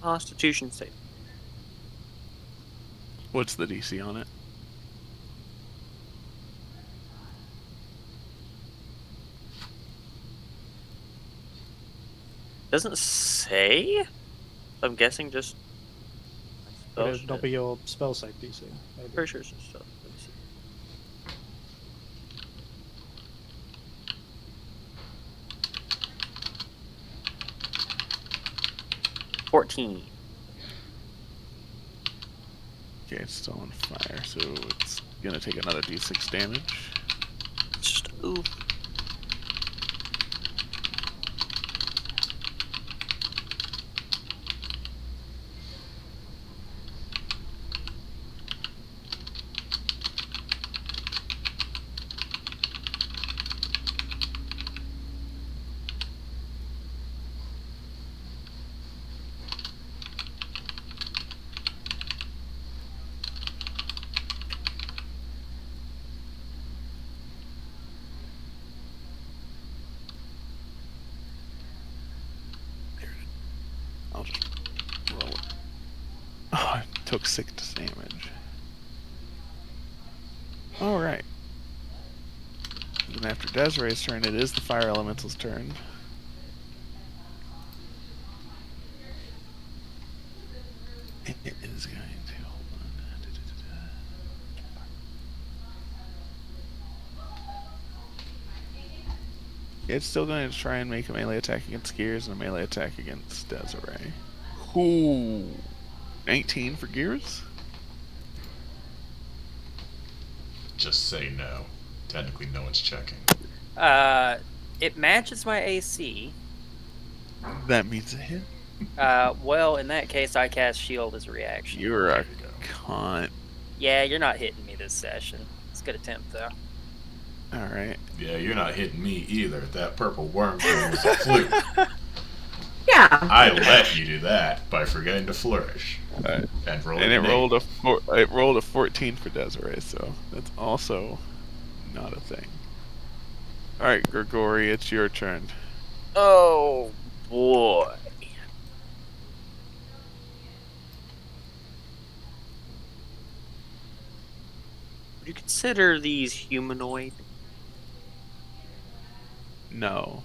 Constitution save. What's the DC on it? Doesn't say. I'm guessing just. Would it not be your spell save DC? Maybe. Pretty sure it's just stuff. Let me see. $14. Okay, it's still on fire, so it's gonna take another D6 damage. Just oof. I'll just roll it. Oh, I took 6 damage. Alright. Then after Desiree's turn, it is the fire elemental's turn. It is going to hold on. It's still going to try and make a melee attack against Gears and a melee attack against Desiree. Ooh, 19 for Gears? Just say no. Technically, no one's checking. It matches my AC. That means a hit. Well, in that case, I cast Shield as a reaction. You're a cunt. Yeah, you're not hitting me this session. It's a good attempt, though. Alright. Yeah, you're not hitting me either. That purple worm thing was a fluke. Yeah. I let you do that by forgetting to flourish. Alright. And roll And it rolled a 14 for Desiree, so that's also not a thing. Alright, Grigori, it's your turn. Oh boy. Would you consider these humanoid? No.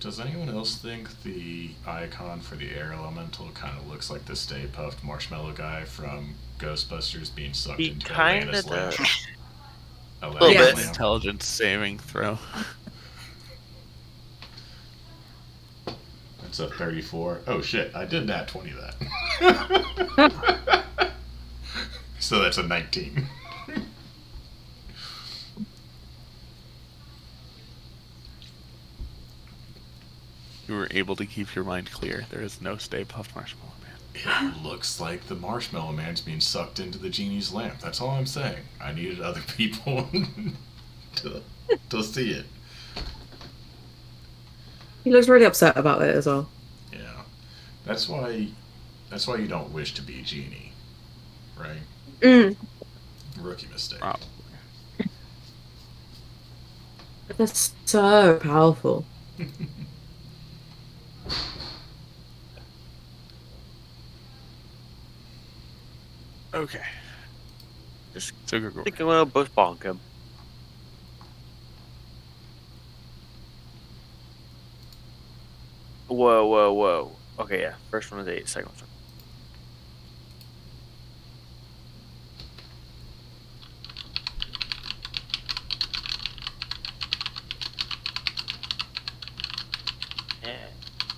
Does anyone else think the icon for the air elemental kind of looks like the Stay Puft Marshmallow guy from Ghostbusters being sucked He into kinda Atlantis does. lamp? Little Atlantis bit. lamp. Intelligence saving throw. That's a 34. Oh shit, I did nat 20 that. So that's a 19. You were able to keep your mind clear. There is no Stay Puft Marshmallow Man. It looks like the Marshmallow Man's being sucked into the genie's lamp. That's all I'm saying. I needed other people to see it. He looks really upset about it as well. Yeah. That's why you don't wish to be a genie. Right? Mm. Rookie mistake. Probably. They're so powerful. Okay. Just So Grigori. think I'm gonna bush bonk him. Whoa, whoa, whoa. Okay, yeah. First one was 8, second one was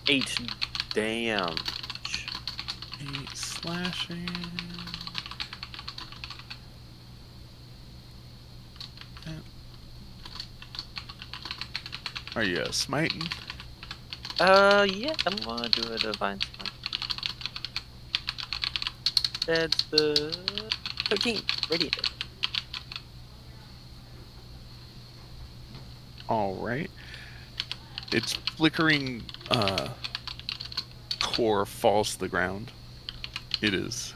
8 damage. 8 slashing. Yeah. Are you smiting? Yeah, I'm gonna do a divine smite. That's the 13. Radiant. Alright. Its flickering core falls to the ground. It is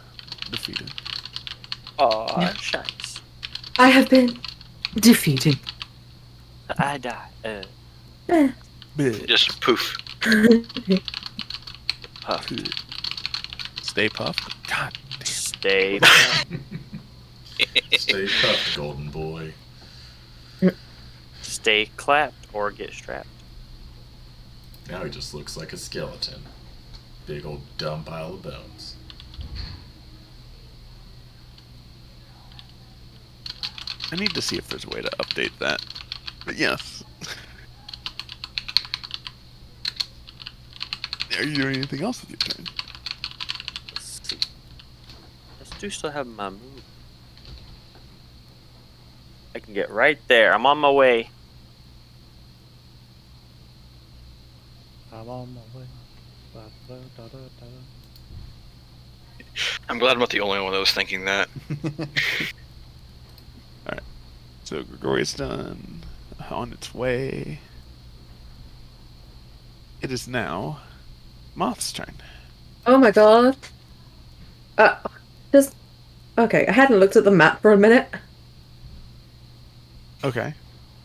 defeated. Aw, shines. I have been defeated. I die. Bleh. Just poof. Puff. Stay puffed. God damn. Stay. Stay puffed, golden boy. Stay clapped or get strapped. Now he just looks like a skeleton. Big old dumb pile of bones. I need to see if there's a way to update that. But yes. Are you doing anything else with your turn? Let's see. I do still have my move. I can get right there. I'm on my way. I'm on my way. Da, da, da, da, da. I'm glad I'm not the only one that was thinking that. Alright. So Grigori's done. On its way. It is now Moth's turn. Oh my god. Just okay. I hadn't looked at the map for a minute. Okay.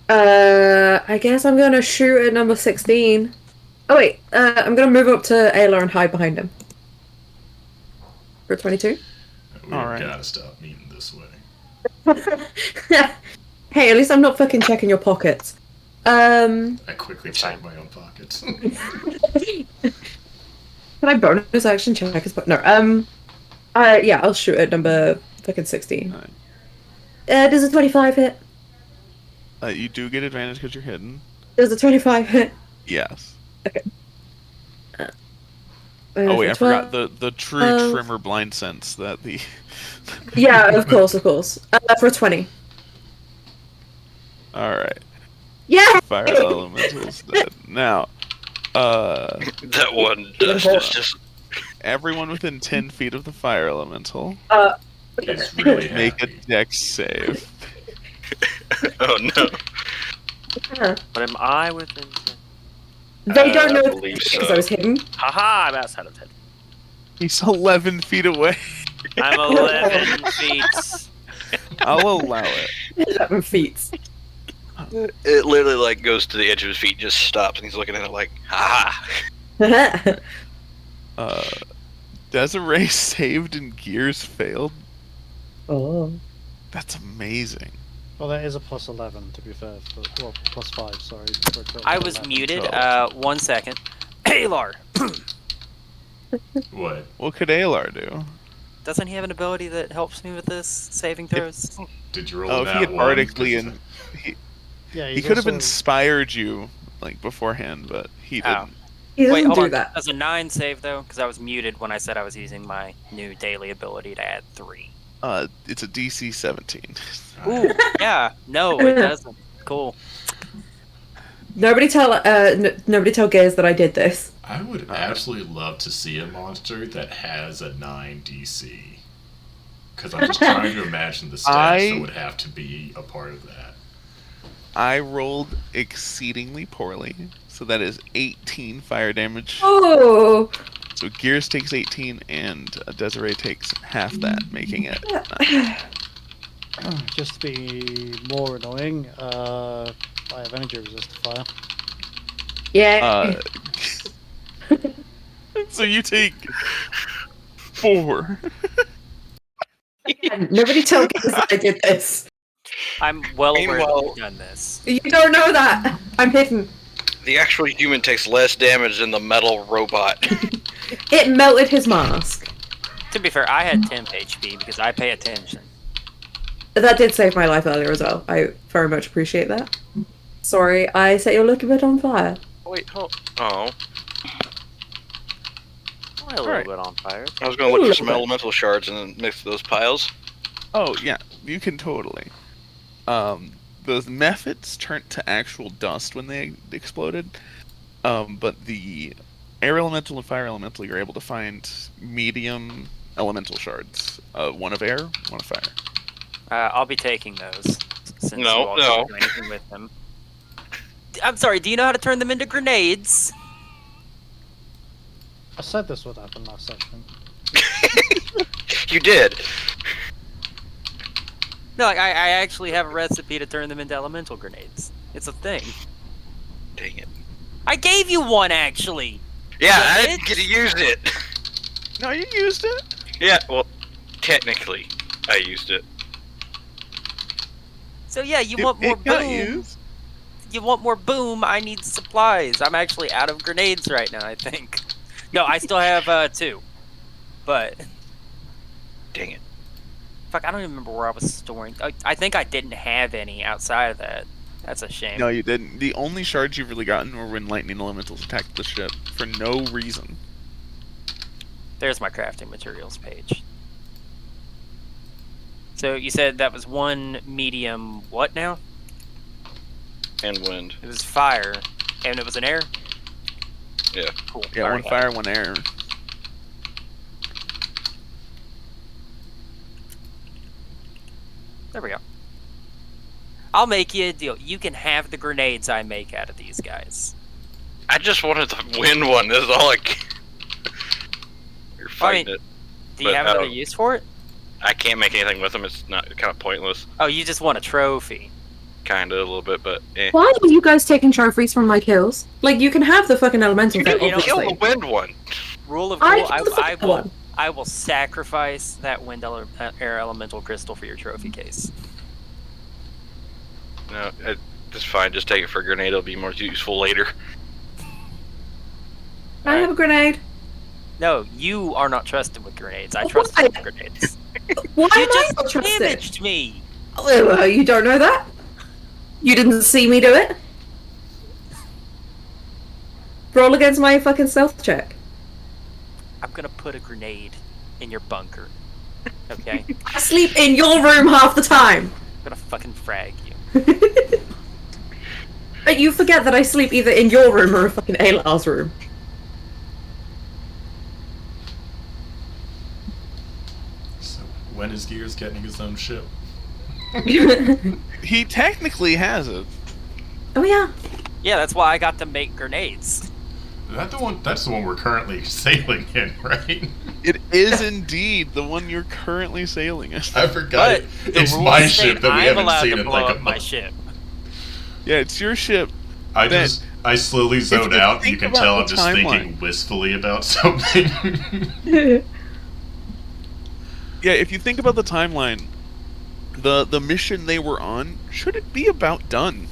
I guess I'm gonna shoot at number 16. Oh wait, I'm gonna move up to Ayla and hide behind him. For 22. We Alright. gotta stop meeting this way. Hey, at least I'm not fucking checking your pockets. I quickly check my own pockets. Can I bonus action check his pocket? No, yeah, I'll shoot at number fucking 16. Alright. Does a 25 hit? You do get advantage because you're hidden. Does a 25 hit? Yes. Okay. Oh wait, I for forgot the true trimmer blind sense that the. Yeah, of course. For 20. All right. Yeah. Fire elemental's dead. Now, That one dust is just. everyone within 10 feet of the fire elemental He's really make a happy. dex save. Oh no. But am I within 10? They don't know I it's believe because so. I was hidden. Haha, I'm outside of 10. He's 11 feet away. I'm 11 feet. I'll allow it. 11 feet. It literally like goes to the edge of his feet, just stops, and he's looking at it like, ha Desiree saved and Gears failed. Oh. That's amazing. Well, that is a plus 11 to be fair. Well, plus 5, sorry. for a total I of was 11. muted. 12. 1 second. Alar, What? What could Alar do? doesn't he have an ability that helps me with this saving throws? Did you roll Oh, if that he had one? bardically and Yeah, he he's could have also- inspired you like beforehand, but he Oh. didn't. He doesn't Wait, hold do on. that. Does a 9 save though? Because I was muted when I said I was using my new daily ability to add 3. It's a DC 17. Ooh, yeah. No, it doesn't. Cool. Nobody tell Gaze that I did this. I would absolutely love to see a monster that has a 9 DC. Because I'm just trying to imagine the stats that would have to be a part of that. I rolled exceedingly poorly, so that is 18 fire damage. Oh. So Gears takes 18, and Desiree takes half that, making it. Just to be more annoying, I have energy resist to fire. Yeah. So you take 4. Nobody told us that I did this. I'm well aware that Meanwhile- you've done this. You don't know that. I'm hidden. The actual human takes less damage than the metal robot. It melted his mask. To be fair, I had temp HP because I pay attention. That did save my life earlier as well. I very much appreciate that. Sorry, I set your little bit on fire. Wait, hold. Oh, A little Alright. bit on fire. I was gonna look Ooh, for some okay. elemental shards and then mix those piles. Oh yeah, you can totally. Those methods turned to actual dust when they exploded, but the air elemental and fire elemental, you're able to find medium elemental shards. One of air, one of fire. I'll be taking those. Since No, you all no. can't do anything with them. I'm sorry, do you know how to turn them into grenades? I said this would happen last session. You did. No, I actually have a recipe to turn them into elemental grenades. It's a thing. Dang it. I gave you one, actually! Yeah, I What? didn't get to use it. No, you used it. Yeah, well, technically, I used it. So yeah, you want more It got boom. used. You want more boom, I need supplies. I'm actually out of grenades right now, I think. No, I still have 2. But, Dang it. fuck, I don't even remember where I was storing. I think I didn't have any outside of that. That's a shame. No, you didn't. The only shards you've really gotten were when lightning elementals attacked the ship for no reason. There's my crafting materials page. So you said that was one medium what now? And wind. It was fire. And it was an air? Yeah. Cool. Yeah, I one already have fire, it. one air. There we go. I'll make you a deal. You can have the grenades I make out of these guys. I just wanted the wind one. That's all I can. You're fighting it. Do you But have I another don't- use for it? I can't make anything with them. It's not kind of pointless. Oh, you just want a trophy. Kind of a little bit, but eh. Why are you guys taking trophies from my kills? Like, you can have the fucking elemental thing, You know, Kill obviously. the wind one. Rule of I cool, killed the fucking one. I will sacrifice that air elemental crystal for your trophy case. No, it's fine. Just take it for a grenade. It'll be more useful later. I have a grenade. No, you are not trusted with grenades. I Why? trust you with grenades. Why You am I just not trusted? damaged me. Oh, you don't know that? You didn't see me do it? Roll against my fucking stealth check. I'm gonna put a grenade in your bunker. Okay? I'm I sleep in your room half the time. gonna fucking frag you. But you forget that I sleep either in your room or a fucking Alar's room. So when is Gears getting his own ship? He technically has it. Oh yeah. Yeah, that's why I got to make grenades. That's the one we're currently sailing in, right? It is indeed the one you're currently sailing in. I forgot But it. the It's rules my state ship that we I'm haven't allowed seen to in blow like a up my month. ship. Yeah, it's your ship. I slowly zone you out. You think can about tell the I'm just timeline. thinking wistfully about something. Yeah, if you think about the timeline, the mission they were on, should it be about done?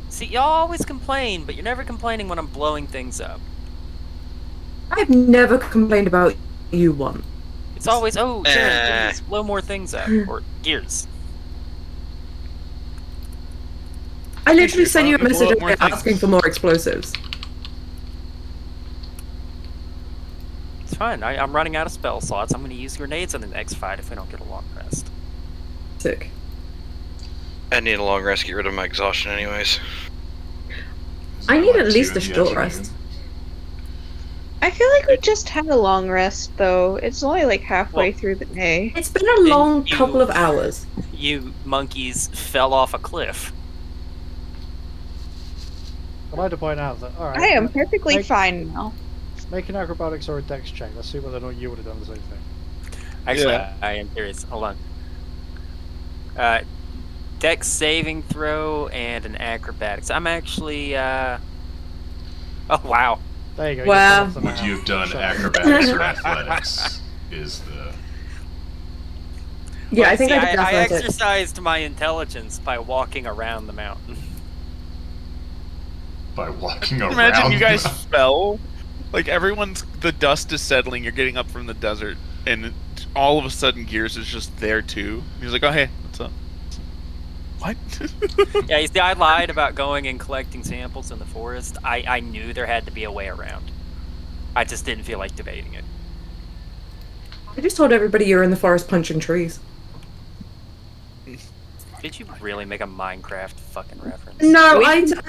See, y'all always complain, but you're never complaining when I'm blowing things up. I've never complained about you one. It's always, oh, Sharon, Eh. please blow more things up. Or gears. I literally If sent you a I blow message up more asking things. for more explosives. It's fine. I'm running out of spell slots. I'm going to use grenades in the next fight if we don't get a long rest. Sick. I need a long rest to get rid of my exhaustion, anyways. I need at Like least 2 a in the short afternoon. rest. I feel like we just had a long rest, though. It's only like halfway Well- through the day. It's been a long you- couple of hours. You monkeys fell off a cliff. I'd like to point out that, alright, I am perfectly make- fine now. make an acrobatics or a dex check. Let's see whether or not you would have done the same thing. Actually, Yeah. I am curious. Hold on. Dex saving throw and an acrobatics. I'm actually, Oh, wow. There you go. Wow. just put Would something you out. have done Shut up. acrobatics or athletics? Is the Yeah, Well, I think see, I did I gaslight it. exercised my intelligence by walking around the mountain. By walking around. Imagine you guys fell. Like the dust is settling. You're getting up from the desert, and all of a sudden, Gears is just there too. He's like, "Oh hey, what's up?" What? Yeah, you see, I lied about going and collecting samples in the forest. I knew there had to be a way around. I just didn't feel like debating it. I just told everybody you're in the forest punching trees. Did you really make a Minecraft fucking reference? No, I It's not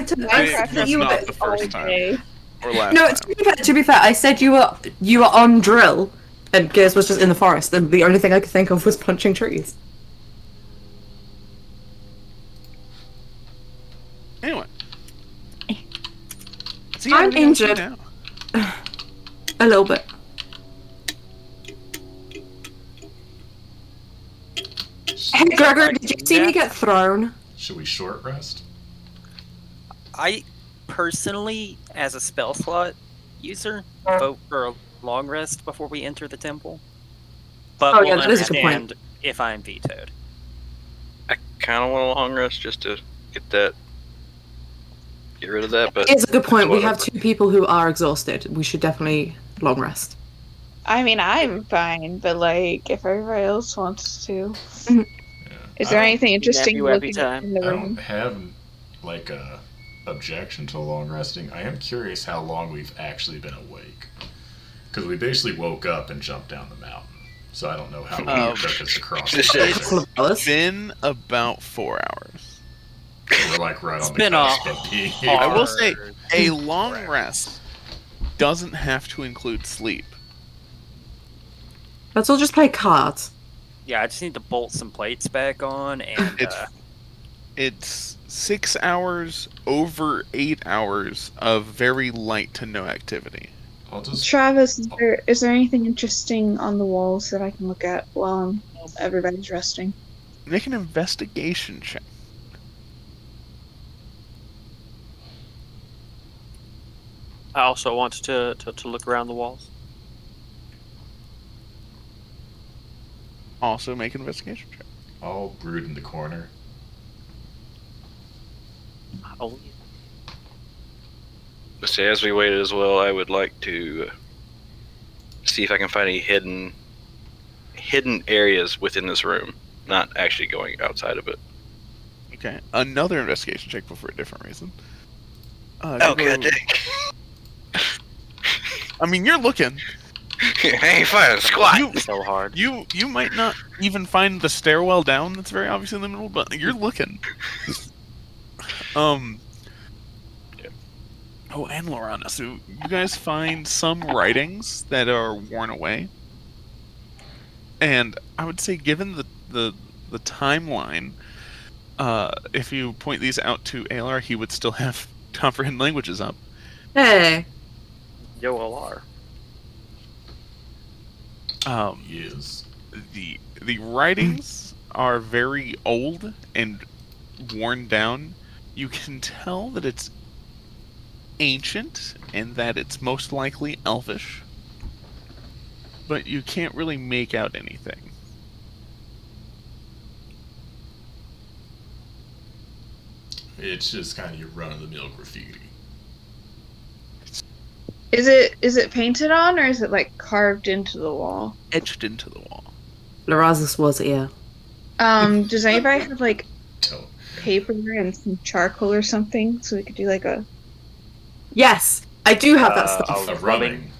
the first time or last No, time. to be fair, I said you were on drill, and Gears was just in the forest, and the only thing I could think of was punching trees. Anyway. See, I'm everything else injured. now. A little bit. Hey, Gregor, did you see me get thrown? Should we short rest? I personally, as a spell slot user, vote for a long rest before we enter the temple. But Oh, we'll yeah, that is a good point. understand if I'm vetoed. I kind of want a long rest just to get rid of that. But It's a good point. We whatever. have 2 people who are exhausted. We should definitely long rest. I mean, I'm fine, but like, if everybody else wants to, Yeah. is there anything interesting you every looking time. in the I don't room? have like a objection to long resting. I am curious how long we've actually been awake, because we basically woke up and jumped down the mountain. So I don't know how long it took us across the desert. It's been about 4 hours. So we're like right on the been cusp a of being I will able say a long rest doesn't have to include sleep. Let's all just play cards. Yeah, I just need to bolt some plates back on, and It's 6 hours over 8 hours of very light to no activity. I'll just Travis, is there anything interesting on the walls that I can look at while everybody's resting? Make an investigation check. I also want to look around the walls. Also make an investigation check. I'll brood in the corner. Oh, But say, as we waited as well, I would like to see if I can find any hidden areas within this room. Not actually going outside of it. Okay. Another investigation check, but for a different reason. Oh, go- god dang. I mean, you're looking. I ain't finding squat. so hard. You might not even find the stairwell down that's very obvious in the middle, but you're looking. Oh, and Lorana, so you guys find some writings that are worn away. And I would say, given the timeline, if you point these out to ALR, he would still have comprehend languages up. Hey. Yo, LR. Yes. The writings are very old and worn down. You can tell that it's ancient and that it's most likely Elvish, but you can't really make out anything. It's just kind of your run-of-the-mill graffiti. Is it painted on, or is it like carved into the wall? Etched into the wall. Larazis was here. Does anybody have like Don't. paper and some charcoal or something so we could do like a? Yes, I do have that stuff. A rubbing.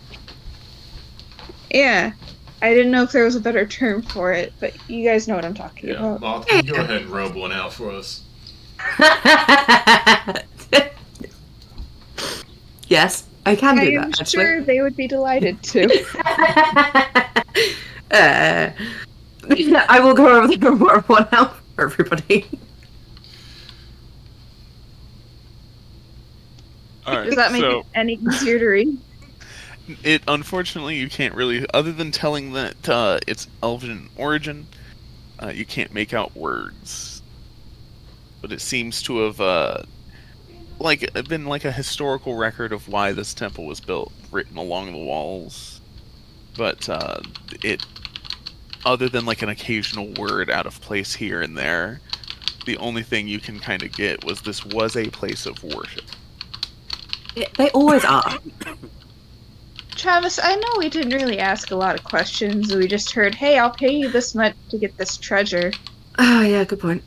Yeah, I didn't know if there was a better term for it, but you guys know what I'm talking Yeah, about. Moth, can you go ahead and rub one out for us? Yes, I can do I that, am actually. sure they would be delighted to. I will go over there and work one out for everybody. All right, Does that make so it any easier to read? it unfortunately you can't really, other than telling that it's Elven in origin, you can't make out words. But it seems to have been like a historical record of why this temple was built, written along the walls. But other than like an occasional word out of place here and there, the only thing you can kind of get was this was a place of worship. They always are. Travis, I know we didn't really ask a lot of questions. We just heard, hey, I'll pay you this much to get this treasure. Oh, yeah, good point.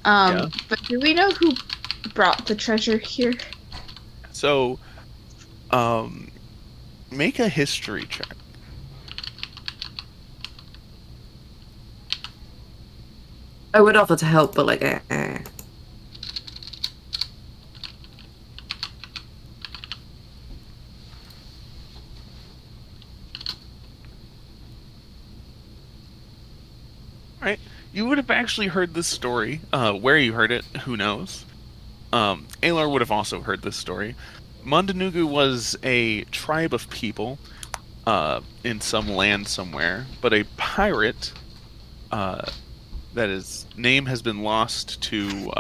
Yeah. But do we know who brought the treasure here? So, make a history check. I would offer to help, but like, Right? You would have actually heard this story. Where you heard it, who knows? Alar would have also heard this story. Mandanugu was a tribe of people in some land somewhere, but a pirate that his name has been lost to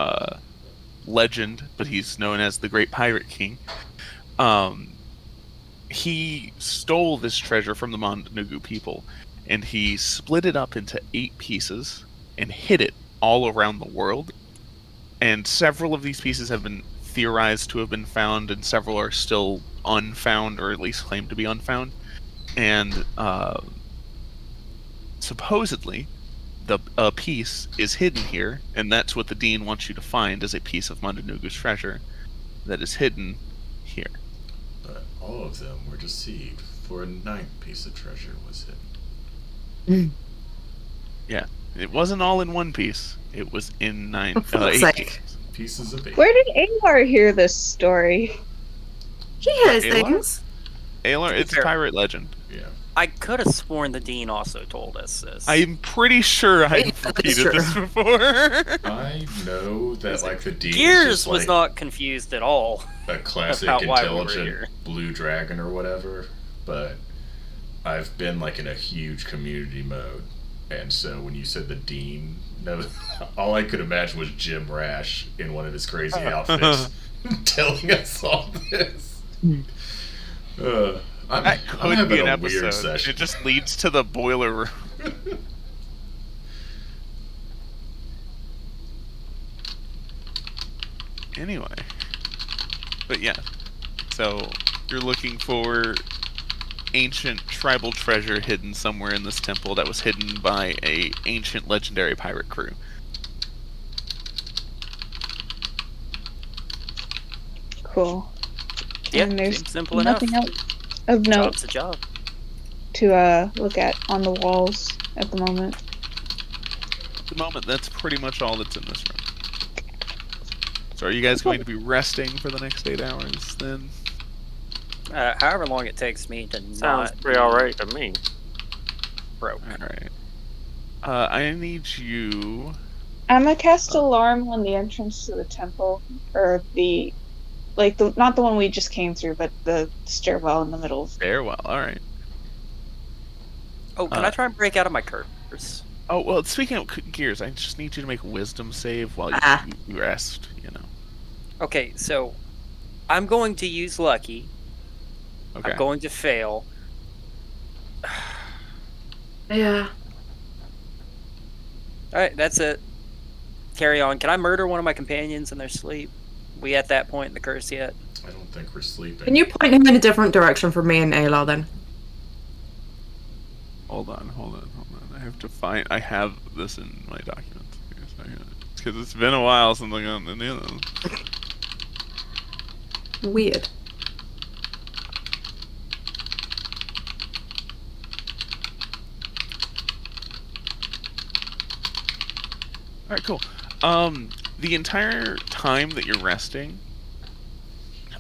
legend, but he's known as the Great Pirate King. He stole this treasure from the Mandanugu people, and he split it up into 8 pieces and hid it all around the world. And several of these pieces have been theorized to have been found, and several are still unfound, or at least claimed to be unfound. And supposedly, a piece is hidden here, and that's what the Dean wants you to find, is a piece of Mandanugu's treasure that is hidden here. But all of them were deceived, for a 9th piece of treasure was hidden. Yeah, it wasn't all in one piece. It was in 8 pieces. Pieces of 8. Where did Alar hear this story? He hears Alar? things. Alar, it's a pirate legend. Yeah. I could have sworn the Dean also told us this. I'm pretty sure I've repeated this before. I know that, like, the Dean Gears is just, was like, not confused at all. a classic about why we were intelligent here. blue dragon or whatever, but I've been, like, in a huge community mode, and so when you said the Dean, no, all I could imagine was Jim Rash in one of his crazy outfits telling us all this. That could be an a weird episode. session. It just leads to the boiler room. Anyway. But yeah. So, you're looking for ancient tribal treasure hidden somewhere in this temple that was hidden by a ancient legendary pirate crew. Cool. Yeah, And there's seems simple enough. nothing else of note Job's a job. to look at on the walls at the moment. At the moment, that's pretty much all that's in this room. So are you guys going to be resting for the next 8 hours, then? However long it takes me to Sounds not pretty alright to me. broke. Alright. I need you... I'm gonna cast alarm on the entrance to the temple, or the, like, the not the one we just came through, but the stairwell in the middle. Stairwell, alright. Oh, can I try and break out of my curse? Oh, well, speaking of Gears, I just need you to make a wisdom save while you rest, you know. Okay, so I'm going to use lucky. Okay. I'm going to fail. Yeah. Alright, that's it. Carry on. Can I murder one of my companions in their sleep? We at that point in the curse yet? I don't think we're sleeping. Can you point him in a different direction from me and Alar then? Hold on. I have to find... I have this in my documents. Because it's been a while since I got any of them. Weird. Alright, cool. The entire time that you're resting,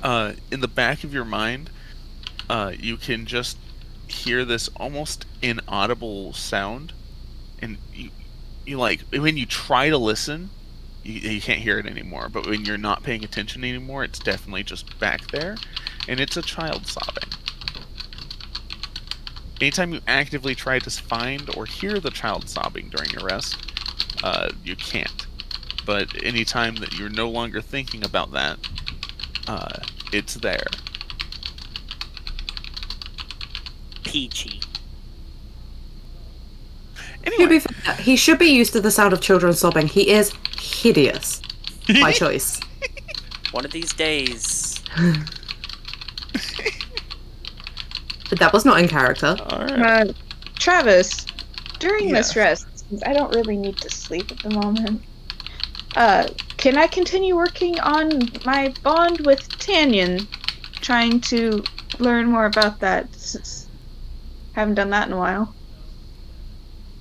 in the back of your mind, you can just hear this almost inaudible sound, and you like, when you try to listen, you can't hear it anymore, but when you're not paying attention anymore, it's definitely just back there, and it's a child sobbing. Anytime you actively try to find or hear the child sobbing during your rest, you can't. But anytime that you're no longer thinking about that, it's there. Peachy. Anyway, he should be used to the sound of children sobbing. He is hideous by choice. One of these days. But that was not in character. all right. Travis, during Yeah. this rest, since I don't really need to sleep at the moment, can I continue working on my bond with Tanyan? Trying to learn more about that, since I haven't done that in a while.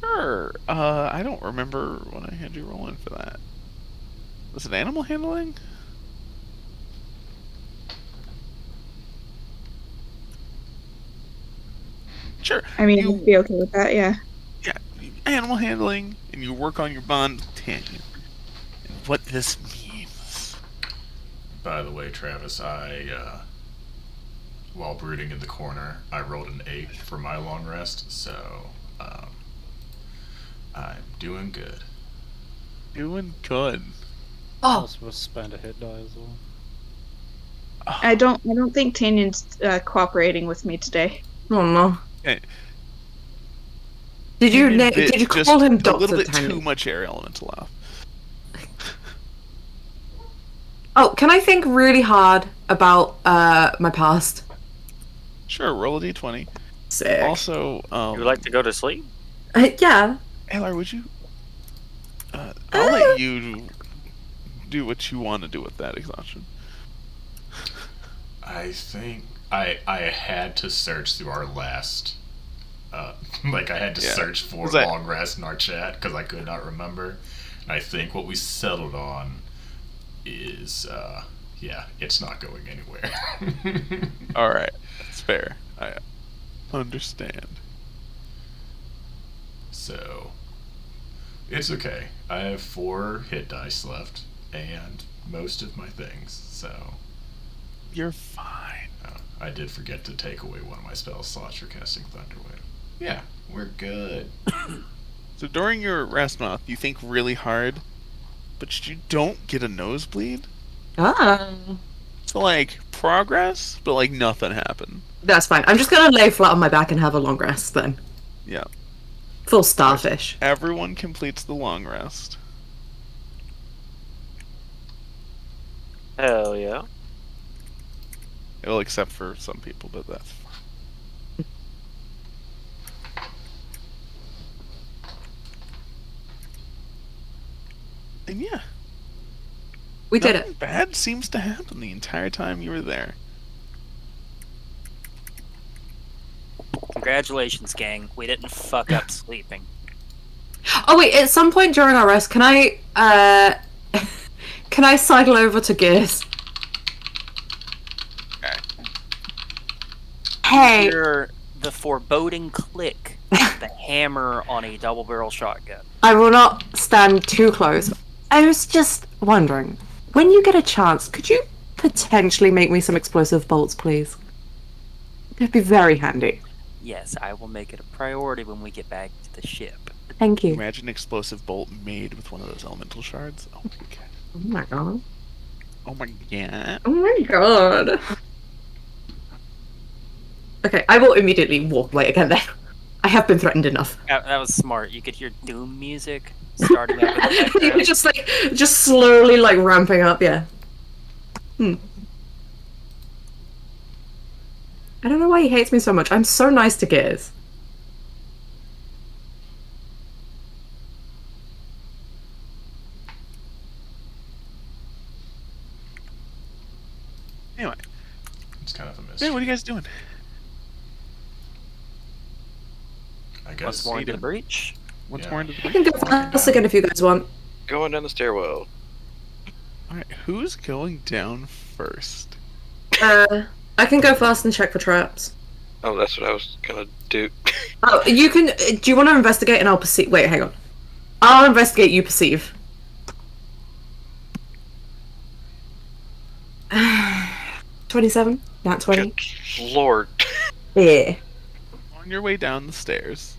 Sure. I don't remember when I had you roll in for that. Was it animal handling? Sure. I mean, You- I'd be okay with that, yeah. Yeah, animal handling, and you work on your bond with Tanyan. And what this means. By the way, Travis, while brooding in the corner, I rolled an 8 for my long rest, so I'm doing good. Doing good. I was supposed to spend a hit die as well. I don't think Tanyan's cooperating with me today. Oh no. Okay. Did you Just call him a Dr. little bit Tanyan? too much air elemental off. Oh, can I think really hard about my past? Sure, roll a d20. Sick. Also, You would like to go to sleep? Yeah. Aylar, would you? I'll let you do what you want to do with that exhaustion. I think I had to search through our last, like I had to Yeah. search for Was that- long rest in our chat because I could not remember. And I think what we settled on is, yeah, it's not going anywhere. All right, that's fair. I understand. So, it's okay. I have 4 hit dice left and most of my things, so You're fine. I did forget to take away one of my spell slots for casting Thunderwave. Yeah, we're good. So during your rest month, you think really hard, but you don't get a nosebleed. Ah. So like progress, but like nothing happened. That's fine. I'm just gonna lay flat on my back and have a long rest then. Yeah. Full starfish. Everyone completes the long rest. Hell yeah. Well, except for some people, but that's fine. And yeah, We did nothing it. bad seems to happen the entire time you were there. Congratulations, gang. We didn't fuck up sleeping. Oh wait, at some point during our rest, can I can I cycle over to Gears? Okay. Hey. Hear the foreboding click of the hammer on a double barrel shotgun. I will not stand too close. I was just wondering, when you get a chance, could you potentially make me some explosive bolts, please? It'd be very handy. Yes, I will make it a priority when we get back to the ship. Thank you. Imagine explosive bolt made with one of those elemental shards. Oh my god. Oh my god. Oh my god. Oh my god. Okay, I will immediately walk away again then. I have been threatened enough. That was smart. You could hear Doom music starting up in the background. You're just slowly like ramping up, yeah. I don't know why he hates me so much. I'm so nice to Gears. Anyway, It's kind of a miss. yeah, what are you guys doing? I Once guess. more into the breach. Once Yeah. more into the I can breach? go first again if you guys want. Going down the stairwell. Alright, who's going down first? I can go first and check for traps. Oh, that's what I was gonna do. Oh, you can. Do you want to investigate and I'll perceive? Wait, hang on. I'll investigate. You perceive. 27. Not 20. Good Lord. Yeah. On your way down the stairs,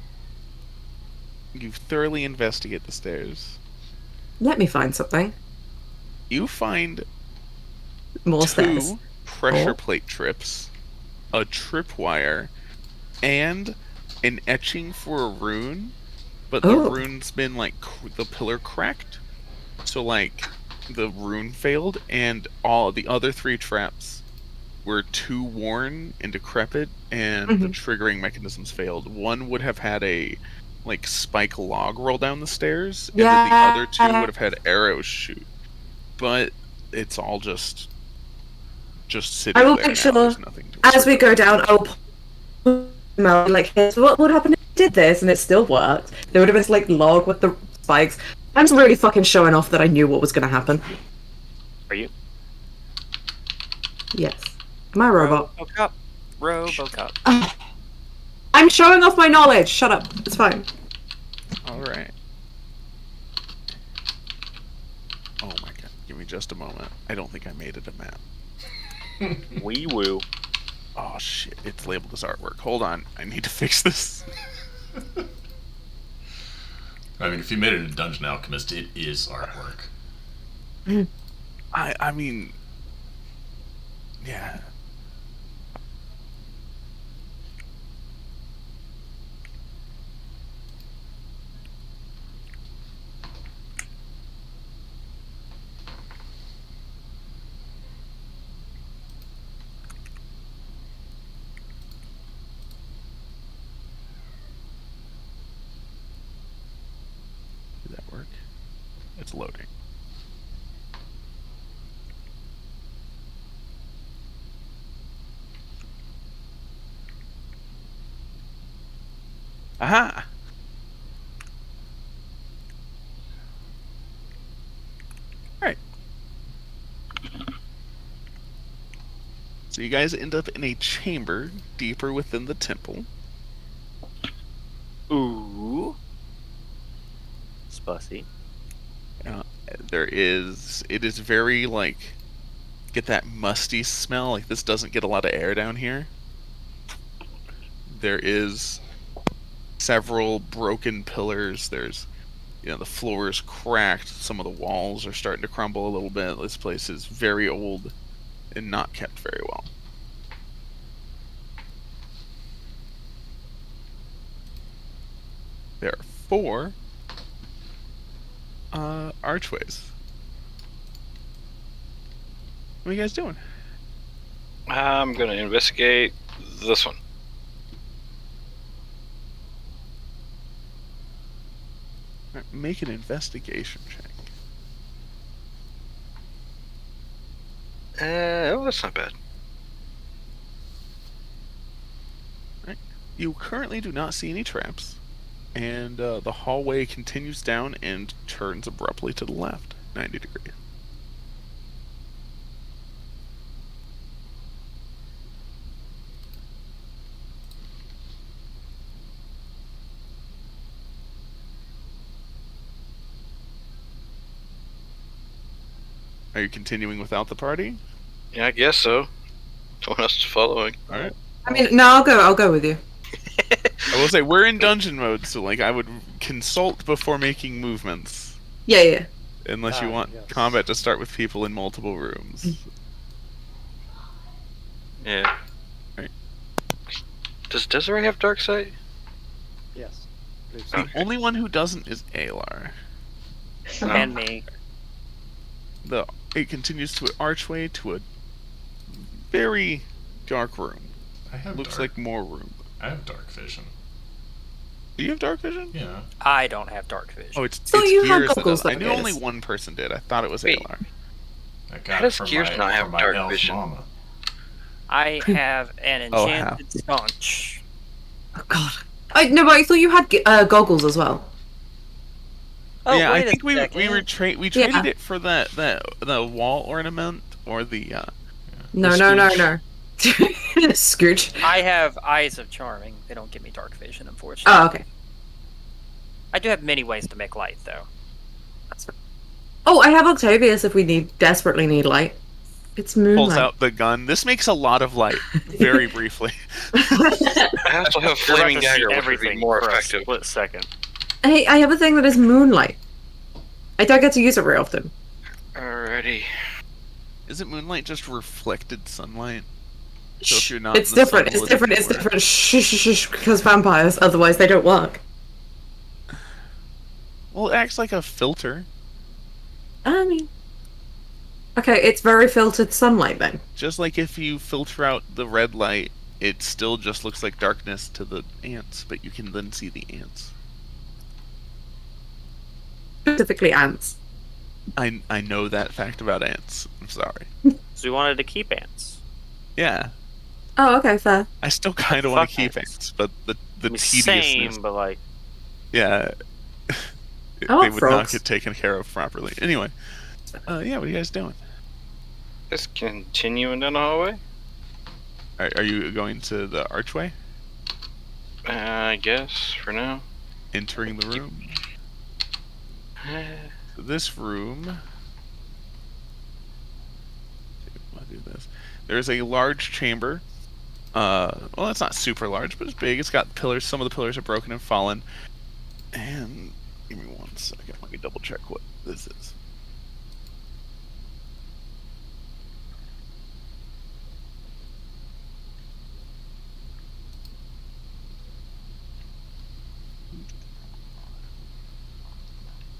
you thoroughly investigate the stairs. Let me find something. You find More stairs. 2 pressure Oh. plate trips, a tripwire, and an etching for a rune but the rune's been like the pillar cracked, so like the rune failed, and all the other 3 traps were too worn and decrepit, and the triggering mechanisms failed. One would have had a like spike log roll down the stairs, and then the other 2 would have had arrows shoot. But it's all just sitting I will there make now. sure There's nothing to as we go down, I'll like, here's what would happen if you did this and it still worked. There would have been this like log with the spikes. I'm just really fucking showing off that I knew what was going to happen. Are you? Yes. My robot. Robocop. I'm showing off my knowledge. Shut up. It's fine. All right. Oh my god. Give me just a moment. I don't think I made it a map. Wee woo. Oh shit. It's labeled as artwork. Hold on. I need to fix this. I mean, if you made it a Dungeon Alchemist, it is artwork. I mean... Yeah. Did that work? It's loading. Aha! Alright. So you guys end up in a chamber deeper within the temple. Ooh. Spussy. It is very, like, get that musty smell. Like, this doesn't get a lot of air down here. There is several broken pillars. There's, the floor is cracked. Some of the walls are starting to crumble a little bit. This place is very old and not kept very well. There are 4 archways. What are you guys doing? I'm gonna investigate this one. Alright, make an investigation check. That's not bad. Right. You currently do not see any traps, and the hallway continues down and turns abruptly to the left, 90 degrees. Are you continuing without the party? Yeah, I guess so. No one else is following. All right. I mean, no, I'll go with you. I will say we're in dungeon mode, so like I would consult before making movements. Yeah. Unless you want combat to start with people in multiple rooms. Yeah. Right. Does Desiree have dark sight? Yes. The only one who doesn't is Alar. And me. It continues to an archway to a very dark room. Looks like more room. I have dark vision. Do you have dark vision? Yeah. I don't have dark vision. Oh, it's you have Gears that goggles does. I that knew does. only one person did. I thought it was Wait. Alar. I got How it does from Gears my, not have from my dark elf vision? mama. I have an Oh, enchanted staunch. Oh god. No, but I thought you had goggles as well. Oh, yeah, I wait a think we second. traded it for the wall ornament or the No. Scrooge. I have Eyes of Charming. They don't give me dark vision, unfortunately. Oh, okay. I do have many ways to make light, though. Oh, I have Octavius if we desperately need light. It's moonlight. pulls out the gun. This makes a lot of light. Very briefly. I also have You're about flaming to see dagger, which would be everything more for effective. a split second. Hey, I have a thing that is moonlight. I don't get to use it very often. Alrighty. Isn't moonlight just reflected sunlight? So if you're not It's in the different. sun It's looking different. It's for it- different. Shh, because vampires. Otherwise, they don't work. Well, it acts like a filter. I mean, okay, it's very filtered sunlight then. Just like if you filter out the red light, it still just looks like darkness to the ants, but you can then see the ants. Specifically ants. I know that fact about ants. I'm sorry. So we wanted to keep ants. Yeah. Oh, okay, fair. I still kind of want to Fuck keep ants. ants, but the I mean, tediousness. same, but like, Yeah. I they want would not frogs. get taken care of properly. Anyway. Yeah, what are you guys doing? Just continuing down the hallway? Are you going to the archway? I guess, for now. Entering the room? This room... I'll do this. There's a large chamber. Well, it's not super large, but it's big. It's got pillars. Some of the pillars are broken and fallen. And give me 1 second. Let me double check what this is.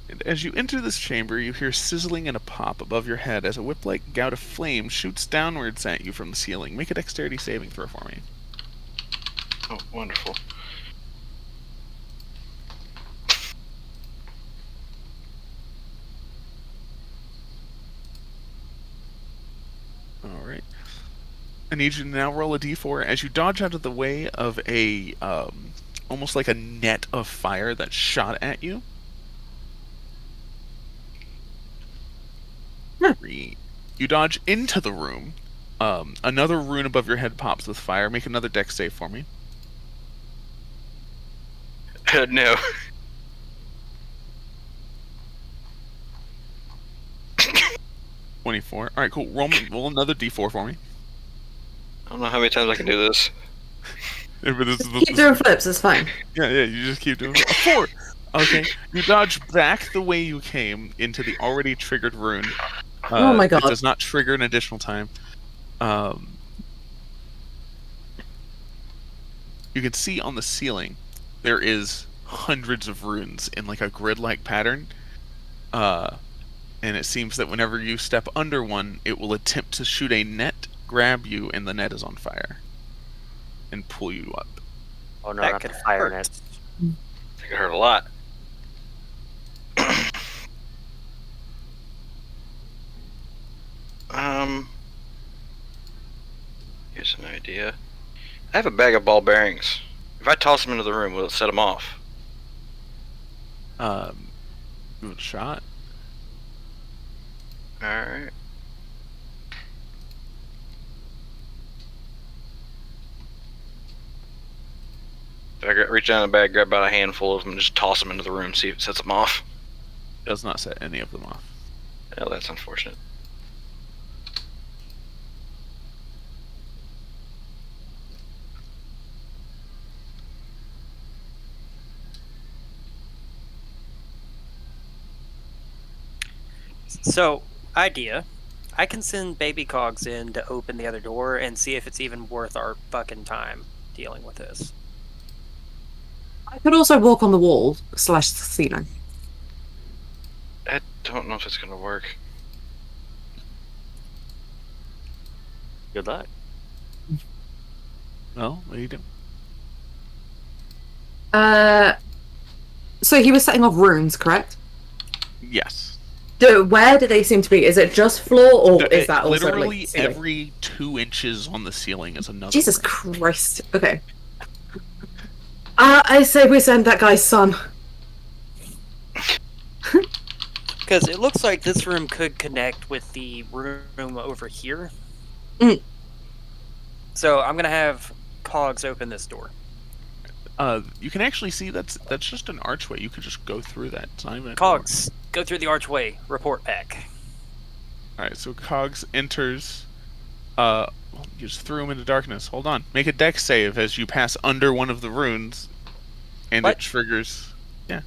And as you enter this chamber, you hear sizzling and a pop above your head as a whip-like gout of flame shoots downwards at you from the ceiling. Make a dexterity saving throw for me. Oh, wonderful. Alright. I need you to now roll a d4 as you dodge out of the way of a, almost like a net of fire that shot at you. You dodge into the room. Another rune above your head pops with fire. Make another dex save for me. No. $24. Alright, cool. Roll another d4 for me. I don't know how many times I can do this. Yeah, but this is Keep doing flips, it's fine. Yeah, you just keep doing it. 4! Okay, you dodge back the way you came into the already triggered rune. Oh my god. It does not trigger an additional time. You can see on the ceiling there is hundreds of runes in like a grid-like pattern. And it seems that whenever you step under one, it will attempt to shoot a net, grab you, and the net is on fire. And pull you up. oh no, That not the could fire hurt. net. I think it hurt a lot. Here's an idea. I have a bag of ball bearings. If I toss them into the room, will it set them off? Give it a shot. Alright. I reach down in the bag, grab about a handful of them, and just toss them into the room, see if it sets them off. Does not set any of them off. Oh, that's unfortunate. So, idea. I can send Baby Cogs in to open the other door and see if it's even worth our fucking time dealing with this. I could also walk on the wall / the ceiling. I don't know if it's gonna work. Good luck. Well, what do you do? So he was setting off runes, correct? Yes. Where do they seem to be? Is it just floor, or is that also literally like ceiling? every 2 inches on the ceiling is another Jesus rune. Christ. Okay. I say we send that guy's son. Because it looks like this room could connect with the room over here. Mm. So I'm gonna have Cogs open this door. You can actually see that's just an archway. You could just go through that. It's not even a door. Cogs, go through the archway. Report back. Alright, so Cogs enters. Well, you just threw him into darkness. Hold on. Make a dex save as you pass under one of the runes, and What? it triggers. Yeah.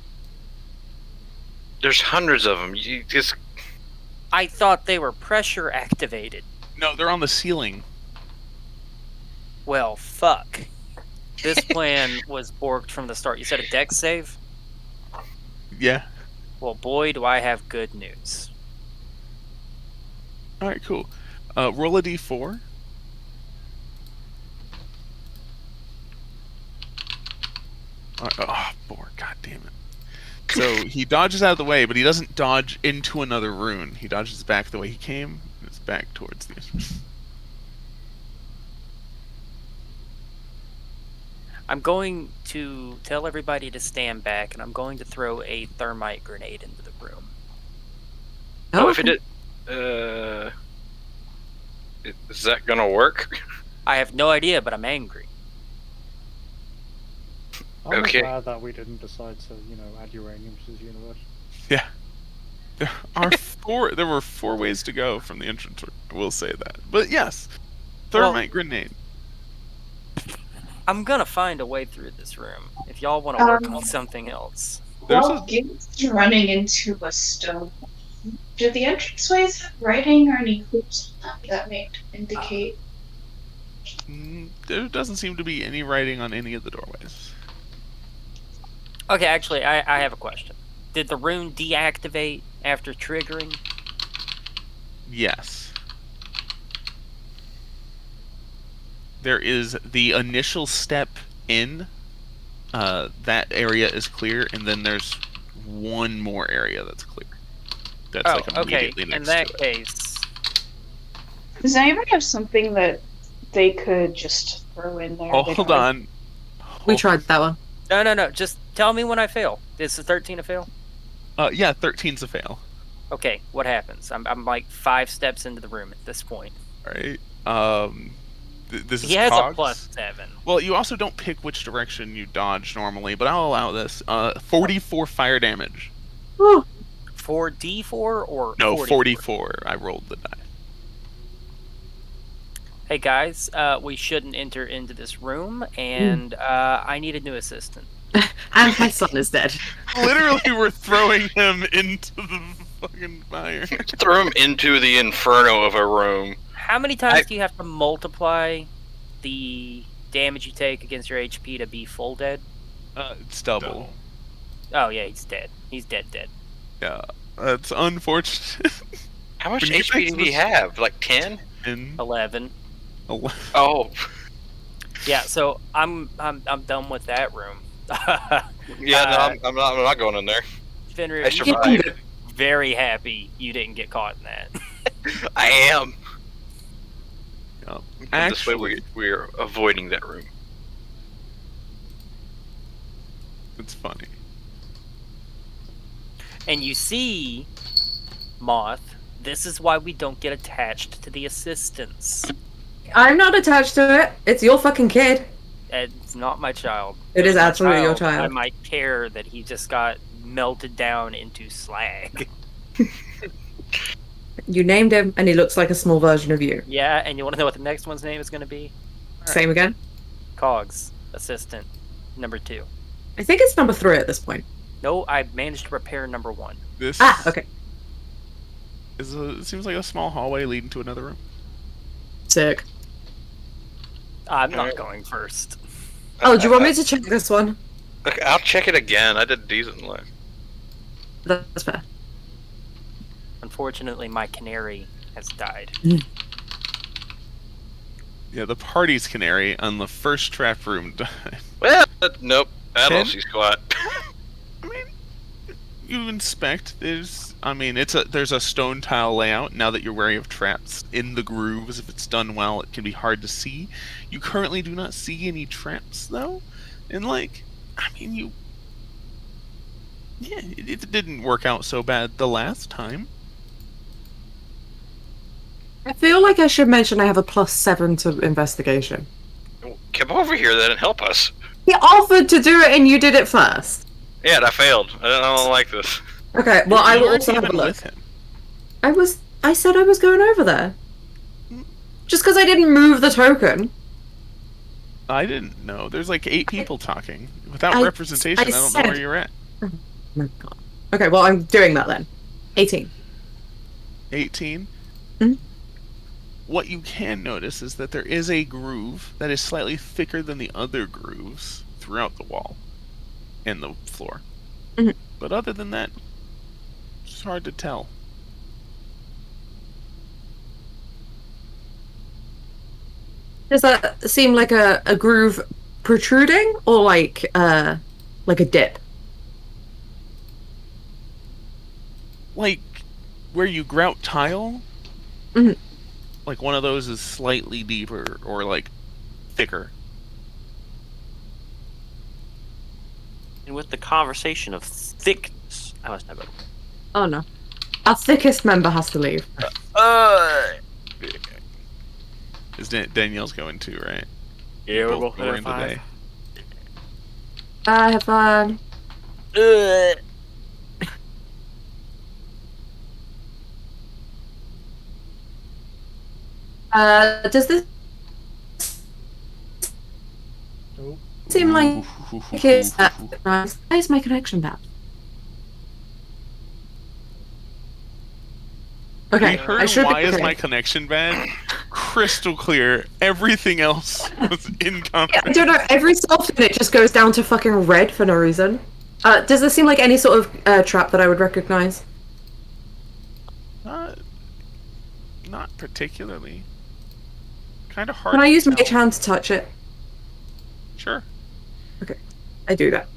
There's hundreds of them. You just I thought they were pressure activated. No, they're on the ceiling. Well, fuck. This plan was borked from the start. You said a dex save? Yeah. Well, boy, do I have good news. All right, cool. Roll a d4. Oh, 4. God damn it. So he dodges out of the way, but he doesn't dodge into another rune. He dodges back the way he came. And it's back towards the entrance. I'm going to tell everybody to stand back, and I'm going to throw a thermite grenade into the room. Oh, if it did, is that gonna work? I have no idea, but I'm angry. I'm Okay. glad that we didn't decide to, add uranium to this universe. Yeah. There were 4 ways to go from the entrance. We'll say that. But yes, thermite grenade. I'm gonna find a way through this room. If y'all want to work on something else. Well, Gates running into a stone. Do the entranceways have writing or any hoops on them that may indicate? There doesn't seem to be any writing on any of the doorways. Okay, actually, I have a question. Did the rune deactivate after triggering? Yes. There is the initial step in. That area is clear, and then there's one more area that's clear. That's immediately next in that to it. case... Does anyone have something that they could just throw in there? Hold on. We tried that one. No. Just tell me when I fail. Is the 13 a fail? Yeah, 13's a fail. Okay, what happens? I'm like 5 steps into the room at this point. All right. This is He has Cogs. a +7. Well, you also don't pick which direction you dodge normally, but I'll allow this. 44 fire damage. Woo. 4d4 or No, 44? 44. I rolled the die. Hey guys, we shouldn't enter into this room, and I need a new assistant. And my son is dead. Literally, we're throwing him into the fucking fire. Throw him into the inferno of a room. How many times do you have to multiply the damage you take against your HP to be full dead? It's double. Oh yeah, he's dead. He's dead. Yeah, that's unfortunate. How much HP did he have? Like 10? 11. Oh. Yeah, so I'm done with that room. Yeah, no, I'm not going in there. Fenrir, I survived. Very happy you didn't get caught in that. I am. Yep. And this way we're avoiding that room. It's funny. And you see, Moth, this is why we don't get attached to the assistants. I'm not attached to it. It's your fucking kid. It's not my child. It is absolutely your child. I might care that he just got melted down into slag. You named him, and he looks like a small version of you. Yeah, and you want to know what the next one's name is going to be? Same again? Cogs, assistant, number 2. I think it's number 3 at this point. No, I managed to repair number 1. This okay. It seems like a small hallway leading to another room. Sick. I'm not going first. Oh, do you want me to check this one? Okay, I'll check it again. I did decent last. That's fair. Unfortunately, my canary has died. Yeah, the party's canary on the first trap room died. Well, nope. I don't see squat. I mean, you inspect. There's a stone tile layout. Now that you're wary of traps in the grooves, if it's done well, it can be hard to see. You currently do not see any traps, though. And it didn't work out so bad the last time. I feel like I should mention I have a +7 to investigation. Come over here then and help us. He offered to do it, and you did it first. Yeah, and I failed. I don't like this. Okay, well, I will You also weren't have a even look. with him. I said I was going over there. Just because I didn't move the token. I didn't know. There's like 8 people talking. Without representation, I don't know where you're at. Oh my god. Okay, well, I'm doing that then. 18. 18? Hmm? What you can notice is that there is a groove that is slightly thicker than the other grooves throughout the wall and the floor. Mhm. But other than that, It's hard to tell. Does that seem like a groove protruding, or like a dip? Like where you grout tile? Mm-hmm. Like one of those is slightly deeper or like thicker. And with the conversation of thickness, I must have it. Oh no. Our thickest member has to leave. Is Danielle's going too, right? Yeah, we're both going today. Have fun. Does this seem like it's nice? Why is my connection bad? Okay, We heard I should why be is okay. my connection bad? Crystal clear. Everything else was Yeah, incompetent. I don't know. Every so often it just goes down to fucking red for no reason. Does this seem like any sort of trap that I would recognize? Not particularly. Kind of hard. Can I to use tell. Mage Hand to touch it? Sure. Okay, I do that.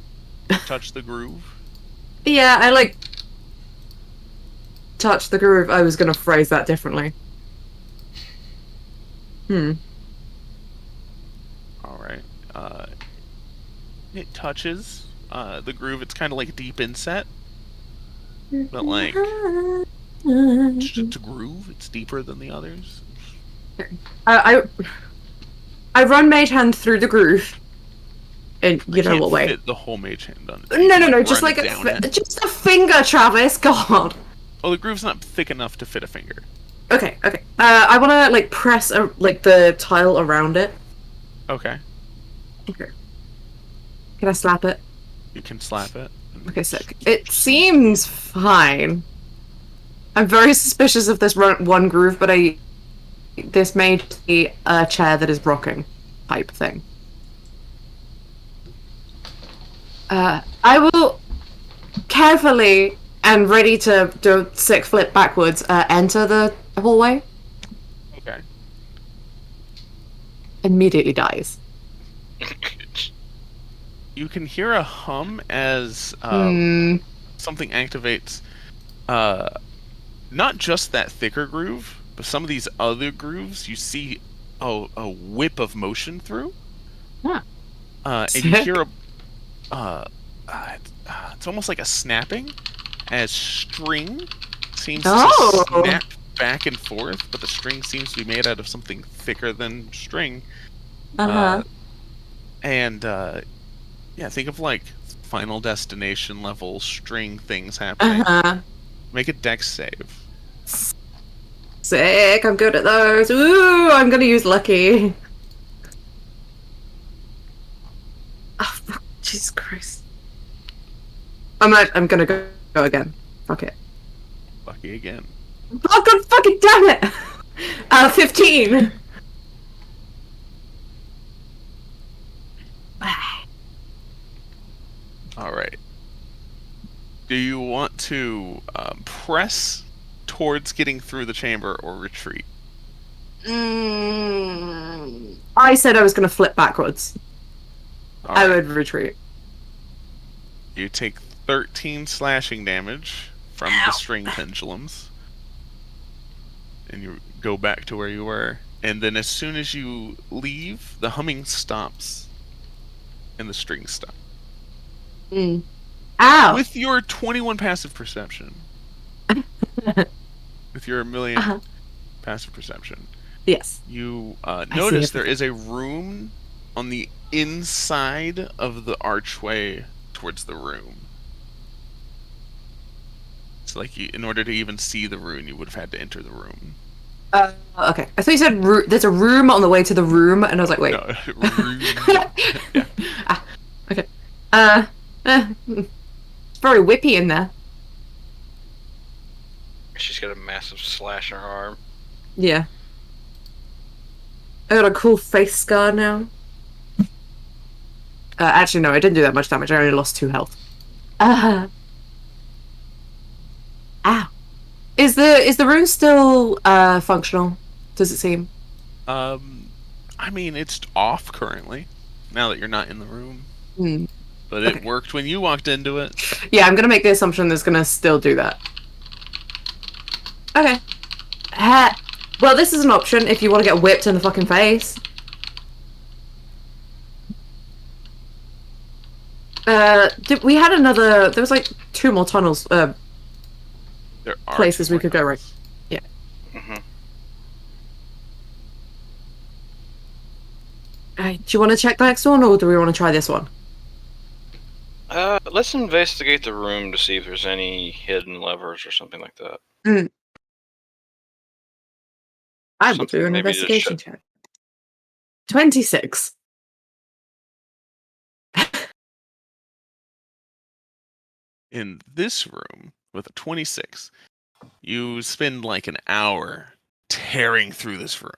Touch the groove. Yeah, I like touch the groove. I was gonna phrase that differently. All right. It touches the groove. It's kind of like a deep inset, but like it's a groove. It's deeper than the others. I run Mage Hand through the groove. In you know Can't what way? fit the whole mage hand on it. No, just Run like it down it. just a finger, Travis. God. Oh, the groove's not thick enough to fit a finger. Okay. I want to like press like the tile around it. Okay. Okay. Can I slap it? You can slap it. Okay, sick. It seems fine. I'm very suspicious of this one groove, but this may be a chair that is rocking type thing. I will carefully and ready to do a sick flip backwards enter the hallway. Okay. Immediately dies. You can hear a hum as something activates not just that thicker groove, but some of these other grooves you see a whip of motion through. Huh. And you hear it's almost like a snapping as string seems to snap back and forth, but the string seems to be made out of something thicker than string. And yeah, think of like Final Destination level string things happening. Make a dex save. Sick, I'm good at those. Ooh, I'm gonna use lucky. Oh, fuck. Jesus Christ. I'm gonna go again. Fuck it. Lucky again. Oh god fucking damn it! 15. Alright. Do you want to press towards getting through the chamber or retreat? I said I was gonna flip backwards. All I right. would retreat. You take 13 slashing damage from the string pendulums. And you go back to where you were. And then as soon as you leave, the humming stops. And the strings stop. Ow! With your 21 passive perception. With your million passive perception. Yes. You notice there is a room on the inside of the archway towards the room. So, like, in order to even see the rune, you would have had to enter the room. Okay. I thought you said there's a room on the way to the room, and I was like, wait. No, room. Yeah. Okay. It's very whippy in there. She's got a massive slash in her arm. Yeah. I got a cool face scar now. Actually, no, I didn't do that much damage. I only lost 2 health. Ow. is the room still functional? Does it seem? I mean, it's off currently, now that you're not in the room. Hmm. But it worked when you walked into it. Yeah, I'm gonna make the assumption that it's gonna still do that. Okay. Well, this is an option if you want to get whipped in the fucking face. We had another... There was like 2 more tunnels, there are places we could go, right? Yeah. Mm-hmm. Do you want to check the next one, or do we want to try this one? Let's investigate the room to see if there's any hidden levers or something like that. I will do an investigation check. 26. In this room, with a 26, you spend like an hour tearing through this room.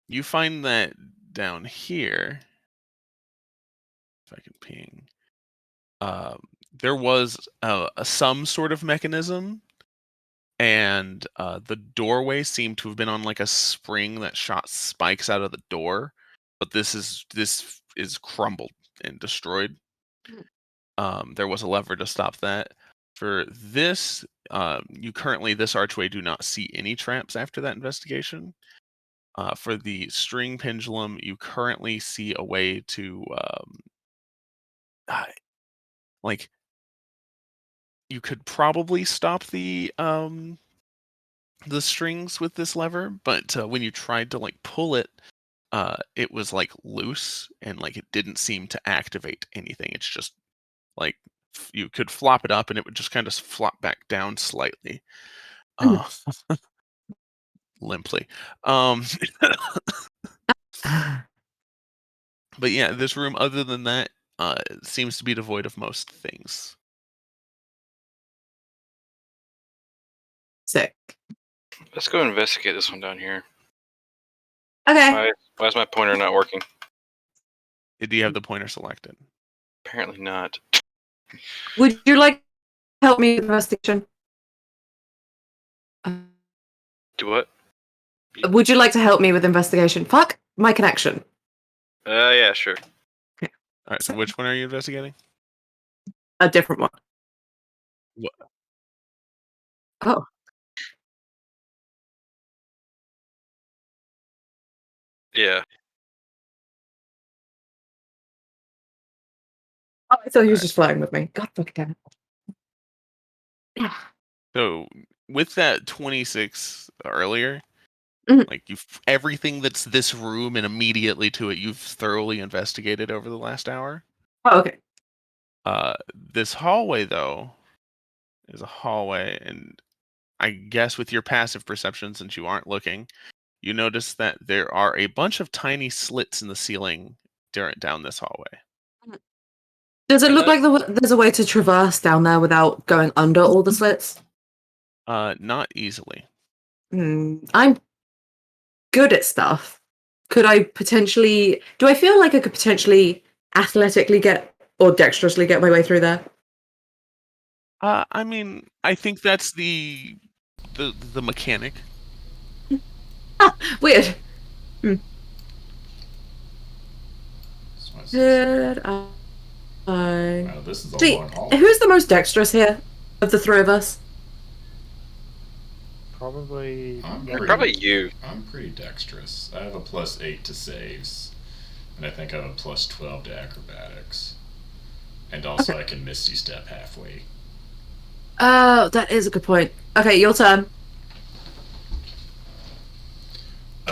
You find that down here, if I can ping, there was some sort of mechanism, and the doorway seemed to have been on like a spring that shot spikes out of the door, but this is crumbled and destroyed. There was a lever to stop that. For this, you currently, this archway, do not see any traps after that investigation. For the string pendulum, you currently see a way to, like, you could probably stop the strings with this lever, but when you tried to like pull it, it was like loose and like it didn't seem to activate anything. It's just like you could flop it up and it would just kind of flop back down slightly, limply. But yeah, this room, other than that, seems to be devoid of most things. Sick. Let's go investigate this one down here. Okay. Why is my pointer not working? Do you have the pointer selected? Apparently not. Would you like to help me with investigation? Do what? Would you like to help me with investigation? Fuck my connection. Yeah, sure. Okay. All right, so which one are you investigating? A different one. What? Oh. Yeah. Oh, I thought he was just flying with me. God fucking damn it. So with that 26 earlier, like everything that's this room and immediately to it, you've thoroughly investigated over the last hour. Oh, okay. This hallway though is a hallway, and I guess with your passive perception, since you aren't looking, you notice that there are a bunch of tiny slits in the ceiling down this hallway. Does it look like there's a way to traverse down there without going under all the slits? Not easily. I'm good at stuff. Could I potentially... Do I feel like I could potentially athletically get or dexterously get my way through there? I mean, I think that's the mechanic. Weird. Did I... Wow, this is a See, long haul. who's the most dexterous here of the 3 of us? Probably you. I'm pretty dexterous. I have a +8 to saves, and I think I have a +12 to acrobatics. And also I can Misty Step halfway. Oh, that is a good point. Okay, your turn.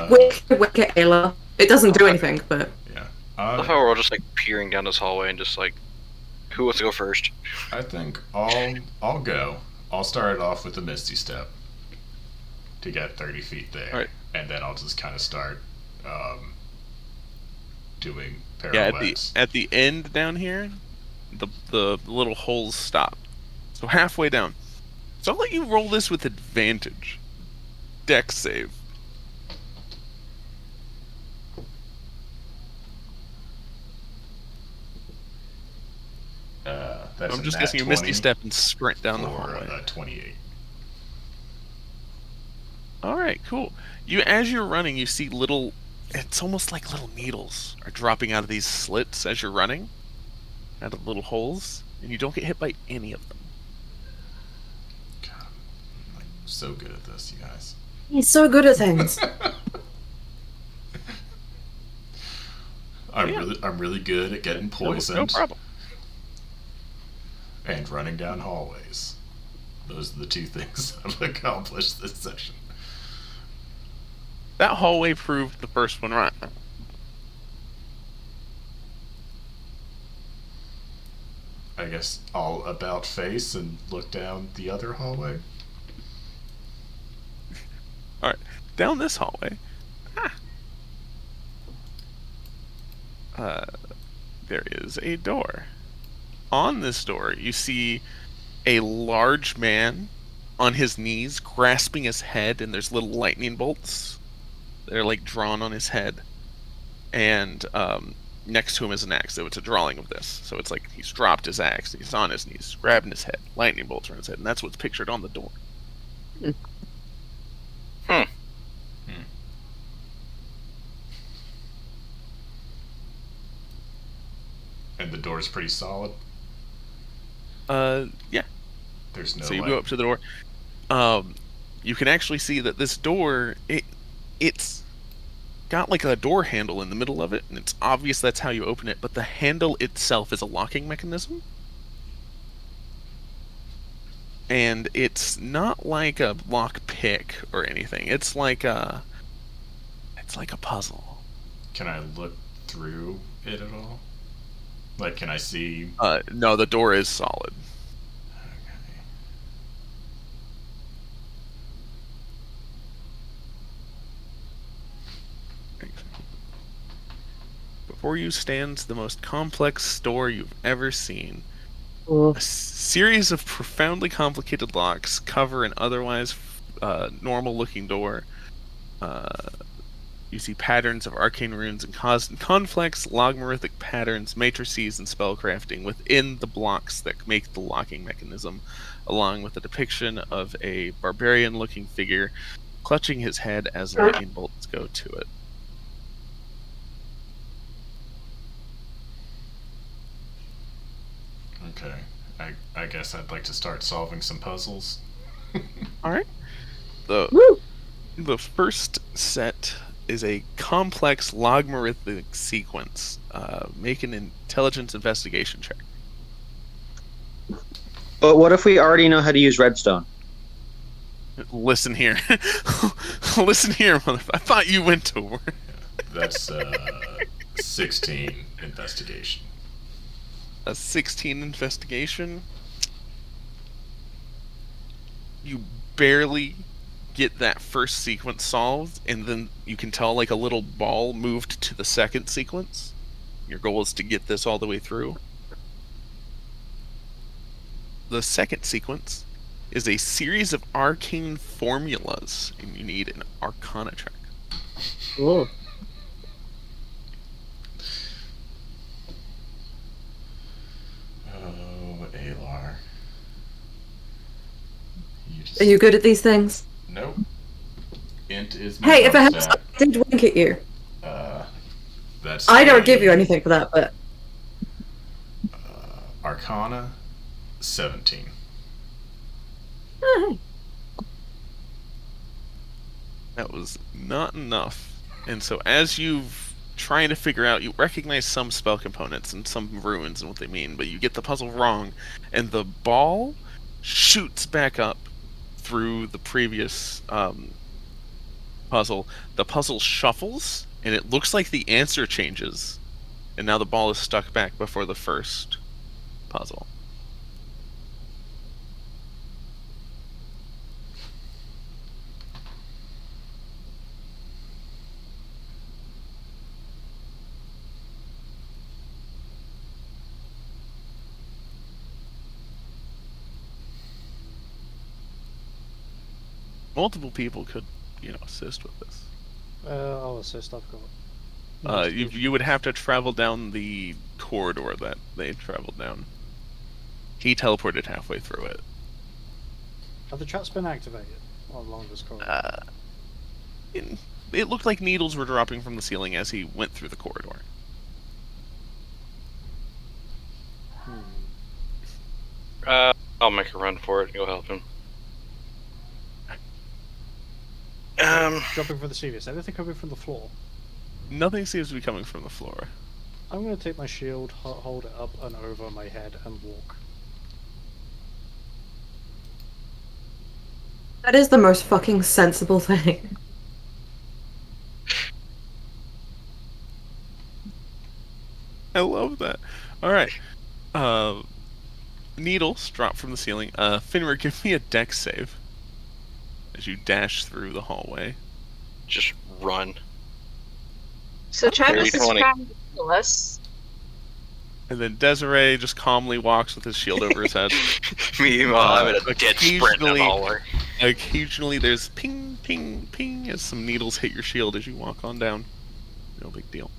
Wicked Ayla. It doesn't do anything, but... Yeah. I love how we're all just like peering down this hallway and just like, who wants to go first? I think I'll go. I'll start it off with the Misty Step to get 30 feet there. Right. And then I'll just kind of start doing pirouettes. Yeah, at the end down here, the little holes stop. So halfway down. So I'll let you roll this with advantage. Dex save. That's I'm a just nat guessing you 20 misty step and sprint down the for hallway. 28. All right, cool. As you're running, you see little. It's almost like little needles are dropping out of these slits as you're running, out of little holes, and you don't get hit by any of them. God, I'm like so good at this, you guys. He's so good at things. I'm really good at getting poisoned. No problem. And running down hallways. Those are the two things I've accomplished this session. That hallway proved the first one right. I guess I'll about face and look down the other hallway. Alright, down this hallway. There is a door. On this door, you see a large man on his knees grasping his head, and there's little lightning bolts. They're like drawn on his head. And next to him is an axe. So it's a drawing of this. So it's like he's dropped his axe, he's on his knees, grabbing his head, lightning bolts are on his head, and that's what's pictured on the door. And the door's pretty solid? Yeah. There's no So you go up to the door. You can actually see that this door, it's got like a door handle in the middle of it, and it's obvious that's how you open it, but the handle itself is a locking mechanism. And it's not like a lock pick or anything. It's like a puzzle. Can I look through it at all? Like, can I see? No, the door is solid. Okay. Before you stands the most complex door you've ever seen. A series of profoundly complicated locks cover an otherwise normal-looking door. You see patterns of arcane runes and complex logarithmic patterns, matrices, and spellcrafting within the blocks that make the locking mechanism, along with a depiction of a barbarian-looking figure clutching his head as lightning bolts go to it. Okay. I guess I'd like to start solving some puzzles. Alright. The first set is a complex logarithmic sequence. Make an intelligence investigation check. But what if we already know how to use redstone? Listen here. Listen here, motherfucker. I thought you went to work. That's 16 investigation. A 16 investigation? You barely get that first sequence solved, and then you can tell like a little ball moved to the second sequence. Your goal is to get this all the way through. The second sequence is a series of arcane formulas, and you need an Arcana check. Cool. Oh, Alar. Are you good at these things? Nope. Int is my Hey, if it helps, stat. I did wink at you. That's I don't give you anything for that, but Arcana 17. That was not enough. And so as you've trying to figure out, you recognize some spell components and some runes and what they mean, but you get the puzzle wrong, and the ball shoots back up through the previous puzzle. The puzzle shuffles, and it looks like the answer changes, and now the ball is stuck back before the first puzzle. Multiple people could, assist with this. I'll assist. I've got. You would have to travel down the corridor that they traveled down. He teleported halfway through it. Have the traps been activated along this corridor? It looked like needles were dropping from the ceiling as he went through the corridor. I'll make a run for it and go help him. Dropping from the ceiling. Is anything coming from the floor? Nothing seems to be coming from the floor. I'm going to take my shield, hold it up and over my head, and walk. That is the most fucking sensible thing. I love that. Alright. Needles drop from the ceiling. Finra, give me a dex save. As you dash through the hallway. Just run. So Travis is 20. trying to kill us. And then Desiree just calmly walks with his shield over his head. Meanwhile, I'm in a dead sprint in the hallway. Occasionally there's ping, ping, ping as some needles hit your shield as you walk on down. No big deal.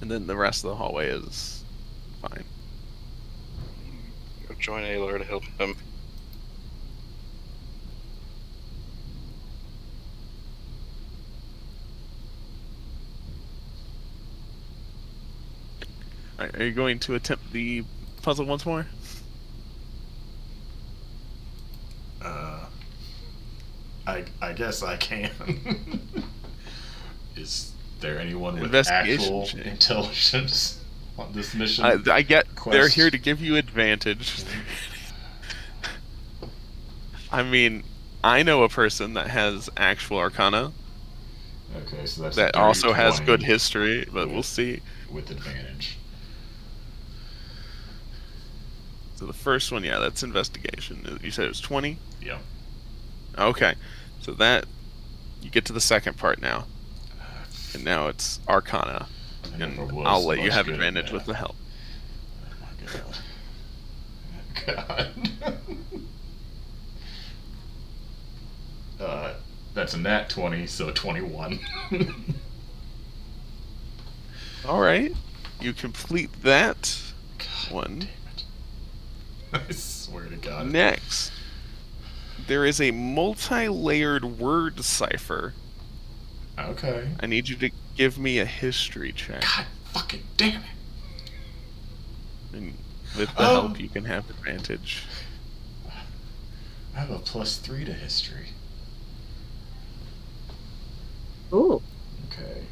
And then the rest of the hallway is fine. Go join Aylar to help him. Alright, are you going to attempt the puzzle once more? I guess I can. Is there anyone with Investigation actual check. intelligence on this mission? I get quest? they're here to give you advantage. I mean, I know a person that has actual arcana. Okay, so that's that a also has 20 good history, but we'll see. with advantage. So the first one, yeah, that's investigation. You said it was 20? Yeah. Okay. So that you get to the second part now. And now it's arcana. And I'll let you have advantage with the help. Oh my god. That's a nat 20, so 21. Alright. You complete that one. Damn it. I swear to God. Next, there is a multi-layered word cipher. Okay. I need you to give me a history check. God fucking damn it. And with the help, you can have advantage. I have a +3 to history. Ooh. Okay.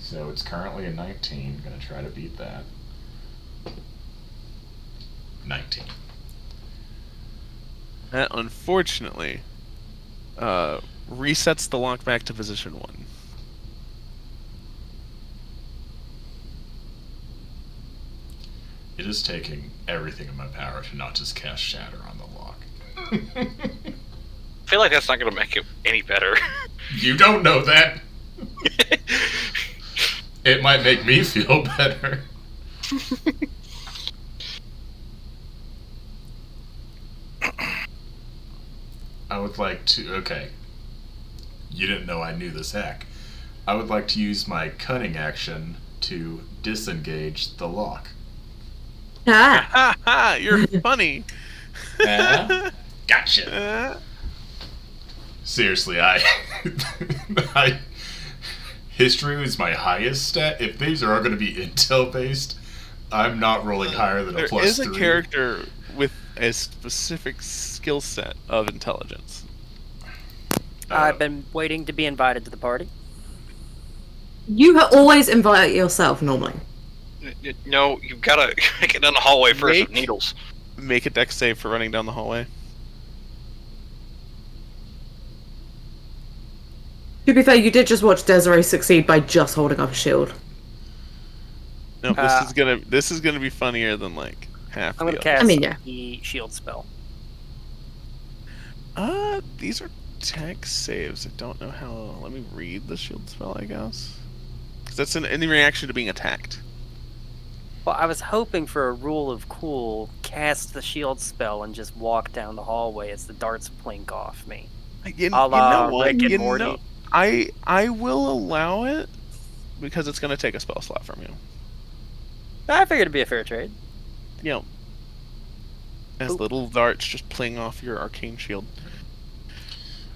So it's currently a 19. Gonna try to beat that. 19. That unfortunately resets the lock back to position 1. It is taking everything in my power to not just cast Shatter on the lock. I feel like that's not going to make it any better. You don't know that. It might make me feel better. I would like to... Okay. You didn't know I knew this hack. I would like to use my cunning action to disengage the lock. Ah! You're funny. Gotcha. Seriously, history was my highest stat. If these are all going to be intel based, I'm not rolling higher than a +3. There is a character with a specific skill set of intelligence. I've been waiting to be invited to the party. You always invite yourself normally. No, you've got to get down the hallway first with needles. Make a dex save for running down the hallway. To be fair, you did just watch Desiree succeed by just holding up a shield. No, this is gonna be funnier than like half. I'm gonna the cast yeah. the shield spell. These are tech saves. I don't know how. Let me read the shield spell, I guess. Because that's in reaction to being attacked. Well, I was hoping for a rule of cool, cast the shield spell and just walk down the hallway as the darts blink off me. You know what? Rick and Morty. I will allow it, because it's going to take a spell slot from you. I figured it'd be a fair trade. You know, as little darts just pling off your arcane shield.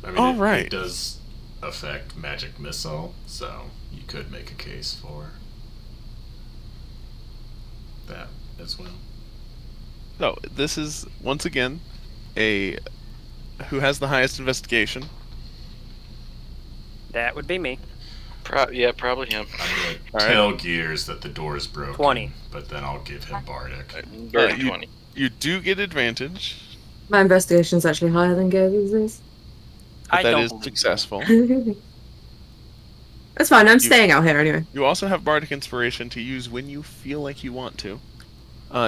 I mean, it does affect magic missile, so you could make a case for that as well. So this is once again who has the highest investigation. That would be me. Yeah, probably him. I'm gonna tell Gears that the door is broken. 20. But then I'll give him Bardic. 20. You do get advantage. My investigation is actually higher than Gary's. But that is successful. That's fine. I'm staying out here anyway. You also have Bardic Inspiration to use when you feel like you want to.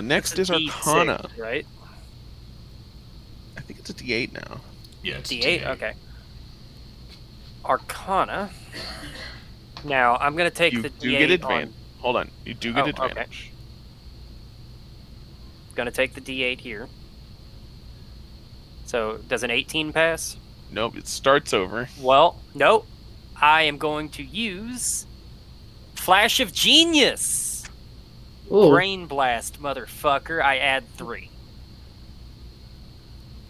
Next is Arcana. D6, right? I think it's a D8 now. Yeah, it's D8. Okay. Arcana. Now I'm gonna take the D8. You get advantage. Hold on. You do get advantage. Okay. Gonna take the D8 here. So does an 18 pass? Nope. It starts over. Well, nope. I am going to use Flash of Genius. Ooh. Brain Blast, motherfucker. I add 3.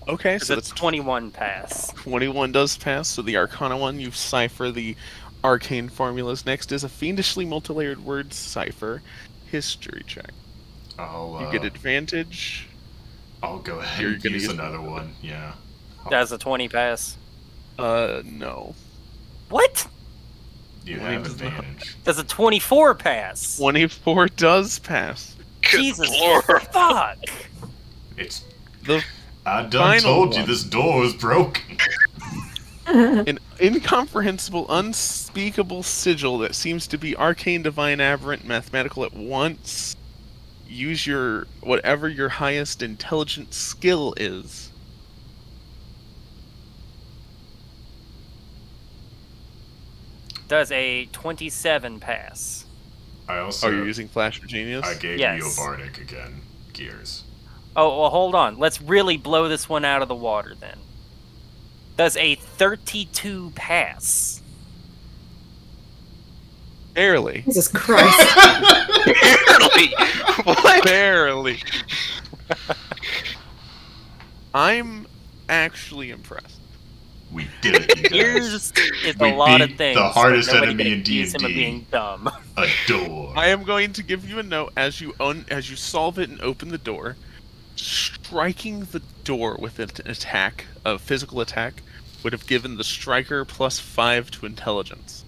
Okay, so that's 21 pass. 21 does pass. So the Arcana one, you cipher the arcane formulas. Next is a fiendishly multilayered word cipher history check. You get advantage. I'll go ahead and use another one. Yeah. That's a 20 pass. No. What? You have advantage. Does a 24 pass? 24 does pass. Jesus fuck! It's the I done told you this door is broken. An incomprehensible, unspeakable sigil that seems to be arcane, divine, aberrant, mathematical at once. Use whatever your highest intelligence skill is. Does a 27 pass? I also. Are you using Flash of Genius? I gave you a Bardic again, Gears. Oh, well, hold on. Let's really blow this one out of the water then. Does a 32 pass? Barely. Jesus Christ. Barely. What? Barely. I'm actually impressed. We did it, you guys. Here's a lot of things. The hardest Nobody enemy can in accuse him of D&D. being dumb. A door. I am going to give you a note as you solve it and open the door. Striking the door with an attack, a physical attack, would have given the striker +5 to intelligence.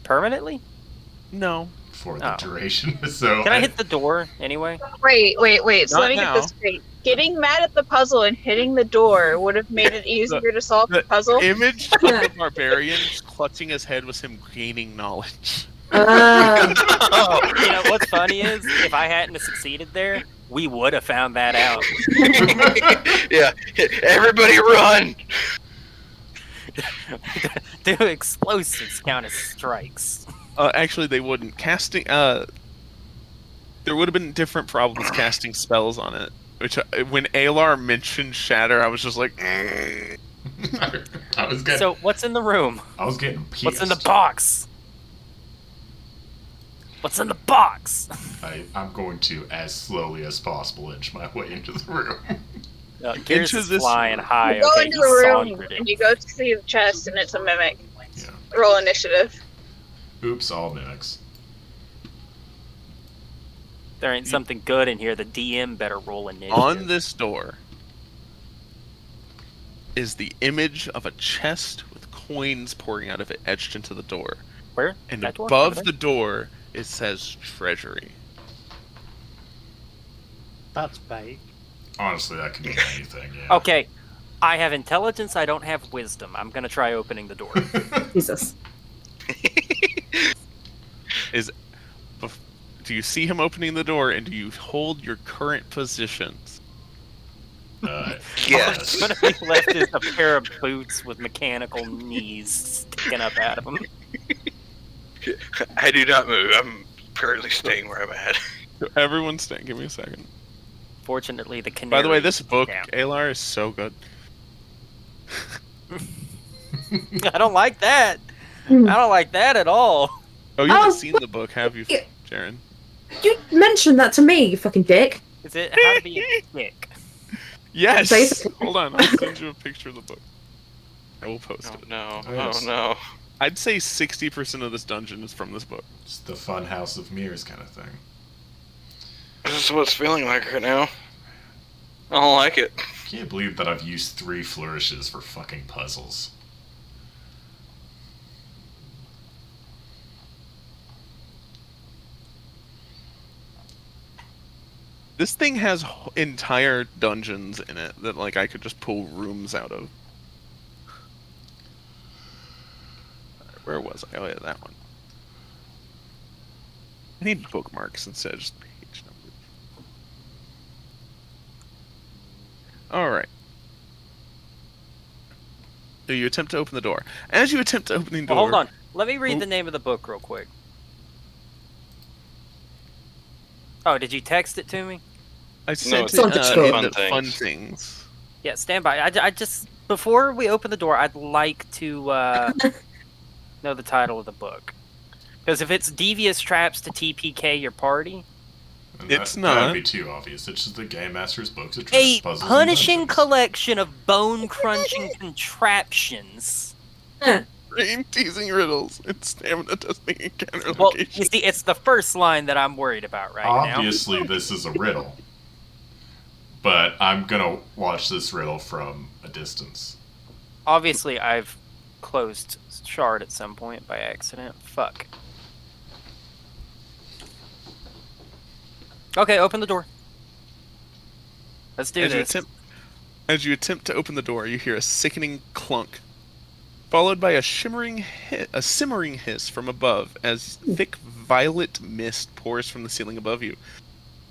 Permanently? No. For the duration. So Can I hit the door anyway? Wait. So Not let me now. get this straight. Getting mad at the puzzle and hitting the door would have made it easier to solve the puzzle. Image of the barbarian just clutching his head was him gaining knowledge. You know what's funny is if I hadn't succeeded there, we would have found that out. Yeah, everybody run! Do explosives count as strikes? Actually, they wouldn't. Casting, there would have been different problems casting spells on it. Which, when Alar mentioned Shatter, I was just like, I was getting. So what's in the room? I was getting pissed. What's in the box? What's in the box? I'm going to, as slowly as possible, inch my way into the room. Gears is flying high. You go Okay, into he the room sauntered it. and you go to see the chest and it's a mimic. Yeah. Roll initiative. Oops, all mimics. There ain't something good in here. The DM better roll initiative. on this door is the image of a chest with coins pouring out of it etched into the door. Where? And That door? above Over there? the door, it says treasury. That's bait. Honestly, that could mean anything, yeah. Okay, I have intelligence, I don't have wisdom. I'm gonna try opening the door. Jesus. Do you see him opening the door, and do you hold your current positions? Yes. What's gonna be left is a pair of boots with mechanical knees sticking up out of them. I do not move. I'm currently staying where I'm at. So everyone stand. Give me a second. Fortunately, the canary... By the way, this book, down. Alar, is so good. I don't like that. don't like that at all. Oh, you haven't seen the book, have you, Jaren? You mentioned that to me, you fucking dick. Is it how to be a dick? Yes! Basically. Hold on, I'll send you a picture of the book. I will post it. No, Yes. oh no. I'd say 60% of this dungeon is from this book. It's the fun house of mirrors kind of thing. This is what it's feeling like right now. I don't like it. Can't believe that I've used 3 flourishes for fucking puzzles. This thing has entire dungeons in it that, like, I could just pull rooms out of. Where was I? Oh, yeah, that one. I need bookmarks instead of just page numbers. Alright. So you attempt to open the door. As you attempt to open the door... Hold on. Let me read the name of the book real quick. Oh, did you text it to me? I sent No, it Fun Things. Yeah, stand by. I just... Before we open the door, I'd like to know the title of the book. Because if it's Devious Traps to TPK Your Party... It's not. That'd be too obvious. It's just the Game Master's books of A traps, puzzles, punishing and dungeons. collection of bone-crunching contraptions. Brain teasing riddles and stamina testing encounter Well, location. you see, it's the first line that I'm worried about right now. Obviously, this is a riddle. But I'm gonna watch this riddle from a distance. Obviously, I've closed Shard at some point by accident. Fuck. Okay, open the door. Let's do this. As you attempt to open the door, you hear a sickening clunk, followed by a simmering hiss from above as thick violet mist pours from the ceiling above you.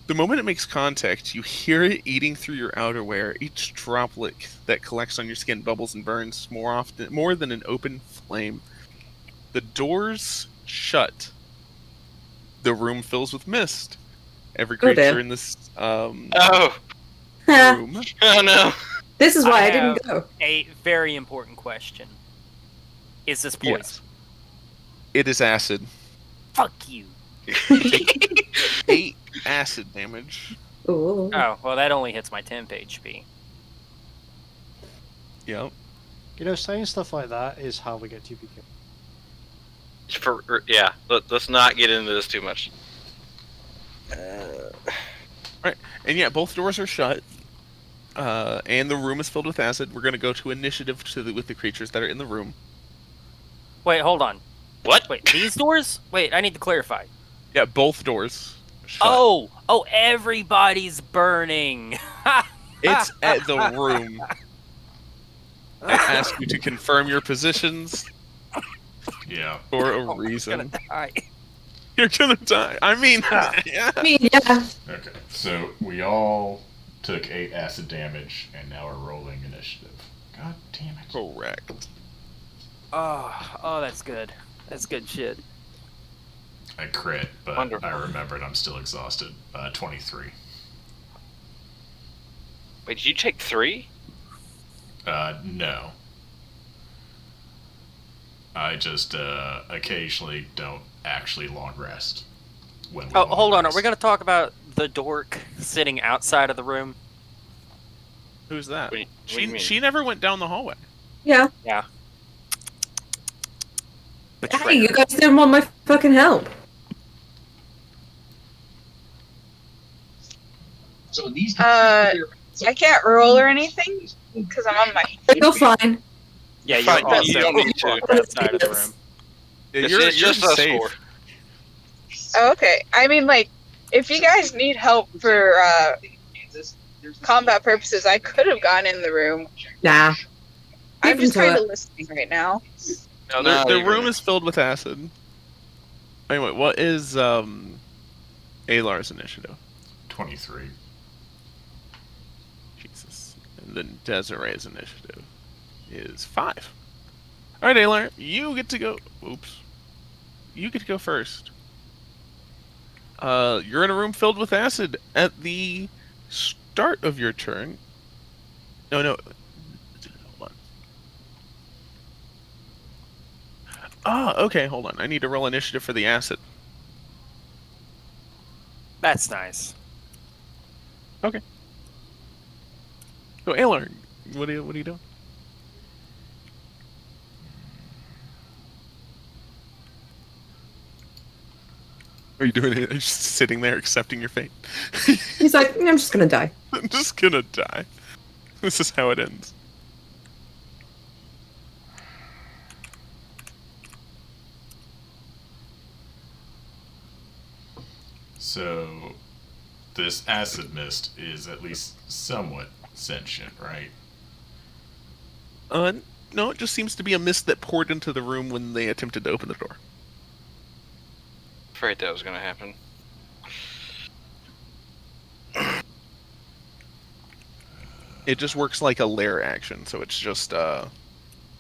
The moment it makes contact, you hear it eating through your outerwear. Each droplet that collects on your skin bubbles and burns more than an open flame. The doors shut. The room fills with mist. Every creature in this room. Oh no. This is why I didn't go. A very important question. Is this poison? Yes. It is acid. Fuck you. 8 acid damage. Ooh. Oh, well, that only hits my temp HP. Yep. You know, saying stuff like that is how we get TPK. Yeah, let's not get into this too much. Right, and yeah, both doors are shut, and the room is filled with acid. We're gonna go to initiative with the creatures that are in the room. Wait, hold on. What? Wait, these doors? Wait, I need to clarify. Yeah, both doors. Shut. Oh, everybody's burning. It's at the room. I ask you to confirm your positions. Yeah. For a reason. I'm gonna die. You're gonna die. I mean, yeah. Yeah. Okay, so we all took 8 acid damage, and now we're rolling initiative. God damn it. Correct. Oh, that's good. That's good shit. I crit, but Wonderful. I remembered I'm still exhausted. 23. Wait, did you take 3? No. I just occasionally don't actually long rest. When we Oh, long hold on. Are rest. we going to talk about the dork sitting outside of the room? Who's that? What do you mean? She never went down the hallway. Yeah. Yeah. Hey, you guys didn't want my fucking help. So these I can't roll or anything because I'm on my. You're fine. Yeah, you're Fine, also you don't need to. outside of the room. Yeah, It's just us safe. 4. Oh, okay. I mean, like, if you guys need help for combat purposes, I could have gone in the room. Nah. I'm just Leave him kind to of listening right now. No, The room is filled with acid. Anyway, what is Alar's initiative? 23. Jesus. And then Desiree's initiative is 5. Alright, Alar, you get to go. Oops. You get to go first. You're in a room filled with acid. At the start of your turn. No. Hold on. Okay, hold on. I need to roll initiative for the acid. That's nice. Okay. So, Alar, what are you doing? Are you doing it? Are you just sitting there accepting your fate? He's like, I'm just gonna die. I'm just gonna die. This is how it ends. So, this acid mist is at least somewhat sentient, right? No, it just seems to be a mist that poured into the room when they attempted to open the door. Afraid that was gonna happen. It just works like a lair action, so it's just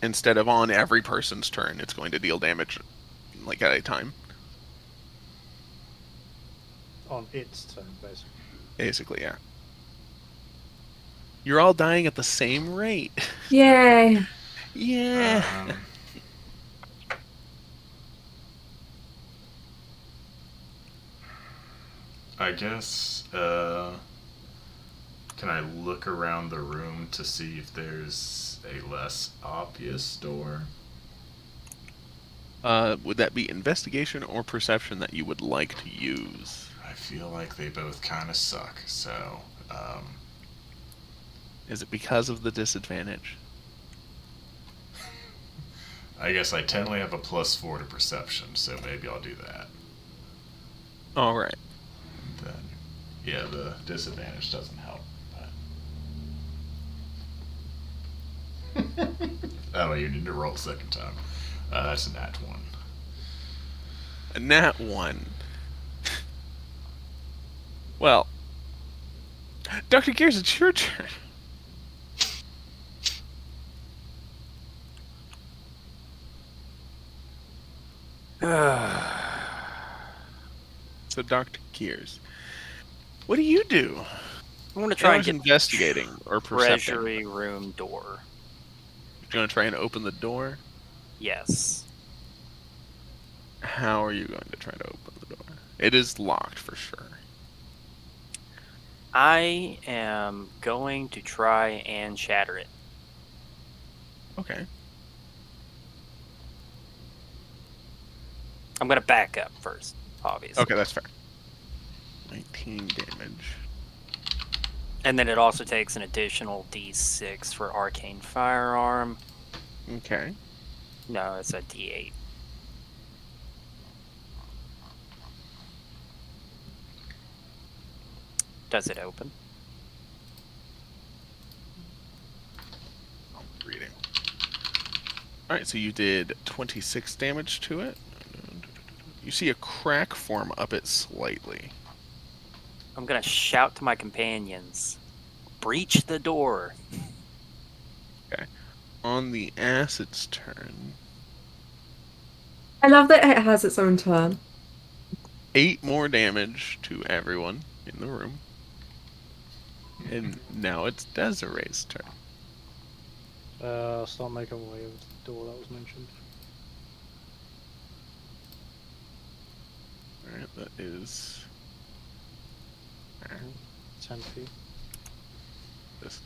instead of on every person's turn, it's going to deal damage like at a time. On its turn, basically. Basically, yeah. You're all dying at the same rate. Yay. Yeah. I guess, can I look around the room to see if there's a less obvious door? Would that be investigation or perception that you would like to use? I feel like they both kind of suck, so, Is it because of the disadvantage? I guess I technically have a +4 to perception, so maybe I'll do that. Alright. Then, yeah, the disadvantage doesn't help, but... Oh, you need to roll a second time. That's a nat 1. A nat 1. Well, Dr. Gears, it's your turn. So, Dr. Gears, what do you do? I'm going to try and get investigating or percepting. treasury room door. You're going to try and open the door? Yes. How are you going to try to open the door? It is locked for sure. I am going to try and shatter it. Okay. I'm going to back up first, obviously. Okay, that's fair. 19 damage. And then it also takes an additional D6 for arcane firearm. Okay. No, it's a D8. Does it open? I'm reading. Alright, so you did 26 damage to it. You see a crack form up it slightly. I'm going to shout to my companions. Breach the door. Okay. On the acid's turn. I love that it has its own turn. 8 more damage to everyone in the room. And now it's Desiree's turn. Start making way of the door that was mentioned. Alright, that is 10 feet. this.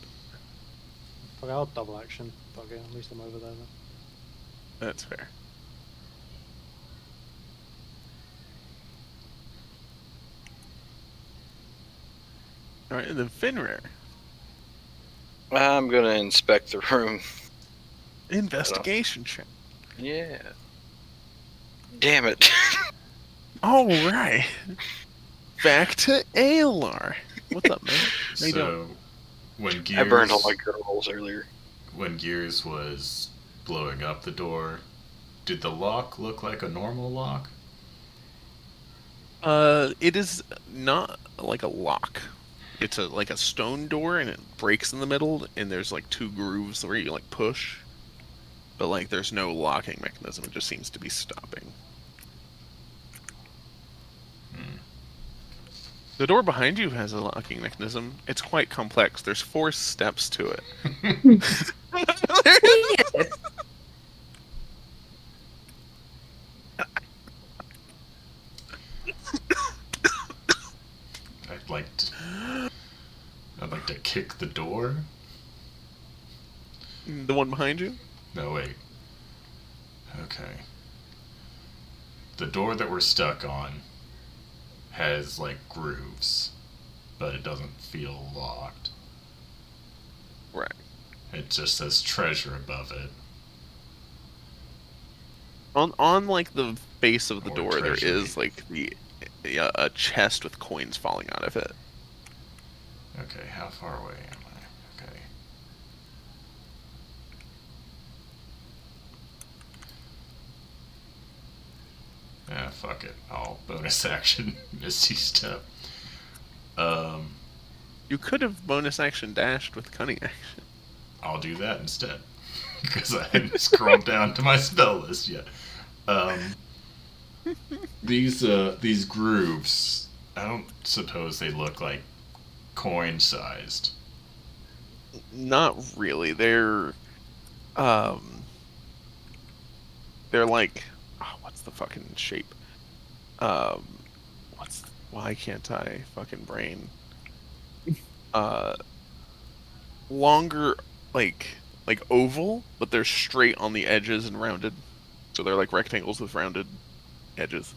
Okay, I'll double action. Okay, at least I'm over there then. That's fair. Alright, and then Finrir. I'm gonna inspect the room. Investigation check. Yeah. Damn it. Alright. Back to Alar. What's up, man? How you doing? So, when Gears... I burned all my good rolls earlier. When Gears was blowing up the door, did the lock look like a normal lock? It is not like a lock. It's like a stone door, and it breaks in the middle, and there's like 2 grooves where you like push. But like there's no locking mechanism, it just seems to be stopping. The door behind you has a locking mechanism. It's quite complex. There's 4 steps to it. kick the door? The one behind you? No, wait. Okay. The door that we're stuck on has, like, grooves, but it doesn't feel locked. Right. It just says treasure above it. On like the base of the Or door, there treasury. is like a chest with coins falling out of it. Okay, how far away am I? Okay. Ah, fuck it. I'll bonus action Misty Step. You could have bonus action dashed with cunning action. I'll do that instead. Because I hadn't scrolled down to my spell list yet. These grooves, I don't suppose they look like coin-sized. Not really. They're like, what's the fucking shape? Why can't I fucking brain? Longer, like oval, but they're straight on the edges and rounded. So they're like rectangles with rounded edges.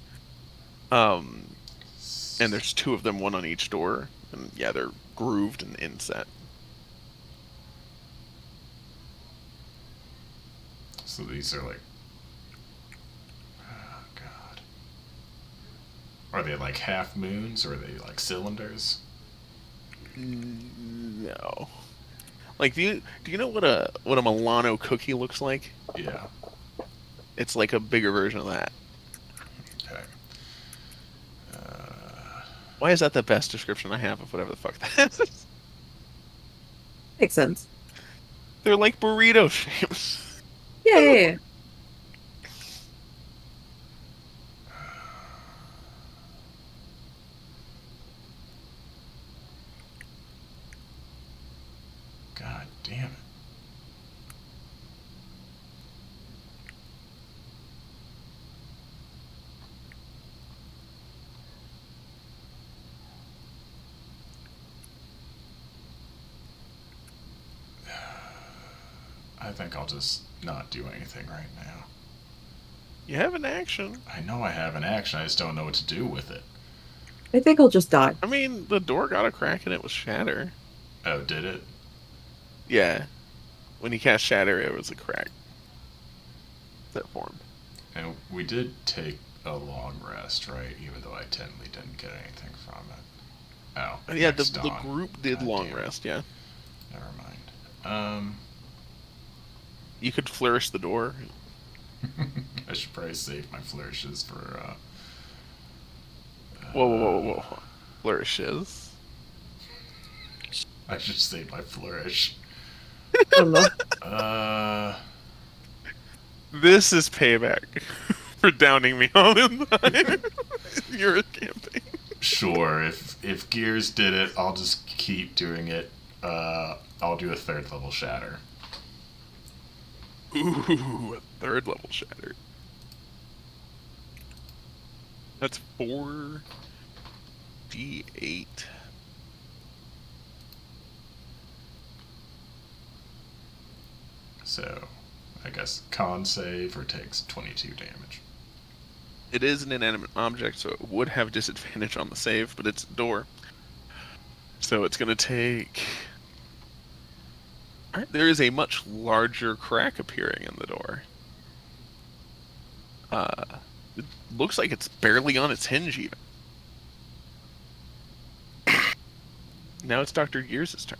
And there's two of them, one on each door. And yeah, they're grooved and inset. So these are like... Oh, God. Are they like half moons, or are they like cylinders? No. Like, do you know what a Milano cookie looks like? Yeah. It's like a bigger version of that. Okay. Why is that the best description I have of whatever the fuck that is? Makes sense. They're like burrito shapes. Yeah. God damn it. I think I'll just not do anything right now. You have an action. I know I have an action, I just don't know what to do with it. I think I'll just die. I mean, the door got a crack and it was shatter. Oh, did it? Yeah. When you cast shatter, it was a crack that formed. And we did take a long rest, right? Even though I technically didn't get anything from it. Oh. Yeah, next the on. group did God long damn it. rest, yeah. Never mind. You could flourish the door. I should probably save my flourishes for, Whoa. Flourishes. I should save my flourish. This is payback for downing me all in your campaign. Sure, if Gears did it, I'll just keep doing it. I'll do a 3rd level shatter. Ooh, a 3rd level shatter. That's 4d8. So, I guess con save or takes 22 damage. It is an inanimate object, so it would have disadvantage on the save, but it's a door. So it's going to take... Alright, there is a much larger crack appearing in the door. It looks like it's barely on its hinge, even. Now it's Dr. Gears' turn.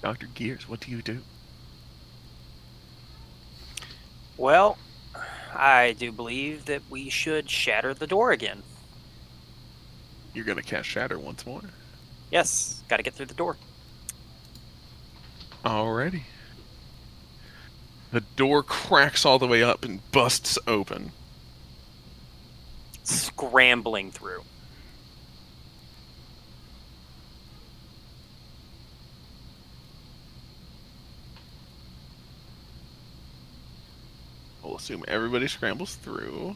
Dr. Gears, what do you do? Well, I do believe that we should shatter the door again. You're going to cast Shatter once more. Yes, gotta get through the door. Alrighty. The door cracks all the way up and busts open. Scrambling through. Roll a assume everybody scrambles through.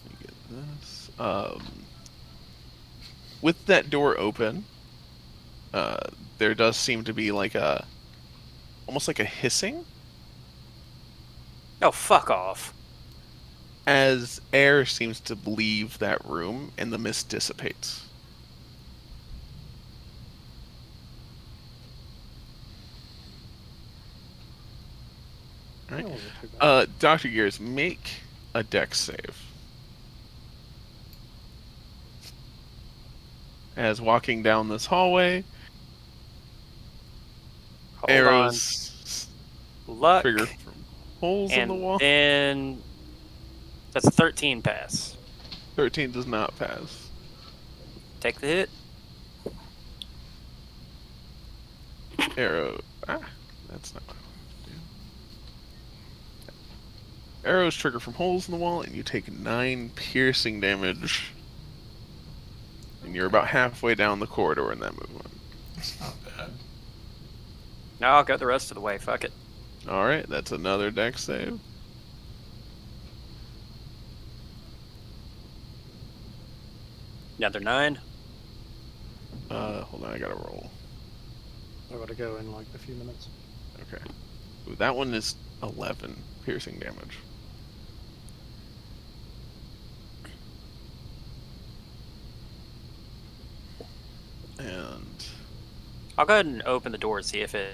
Let me get this. With that door open, there does seem to be like almost like a hissing. Oh, fuck off. As air seems to leave that room and the mist dissipates. All right. Dr. Gears, make a dex save. As walking down this hallway, arrows luck trigger from holes in the wall. And that's a 13 pass. 13 does not pass. Take the hit. Arrow. That's not what I wanted to do. Arrows trigger from holes in the wall, and you take 9 piercing damage. And you're about halfway down the corridor in that movement. That's not bad. No, I'll go the rest of the way. Fuck it. Alright, that's another dex save. Another 9. Hold on, I gotta roll. I gotta go in like a few minutes. Okay. Ooh, that one is 11 piercing damage. And I'll go ahead and open the door and see if it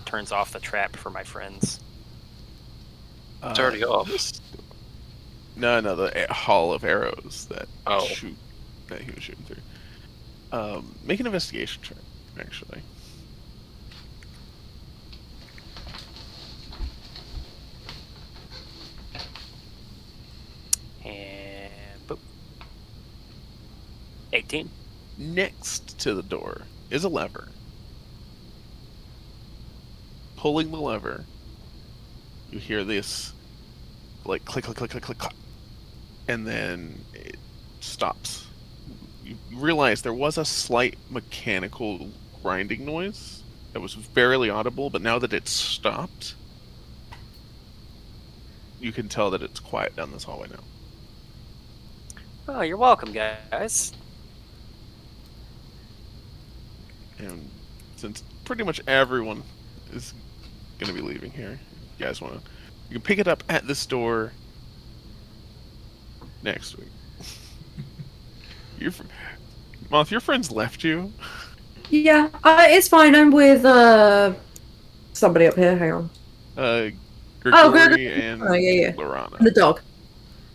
turns off the trap for my friends. It's already off. No, the hall of arrows that Oh. shoot that he was shooting through. Make an investigation check, actually. And boop. 18. Next to the door is a lever. Pulling the lever, you hear this like click, click, click, click, click, click, and then it stops. You realize there was a slight mechanical grinding noise that was barely audible, but now that it's stopped, you can tell that it's quiet down this hallway now. Oh, you're welcome, guys. And since pretty much everyone is going to be leaving here, if you guys want to, you can pick it up at this door next week. Moth, your friends left you? Yeah, it's fine. I'm with somebody up here. Hang on. Grigori and yeah. Lorana. The dog.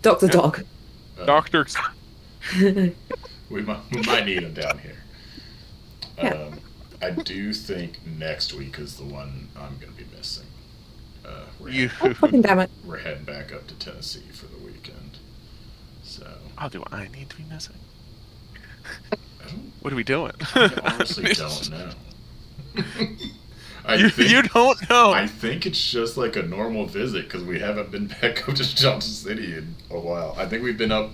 Dr. Dog. Doctor. We might need him down here. Yeah. I do think next week is the one I'm going to be missing. Fucking damn it. We're heading back up to Tennessee for the weekend. So. Oh, do I need to be missing? What are we doing? I honestly don't know. You don't know? I think it's just like a normal visit because we haven't been back up to Johnson City in a while. I think we've been up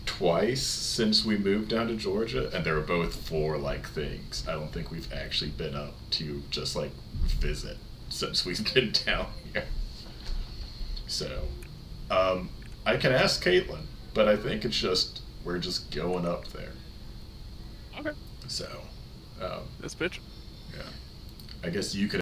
twice since we moved down to Georgia, and they were both for like things. I don't think we've actually been up to just like visit since we've been down here. So, I can ask Caitlin, but I think it's just we're just going up there. Okay. So, this bitch. Yeah. I guess you could